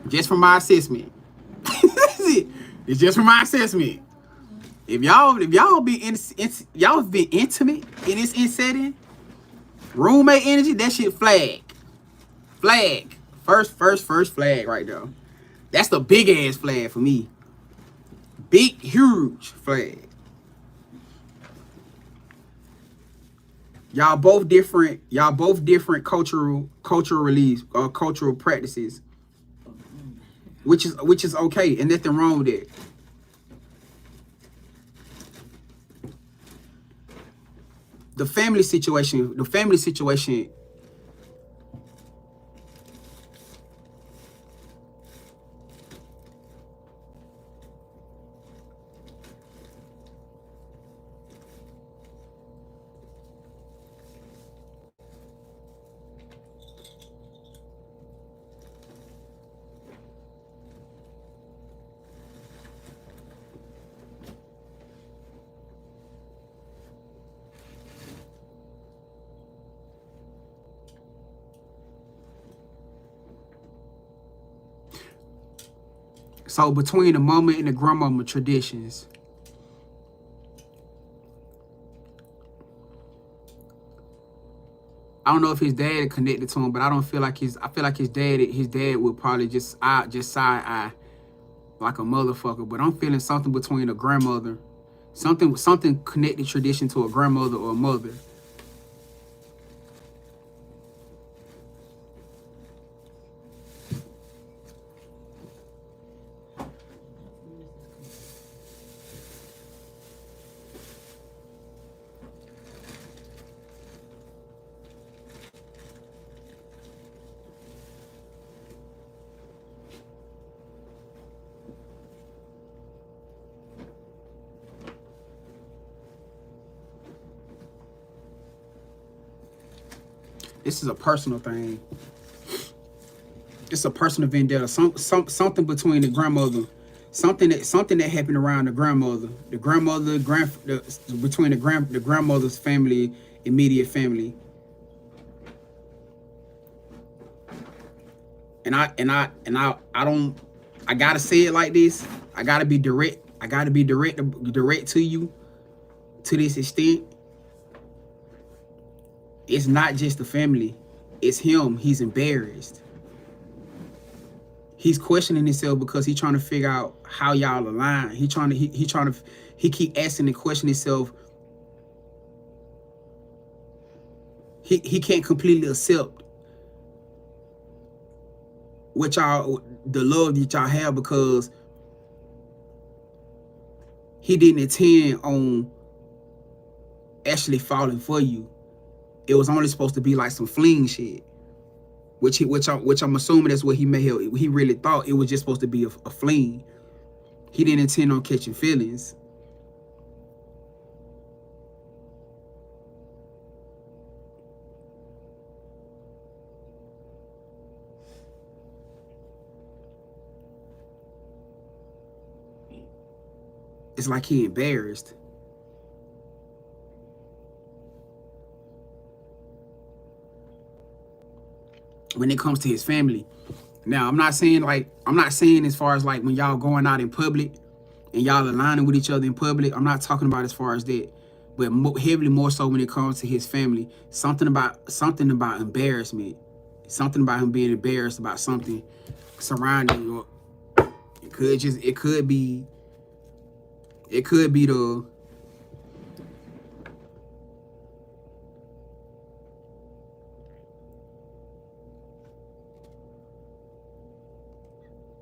Just from my assessment. It's just from my assessment. If y'all been intimate in this setting, roommate energy, that shit flag. Flag. First flag right there. That's the big ass flag for me. Big, huge flag. Y'all both different cultural beliefs or cultural practices, which is okay, and nothing wrong with it. The family situation. So between the mama and the grandmama traditions, I don't know if his dad connected to him, but I don't feel like I feel like his dad would probably just side eye like a motherfucker. But I'm feeling something between a grandmother, something connected tradition to a grandmother or a mother. This is a personal thing. It's a personal vendetta. Something between the grandmother, something that happened around the grandmother, between the grandmother's family, immediate family. And I gotta say it like this. I gotta be direct. I gotta be direct to you to this extent. It's not just the family. It's him. He's embarrassed. He's questioning himself because he's trying to figure out how y'all align. He keep asking and questioning himself. He can't completely accept what the love that y'all have, because he didn't intend on actually falling for you. It was only supposed to be like some fling shit, which I'm assuming that's what he really thought it was just supposed to be a fling. He didn't intend on catching feelings. It's like he embarrassed. When it comes to his family. Now, I'm not saying as far as like when y'all going out in public and y'all aligning with each other in public. I'm not talking about as far as that, but heavily more so when it comes to his family. Something about embarrassment. Something about him being embarrassed about something surrounding you. It could be the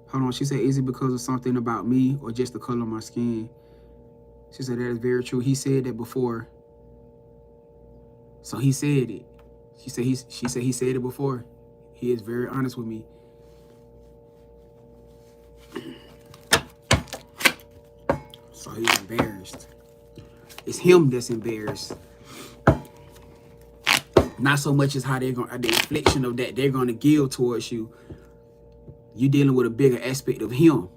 hold on, she said, is it because of something about me or just the color of my skin? She said, that is very true. He said that before. So he said it. She said he said it before. He is very honest with me. So he's embarrassed. It's him that's embarrassed. Not so much as how the infliction of that they're gonna give towards you. You're dealing with a bigger aspect of him.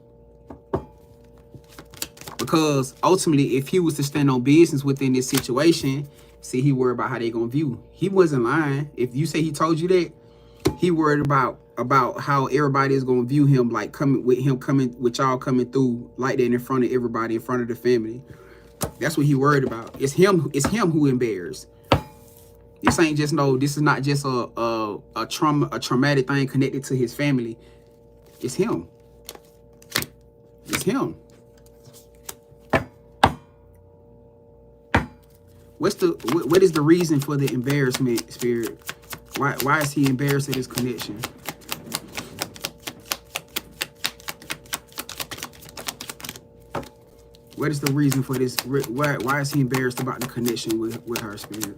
Because ultimately, if he was to stand on business within this situation, see, he worried about how they gonna view. He wasn't lying. If you say he told you that, he worried about how everybody is gonna view him, like coming with y'all coming through like that in front of everybody, in front of the family. That's what he worried about. It's him who embarrassed. This is not just a traumatic thing connected to his family. It's him. It's him. What is the reason for the embarrassment, Spirit? Why is he embarrassed at his connection? What is the reason for this? Why is he embarrassed about the connection with her, Spirit?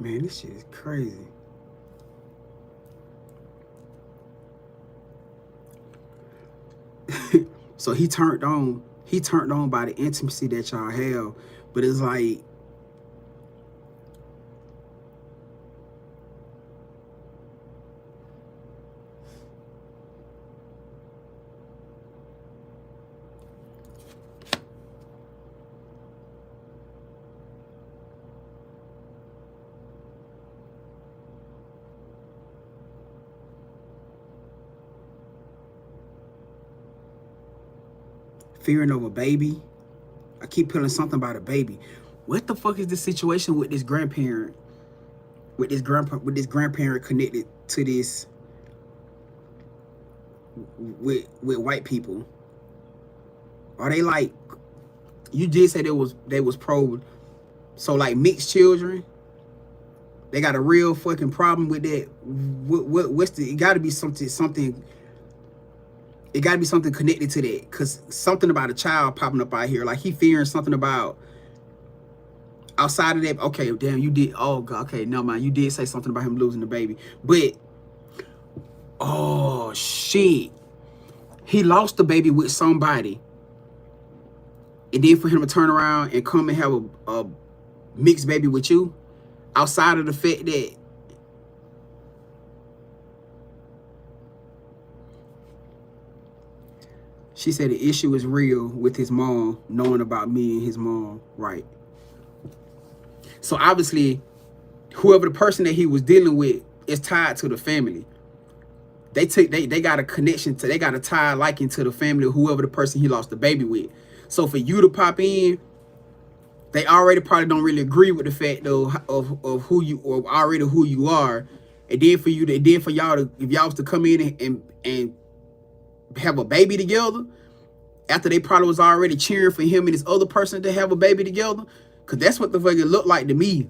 Man, this shit is crazy. So he turned on by the intimacy that y'all have, but it's like, fearing of a baby. I keep feeling something about a baby. What the fuck is the situation with this grandparent? With this grandparent connected to this with white people? Are they like, you did say they was pro, so like mixed children? They got a real fucking problem with that. What's the? It got to be something. It got to be something connected to that, cause something about a child popping up out here, like he fearing something about outside of that. Okay, damn, you did. Oh God, okay, never mind. You did say something about him losing the baby, but oh shit, he lost the baby with somebody, and then for him to turn around and come and have a mixed baby with you, outside of the fact that she said the issue is real with his mom knowing about me and his mom, right? So obviously, whoever the person that he was dealing with is tied to the family. They got a connection to, they got a tie liking to the family of whoever the person he lost the baby with. So for you to pop in, they already probably don't really agree with the fact though of who you, or already who you are, and then for you to, then for y'all to, if y'all was to come in and have a baby together, after they probably was already cheering for him and this other person to have a baby together, because that's what the fuck it looked like to me.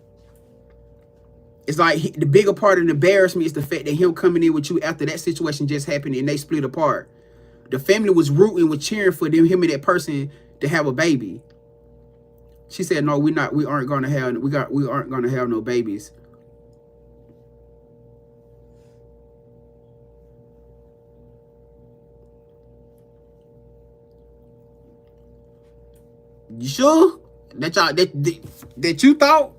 It's like the bigger part of the embarrassment is the fact that him coming in with you after that situation just happened and they split apart. The family was rooting, was cheering for him and that person to have a baby. She said, "No, we aren't gonna have no babies." You sure that y'all that you thought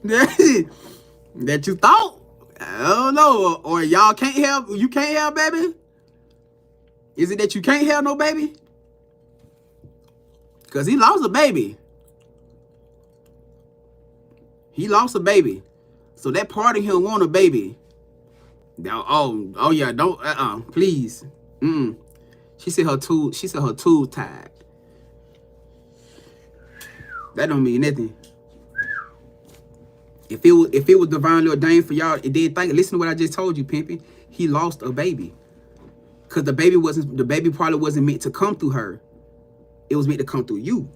that you thought? I don't know. Or y'all can't have, you can't have baby? Is it that you can't have no baby? Because he lost a baby. He lost a baby. So that part of him want a baby. Oh yeah, don't please. She said her tool tied. That don't mean nothing. If it was divinely ordained for y'all, it did think. Listen to what I just told you, pimping. He lost a baby. Cause the baby probably wasn't meant to come through her. It was meant to come through you.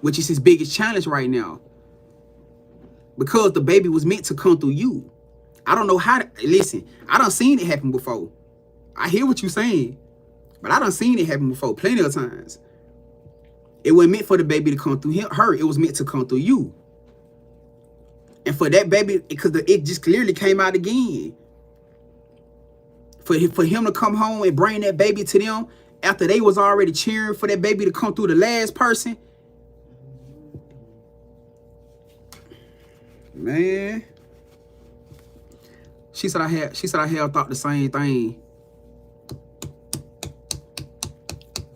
Which is his biggest challenge right now. Because the baby was meant to come through you. I don't know how to, listen, I done seen it happen before. I hear what you're saying, but I done seen it happen before plenty of times. It wasn't meant for the baby to come through her. It was meant to come through you. And for that baby, because it just clearly came out again. For him to come home and bring that baby to them after they was already cheering for that baby to come through the last person. Man. She said I had thought the same thing.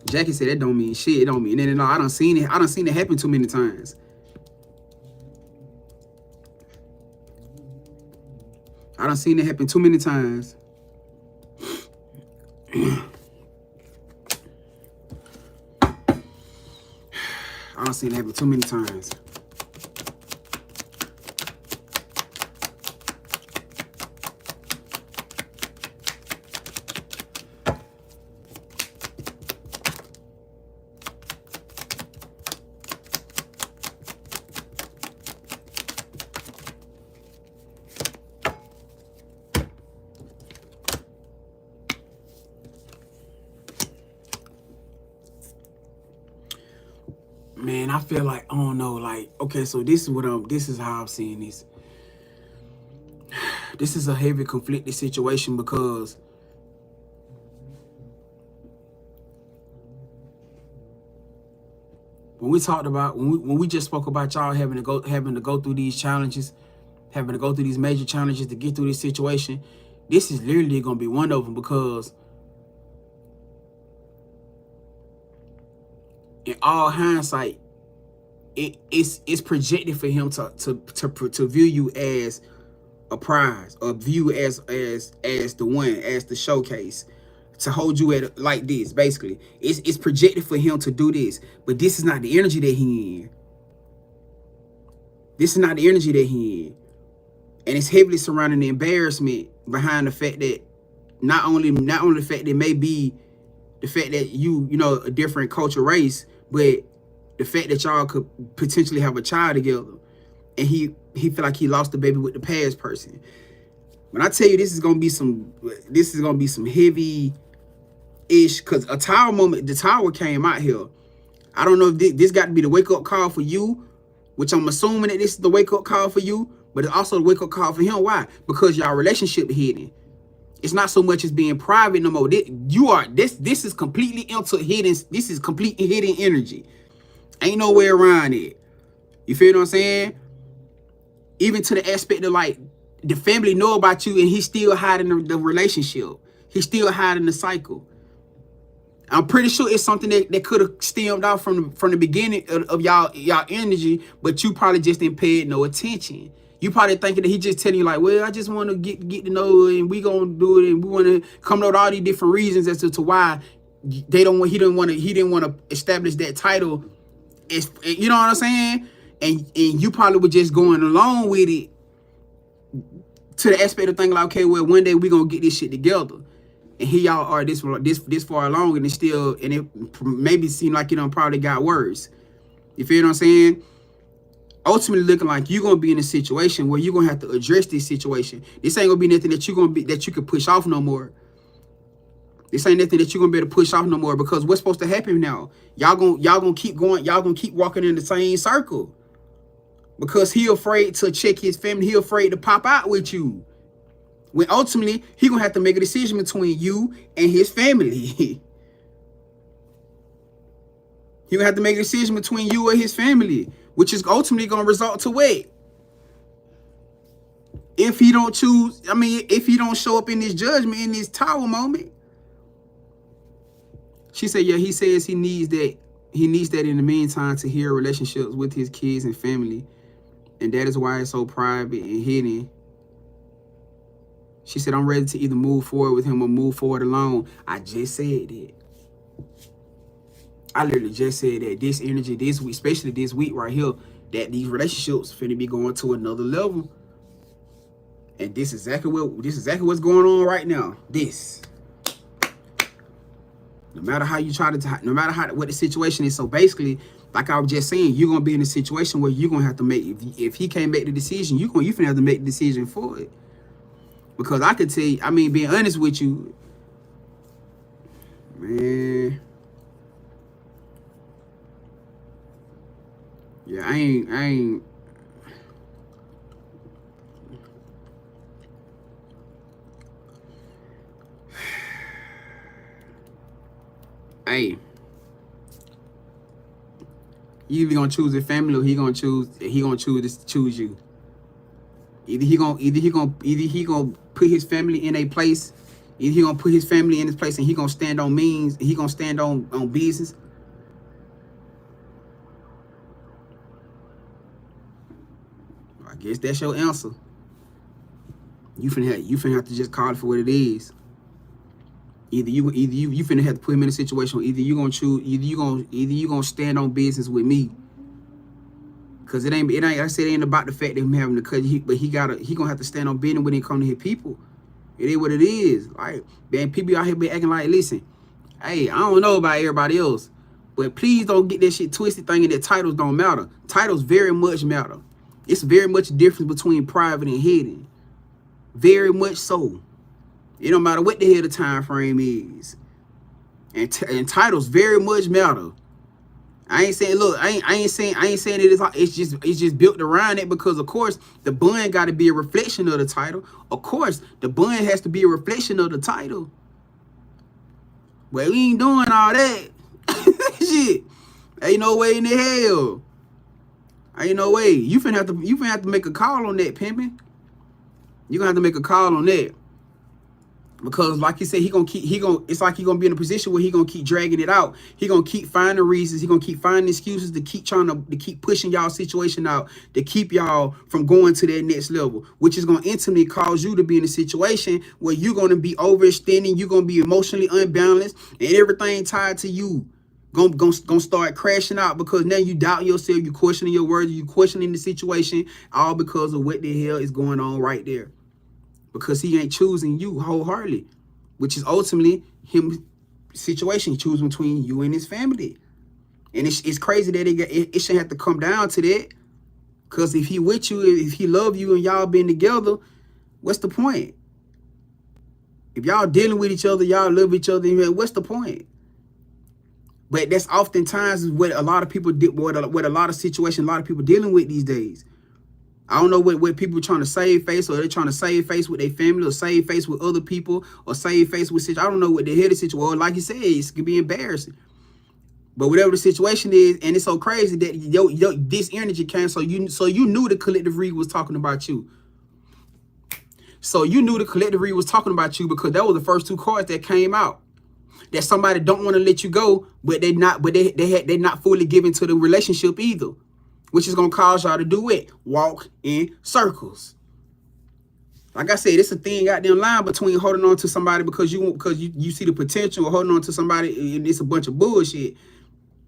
Jackie said that don't mean shit. It don't mean nothing. No, I done seen it. I done seen it happen too many times. I done seen it happen too many times. I done seen it happen too many times. Man, I feel like, I don't know, like, okay, so this is how I'm seeing this. This is a heavy conflicted situation because when we talked about, when we just spoke about y'all having to go through these challenges, having to go through these major challenges to get through this situation, this is literally going to be one of them, because in all hindsight, it's projected for him to view you as a prize, or view as the one, as the showcase, to hold you at like this. Basically, it's projected for him to do this, but this is not the energy that he in. This is not the energy that he in, and it's heavily surrounding the embarrassment behind the fact that not only the fact that may be the fact that you know, a different culture, race, but the fact that y'all could potentially have a child together, and he feel like he lost the baby with the past person. When I tell you this is gonna be some heavy ish, because a tower moment, the tower came out here. I don't know if this got to be the wake up call for you, which I'm assuming that this is the wake up call for you, but it's also the wake up call for him. Why? Because y'all relationship hidden. It's not so much as being private no more. This is completely into hidden. This is completely hidden energy. Ain't no way around it. You feel what I'm saying? Even to the aspect of, like, the family know about you and he's still hiding the relationship. He's still hiding the cycle. I'm pretty sure it's something that could have stemmed out from the beginning of y'all energy, but you probably just didn't pay it no attention. You probably thinking that he just telling you, like, well, I just want to get to know it, and we gonna do it, and we want to come up with all these different reasons as to why he didn't want to establish that title. It's, you know what I'm saying? And you probably were just going along with it to the aspect of thinking, like, okay, well, one day we gonna get this shit together. And here y'all are this far along, and it maybe seem like, you know, probably got worse. You feel what I'm saying? Ultimately looking like you're gonna be in a situation where you're gonna have to address this situation. This ain't gonna be nothing that you can push off no more. This ain't nothing that you're gonna be able to push off no more, because what's supposed to happen now? Y'all gonna keep going, y'all gonna keep walking in the same circle. Because he afraid to check his family, he afraid to pop out with you. When ultimately he gonna have to make a decision between you and his family. He gonna have to make a decision between you and his family, which is ultimately gonna result to what? If he don't choose, I mean, if he don't show up in this judgment, in this tower moment. She said, yeah, he says he needs that. He needs that in the meantime to heal relationships with his kids and family. And that is why it's so private and hidden. She said, I'm ready to either move forward with him or move forward alone. I just said that. I literally just said that this energy this week, especially this week right here, that these relationships finna be going to another level. And this is exactly what's going on right now. This. No matter how you try to, no matter what the situation is. So basically, like I was just saying, you're gonna be in a situation where you're gonna have to make, if he can't make the decision, you finna have to make the decision for it. Because I could tell you, I mean, being honest with you, man. Yeah, I ain't. Hey, you either gonna choose his family, or he gonna choose you. Either he gonna put his family in a place. Either he gonna put his family in his place, and he gonna stand on means. He gonna stand on business. I guess that's your answer. You finna have to just call it for what it is. Either you finna have to put him in a situation where either you gonna stand on business with me. Cause it ain't I said it ain't about the fact that him having to cut, but he gonna have to stand on business when it come to his people. It is what it is. Like, man, people out here be acting like, listen, hey, I don't know about everybody else, but please don't get that shit twisted thinking that titles don't matter. Titles very much matter. It's very much a difference between private and hidden. Very much so. It don't matter what the hell the time frame is. And titles very much matter. I ain't saying, look, I ain't saying it's just built around it, because of course the bun got to be a reflection of the title. Of course, the bun has to be a reflection of the title. But we ain't doing all that. Shit. Ain't no way in the hell. Ain't no way. You finna have to make a call on that, pimping. You gonna have to make a call on that. Because like you said, it's like he gonna be in a position where he gonna keep dragging it out. He gonna keep finding reasons. He gonna keep finding excuses to keep to keep pushing y'all situation out, to keep y'all from going to that next level, which is gonna instantly cause you to be in a situation where you're gonna be overextending, you're gonna be emotionally unbalanced, and everything tied to you gonna start crashing out, because now you doubt yourself, you questioning your words, you questioning the situation, all because of what the hell is going on right there. Because he ain't choosing you wholeheartedly, which is ultimately him situation. He choosing between you and his family. And it's crazy that it shouldn't have to come down to that. Because if he with you, if he love you and y'all been together, what's the point? If y'all dealing with each other, y'all love each other, what's the point? But that's oftentimes what a lot of people what a lot of situations, a lot of people dealing with these days. I don't know what people are trying to save face, or they're trying to save face with their family, or save face with other people, or save face with situation. I don't know what the hell the situation. Well, like you said, it could be embarrassing. But whatever the situation is, and it's so crazy that this energy came, so you knew the collective read was talking about you. So you knew the collective read was talking about you, because that was the first two cards that came out. That somebody don't want to let you go, but they're not fully given to the relationship either. Which is going to cause y'all to do it. Walk in circles. Like I said, it's a thing out there in line between holding on to somebody because you see the potential, or holding on to somebody and it's a bunch of bullshit.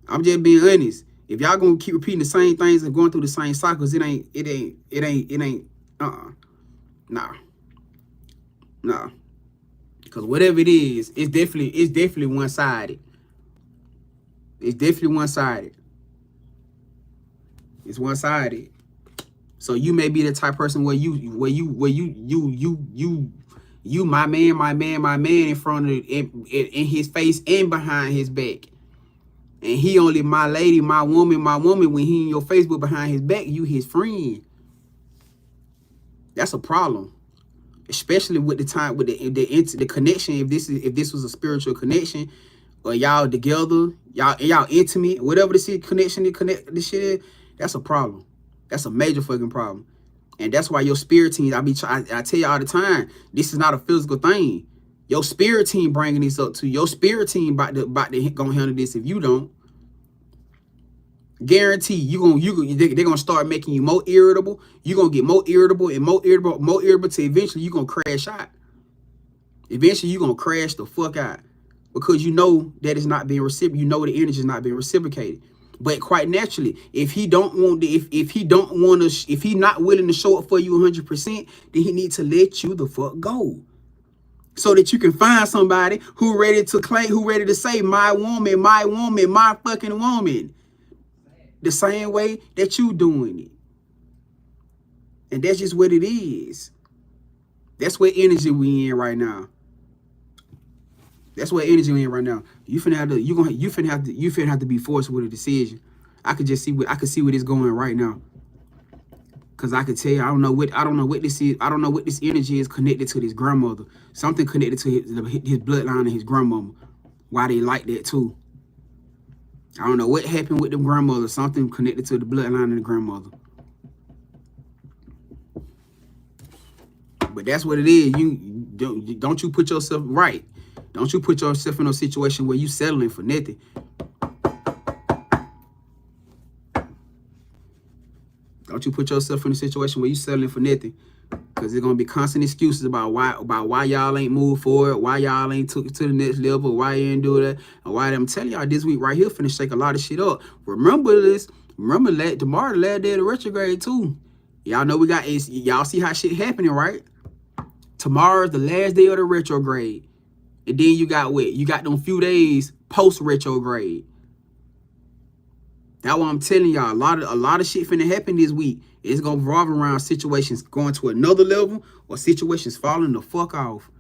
I'm just being honest. If y'all going to keep repeating the same things and going through the same cycles, it ain't, nah. Because whatever it is, it's definitely one-sided. It's definitely one-sided. It's one-sided. So you may be the type of person where you my man in front of in his face and behind his back. And he only my lady, my woman when he in your face, but behind his back, you his friend. That's a problem. Especially with the time with the connection, if this was a spiritual connection, or y'all together, y'all intimate, whatever the connection this shit is. That's a problem. That's a major fucking problem. And that's why your spirit team, I tell you all the time, this is not a physical thing. Your spirit team bringing this up to you. Your spirit team about to gonna handle this if you don't. Guarantee they're gonna start making you more irritable. You're gonna get more irritable to eventually you're gonna crash out. Eventually you're gonna crash the fuck out. Because you know that it's not being reciprocated. You know the energy is not being reciprocated. But quite naturally, if he not willing to show up for you 100%, then he needs to let you the fuck go, so that you can find somebody who ready to say my woman, my fucking woman, the same way that you doing it. And that's just what it is. That's what energy we in right now. That's what energy we in right now. You finna have to be forced with a decision. I could see where it's going right now. Cause I could tell you, I don't know what this is. I don't know what this energy is connected to this grandmother. Something connected to his bloodline and his grandmama. Why they like that too. I don't know what happened with them grandmothers. Something connected to the bloodline and the grandmother. But that's what it is. Don't you put yourself right. Don't you put yourself in a situation where you settling for nothing. Don't you put yourself in a situation where you settling for nothing. Because there's going to be constant excuses about why y'all ain't moved forward, why y'all ain't took it to the next level, why you ain't do that, and why I'm telling y'all this week right here finna shake a lot of shit up. Remember this. Remember that tomorrow, the last day of the retrograde too. Y'all know y'all see how shit happening, right? Tomorrow's the last day of the retrograde. And then you got what? You got them few days post-retrograde. That's what I'm telling y'all. A lot of shit finna happen this week. It's gonna revolve around situations going to another level or situations falling the fuck off.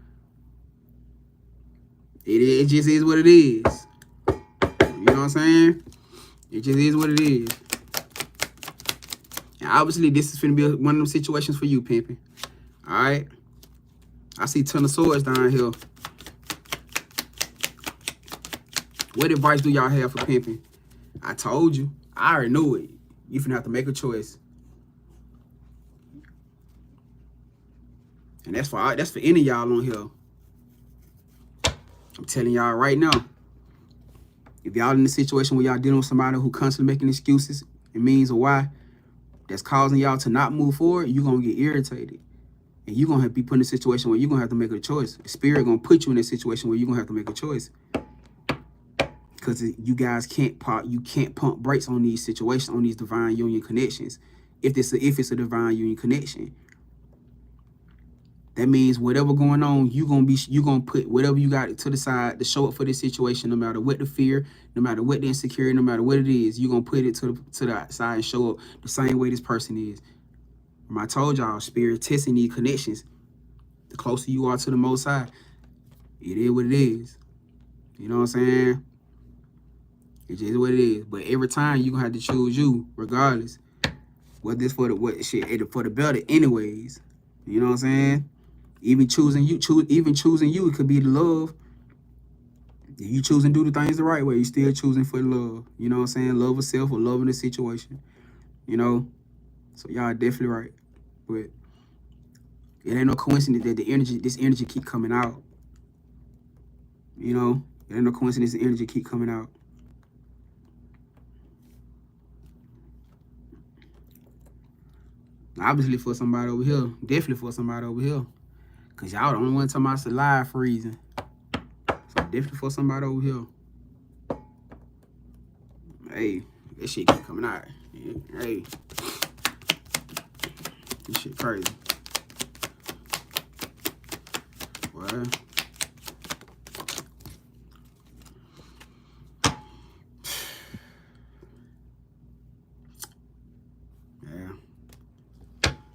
It just is what it is. You know what I'm saying? It just is what it is. And obviously, this is finna be one of them situations for you, pimping. All right? I see 10 of swords down here. What advice do y'all have for pimping? I told you. I already knew it. You finna have to make a choice. And that's for any of y'all on here. I'm telling y'all right now. If y'all in a situation where y'all dealing with somebody who constantly making excuses and means of why, that's causing y'all to not move forward, you're going to get irritated. And you're going to have to be put in a situation where you're going to have to make a choice. The spirit going to put you in a situation where you're going to have to make a choice. Because you guys can't pump brakes on these situations, on these divine union connections. If it's a divine union connection. That means whatever going on, you gonna put whatever you got to the side to show up for this situation, no matter what the fear, no matter what the insecurity, no matter what it is, you're gonna put it to the side and show up the same way this person is. I told y'all, spirit testing these connections. The closer you are to the Most High, it is what it is. You know what I'm saying? It just what it is. But every time you gonna have to choose you, regardless. Whether it's for the better, anyways. You know what I'm saying? Even choosing you, it could be the love. If you choosing to do the things the right way, you still choosing for the love. You know what I'm saying? Love of self or love in the situation. You know? So y'all definitely right. But it ain't no coincidence that this energy keep coming out. You know? It ain't no coincidence the energy keep coming out. Obviously for somebody over here. Definitely for somebody over here. Because y'all the only one talking about the live freezing. So definitely for somebody over here. Hey, this shit keep coming out. Hey. This shit crazy. Well. Yeah.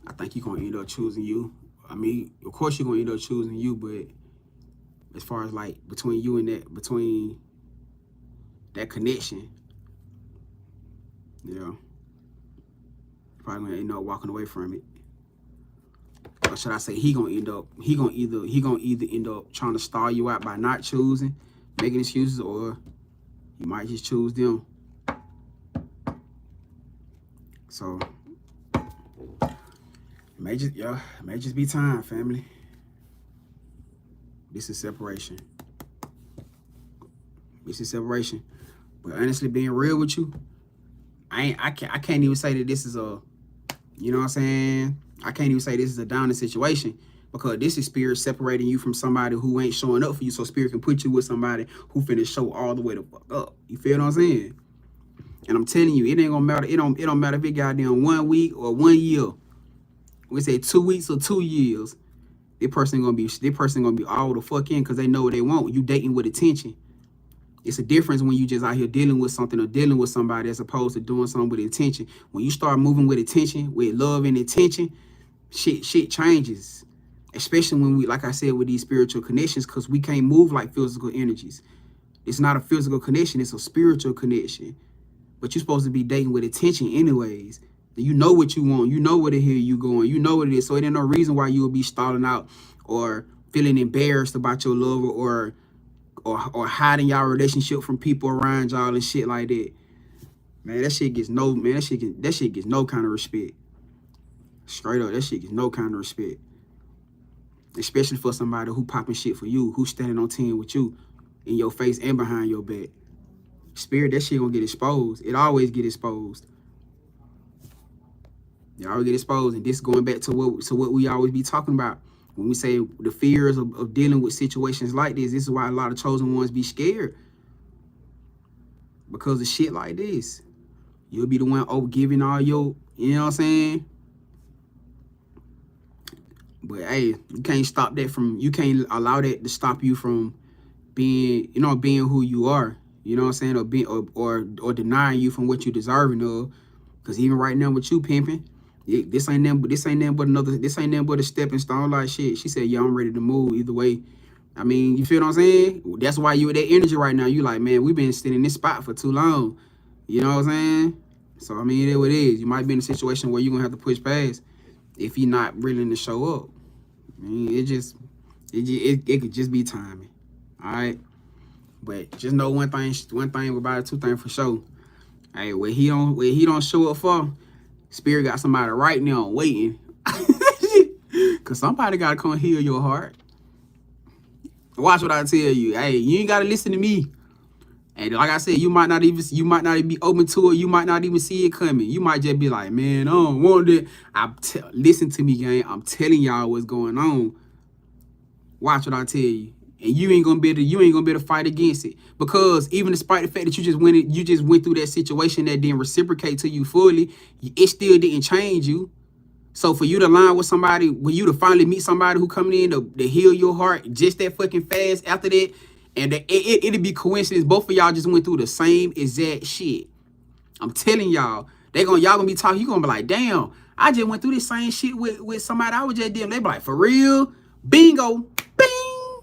I think you're going to end up choosing you. I mean, of course you're going to end up choosing you, but as far as like between you and that connection, you know, probably going to end up walking away from it. Or should I say he gonna either end up trying to stall you out by not choosing, making excuses, or you might just choose them. So it may just be time, family. This is separation. This is separation. But honestly, being real with you, I can't even say that this is a, you know what I'm saying? I can't even say this is a downing situation, because this is spirit separating you from somebody who ain't showing up for you, so spirit can put you with somebody who finna show all the way the fuck up. You feel what I'm saying? And I'm telling you, it ain't gonna matter. It don't matter if it goddamn 1 week or 1 year. We say 2 weeks or 2 years. This person gonna be all the fuck in, because they know what they want. You dating with attention. It's a difference when you just out here dealing with something or dealing with somebody as opposed to doing something with intention. When you start moving with attention, with love and intention, shit changes. Especially when we, like I said, with these spiritual connections, because we can't move like physical energies. It's not a physical connection, it's a spiritual connection. But you're supposed to be dating with attention anyways. You know what you want. You know where the hell you going. You know what it is. So it ain't no reason why you will be stalling out or feeling embarrassed about your lover or hiding y'all relationship from people around y'all and shit like that. Man, that shit gets no kind of respect. Straight up, that shit gets no kind of respect. Especially for somebody who popping shit for you, who standing on 10 with you, in your face and behind your back. Spirit, that shit gonna get exposed. It always get exposed. It always get exposed. And this going back to what we always be talking about. When we say the fears of dealing with situations like this is why a lot of chosen ones be scared. Because of shit like this. You'll be the one giving all your, you know what I'm saying? But hey, you can't stop that you can't allow that to stop you from being who you are. You know what I'm saying? Or denying you from what you're deserving of. Because even right now with you pimping, this ain't nothing but a stepping stone. Like shit. She said, yeah, I'm ready to move either way. I mean, you feel what I'm saying? That's why you with that energy right now. You like, man, we've been sitting in this spot for too long. You know what I'm saying? So, I mean, it is what it is. You might be in a situation where you're going to have to push past if you're not willing to show up. I mean, it could just be timing. All right? But just know one thing about it, two things for sure. Hey, where he don't show up for, Spirit got somebody right now waiting. Cause somebody gotta come heal your heart. Watch what I tell you. Hey, you ain't gotta listen to me. And like I said, you might not even be open to it. You might not even see it coming. You might just be like, man, I don't want it. Listen to me, gang. I'm telling y'all what's going on. Watch what I tell you. And you ain't gonna be able to fight against it. Because even despite the fact that you just went through that situation that didn't reciprocate to you fully, it still didn't change you. So for you to align with somebody, when you to finally meet somebody who coming in to heal your heart just that fucking fast after that, and it'll be coincidence, both of y'all just went through the same exact shit. I'm telling y'all, y'all gonna be talking, you gonna be like, damn, I just went through this same shit with somebody I was just dealing. They be like, for real? Bingo, bing.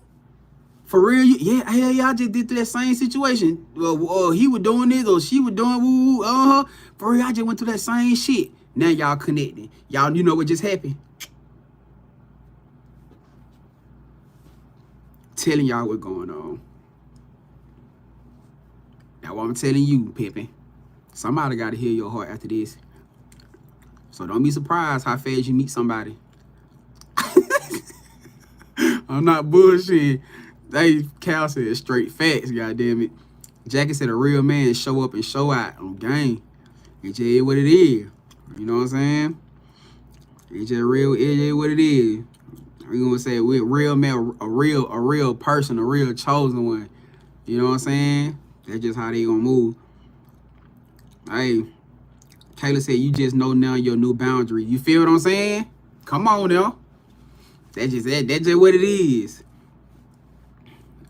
For real? Yeah, hell yeah, I just did through that same situation. He was doing this or she was doing woo, for real, I just went through that same shit. Now y'all connected. Y'all, you know what just happened? Telling y'all what's going on. Now what I'm telling you, Pippin, somebody got to heal your heart after this. So don't be surprised how fast you meet somebody. I'm not bullshitting. Cal said straight facts, goddammit. Jackie said a real man show up and show out on game. It just is what it is. You know what I'm saying? It's just real, it is what it is. We gonna say we're real man, a real person, a real chosen one. You know what I'm saying? That's just how they gonna move. Hey, Kayla said you just know now your new boundary. You feel what I'm saying? Come on now. That's just what it is.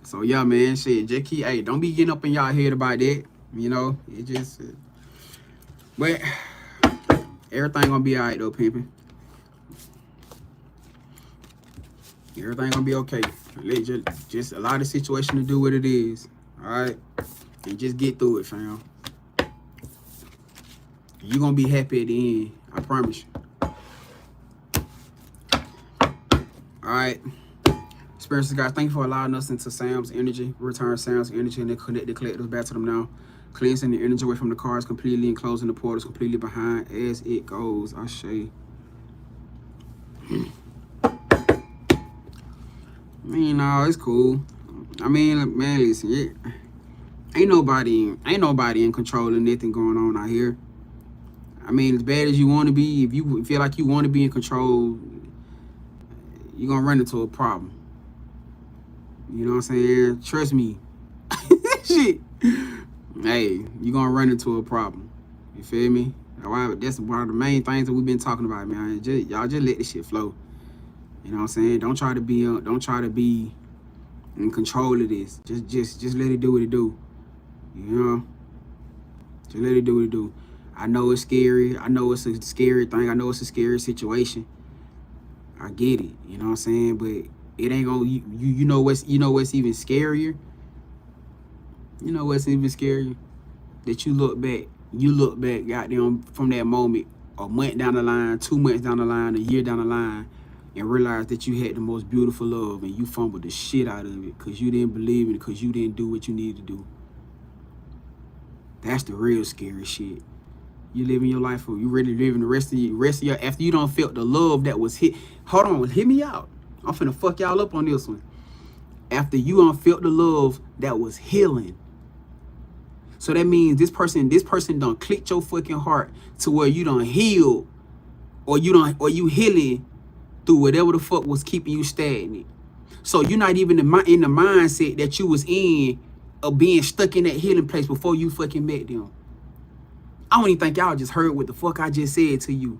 So yeah, man, shit, just keep, hey, don't be getting up in y'all head about that. You know, it just, but everything gonna be all right though, pimpin'. Everything gonna be okay. Just allow the situation to do what it is, all right? And just get through it, fam. You're gonna be happy at the end, I promise you. All right. Spiritual guys, thank you for allowing us into Sam's energy. Return Sam's energy and then connect the collectives back to them now. Cleansing the energy away from the cards completely and closing the portals completely behind as it goes. I say. I mean, no, it's cool. I mean, man, listen, ain't nobody in control of nothing going on out here. I mean, as bad as you want to be, if you feel like you want to be in control, you're gonna run into a problem. You know what I'm saying? Trust me. Shit. Hey, you're gonna run into a problem. You feel me? That's one of the main things that we've been talking about, man. Y'all just let this shit flow. You know what I'm saying? Don't try to be in control of this. Just let it do what it do. You know? Just let it do what it do. I know it's scary. I know it's a scary thing. I know it's a scary situation. I get it. You know what I'm saying? But it ain't gonna, you know what's even scarier? You know what's even scarier? That you look back, goddamn, from that moment, a month down the line, 2 months down the line, a year down the line, and realize that you had the most beautiful love and you fumbled the shit out of it because you didn't believe in it, because you didn't do what you needed to do. That's the real scary shit. You living your life, or you really living the rest of your, after you don't felt the love that was hit. Hold on, hear me out. I'm finna fuck y'all up on this one. After you don't felt the love that was healing. So that means this person done clicked your fucking heart to where you done healed, or you healing through whatever the fuck was keeping you stagnant. So you're not even in the mindset that you was in of being stuck in that healing place before you fucking met them. I don't even think y'all just heard what the fuck I just said to you.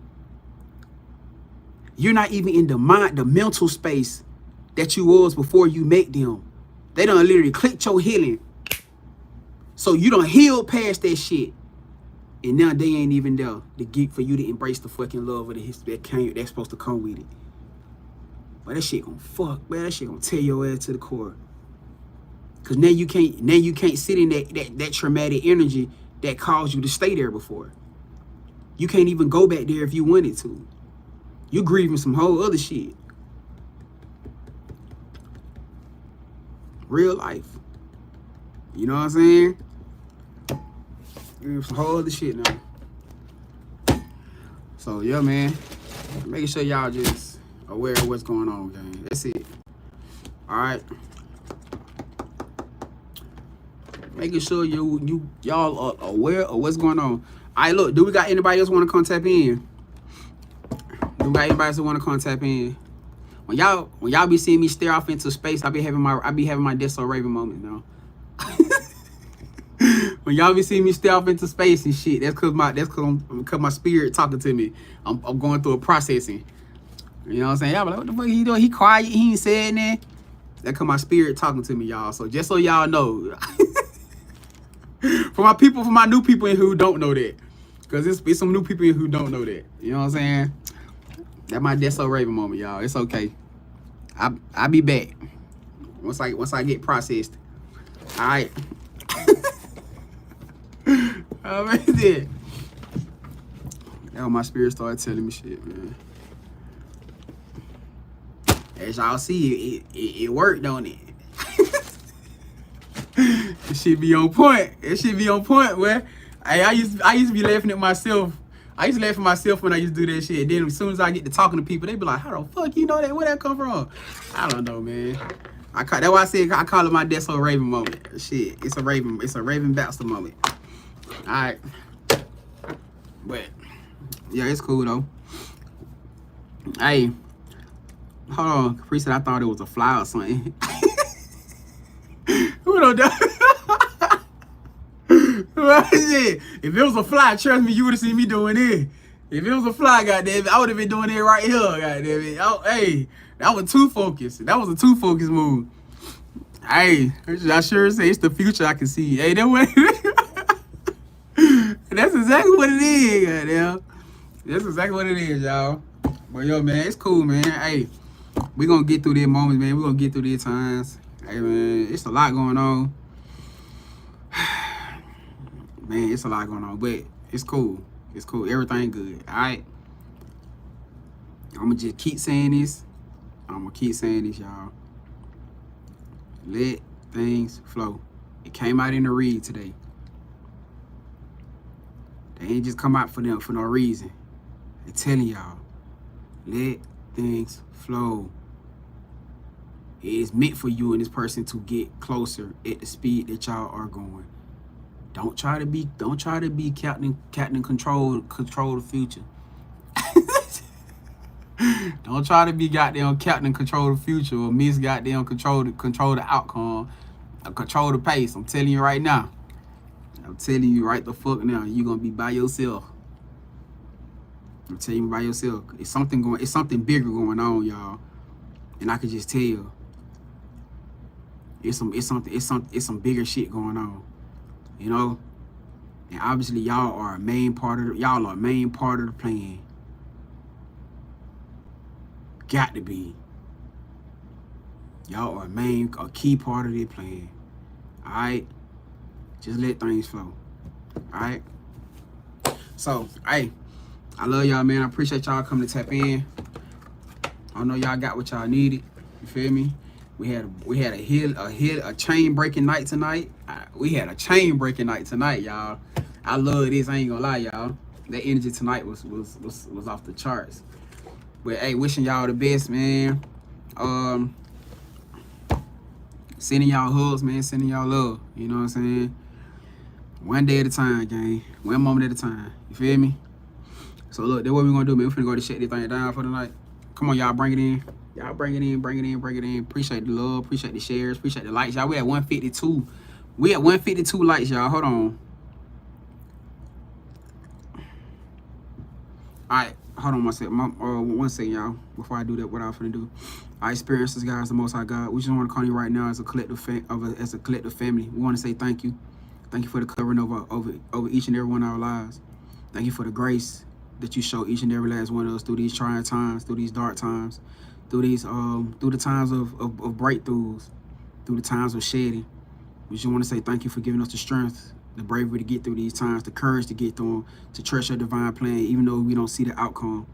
You're not even in the mental space that you was before you met them. They done literally clicked your healing. So you done healed past that shit. And now they ain't even there to get for you to embrace the fucking love of the history that's supposed to come with it. But that shit gonna fuck, man. That shit gonna tear your ass to the core. Cause now you can't sit in that traumatic energy that caused you to stay there before. You can't even go back there if you wanted to. You grieving some whole other shit. Real life. You know what I'm saying? Grieving some whole other shit now. So yeah, man. Making sure y'all just aware of what's going on, gang. That's it. Alright. Making sure y'all are aware of what's going on. Alright, look, do we got anybody else want to come tap in? Do we got anybody else want to come tap in? When y'all be seeing me stare off into space, I be having my Death So Raven moment, you know. When y'all be seeing me stare off into space and shit, that's cause my spirit talking to me. I'm going through a processing. You know what I'm saying? Y'all be like, what the fuck he doing? He quiet, he ain't saying that. That's cause my spirit talking to me, y'all. So just so y'all know. For my new people who don't know that. Cause it's some new people who don't know that. You know what I'm saying? That's my Death So Raven moment, y'all. It's okay. I'll be back. Once I get processed. Alright. That's how my spirit started telling me shit, man. As y'all see, it worked, don't it? It should be on point. It should be on point, where I used to be laughing at myself. I used to laugh at myself when I used to do that shit. Then as soon as I get to talking to people, they be like, how the fuck you know that? Where that come from? I don't know, man. That's why I said I call it my Death So Raven moment. Shit, it's a Raven Baxter moment. Alright. But yeah, it's cool though. Hey, hold on. Capri said I thought it was a fly or something. Who don't know? If it was a fly, trust me, you would have seen me doing it. If it was a fly, goddamn it, I would have been doing it right here, goddamn it. Hey, that was too focused. That was a too focused move. Hey, I sure say it's the future I can see. Hey, that's exactly what it is, goddamn. That's exactly what it is, y'all. But yo, man, it's cool, man. Hey, we gonna get through these moments, man. We gonna get through these times. Hey, man, it's a lot going on. Man, it's a lot going on, but it's cool. It's cool. Everything good. All right. I'm gonna just keep saying this. Y'all. Let things flow. It came out in the read today. They ain't just come out for no reason. They're telling y'all, let things flow. It is meant for you and this person to get closer at the speed that y'all are going. Don't try to be Captain control the future. Don't try to be goddamn Captain control the future, or Miss goddamn control the outcome, or control the pace. I'm telling you right now. I'm telling you right the fuck now. You're gonna be by yourself. I'm telling you by yourself. It's something bigger going on, y'all. And I can just tell. It's some bigger shit going on. You know? And obviously y'all are a main part of the plan. Got to be. Y'all are a key part of the plan. Alright? Just let things flow. Alright? So, hey, I love y'all, man. I appreciate y'all coming to tap in. I know y'all got what y'all needed. You feel me? We had a chain breaking night tonight. We had a chain breaking night tonight, y'all. I love this. I ain't gonna lie, y'all. That energy tonight was off the charts. But hey, wishing y'all the best, man. Sending y'all hugs, man. Sending y'all love. You know what I'm saying? One day at a time, gang. One moment at a time. You feel me? So look, that's what we're gonna do, man. We're finna go to shut this thing down for the night. Come on, y'all, bring it in. Y'all bring it in. Appreciate the love, appreciate the shares, appreciate the likes. Y'all, we at 152. We at 152 likes, y'all. Hold on. Alright, hold on one second. One second, y'all. Before I do that, what I'm finna do. Our experiences, guys, the Most High God. We just want to call you right now as a collective family. We want to say thank you. Thank you for the covering over each and every one of our lives. Thank you for the grace that you show each and every last one of us through these trying times, through these dark times, through the times of breakthroughs, through the times of shedding. We just want to say thank you for giving us the strength the bravery to get through these times, the courage to get through them, to trust your divine plan, even though we don't see the outcome.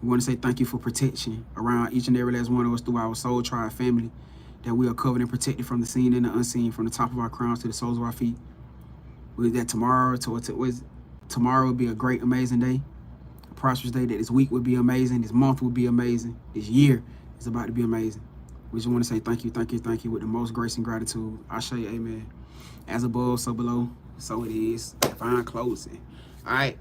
We want to say thank you for protection around each and every last one of us through our soul tribe family, that we are covered and protected from the seen and the unseen, from the top of our crowns to the soles of our feet. With that tomorrow will be a great, amazing day, a prosperous day, that this week will be amazing, this month will be amazing, this year is about to be amazing. We just want to say thank you, thank you, thank you with the most grace and gratitude. I say amen. As above, so below, so it is. Divine closing. All right.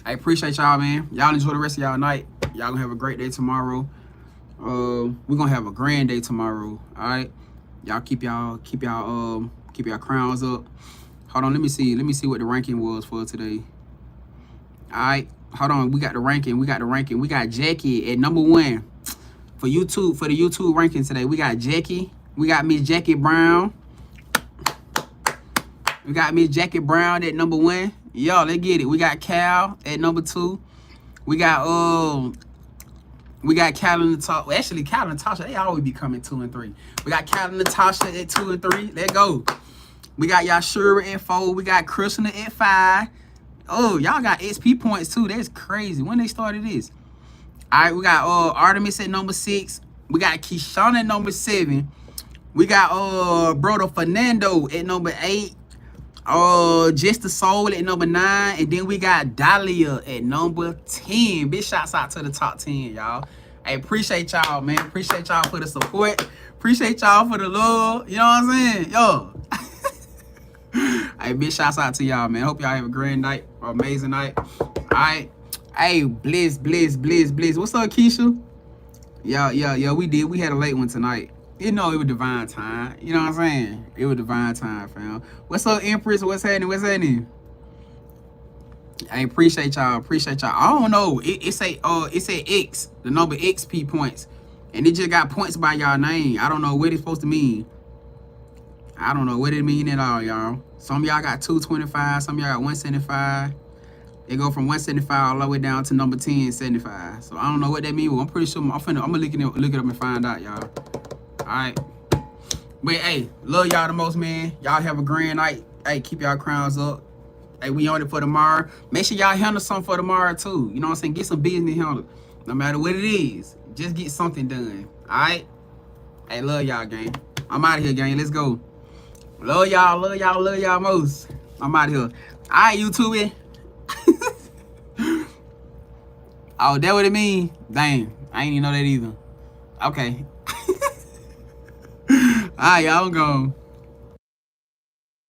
I appreciate y'all, man. Y'all enjoy the rest of y'all night. Y'all gonna have a great day tomorrow. We're gonna have a grand day tomorrow. All right. Y'all keep y'all crowns up. Hold on, let me see what the ranking was for today. All right. Hold on, we got the ranking. We got Jackie at #1 for YouTube, for the YouTube ranking today. We got Jackie. We got Miss Jackie Brown. We got Miss Jackie Brown at #1. Y'all, let's get it. We got Cal at #2. We got Cal and Natasha. Well, actually, Cal and Natasha, they always be coming 2 and 3. We got Cal and Natasha at 2 and 3. Let's go. We got Yashura at 4. We got Krishna at 5. Oh, y'all got XP points too. That's crazy. When they started this. All right, we got Artemis at #6. We got Kishana at #7. We got brother Fernando at #8. Just the Soul at #9, and then we got Dahlia at #10. Big shouts out to the top 10, y'all. I appreciate y'all, man. Appreciate y'all for the support. Appreciate y'all for the love. You know what I'm saying? Yo. Hey, big shouts out to y'all, man. Hope y'all have a grand night, or amazing night. All right. Hey, Bliss. What's up, Keisha? Yeah, we did. We had a late one tonight. You know, it was divine time. You know what I'm saying? It was divine time, fam. What's up, Empress? What's happening? I appreciate y'all. I don't know. It say X, the number XP points. And it just got points by y'all name. I don't know what it's supposed to mean. I don't know what it mean at all, y'all. Some of y'all got 225, some of y'all got 175. They go from 175 all the way down to number 1075. So I don't know what that means. Well, I'm pretty sure I'm gonna look it up and find out, y'all. Alright. But hey, love y'all the most, man. Y'all have a grand night. Hey, keep y'all crowns up. Hey, we on it for tomorrow. Make sure y'all handle something for tomorrow too. You know what I'm saying? Get some business handled. No matter what it is. Just get something done. Alright? Hey, love y'all, gang. I'm out of here, gang. Let's go. Love y'all most. I'm out of here. Alright, YouTube. Oh, that what it mean? Dang. I ain't even know that either. Okay. Alright, y'all, I'm gone.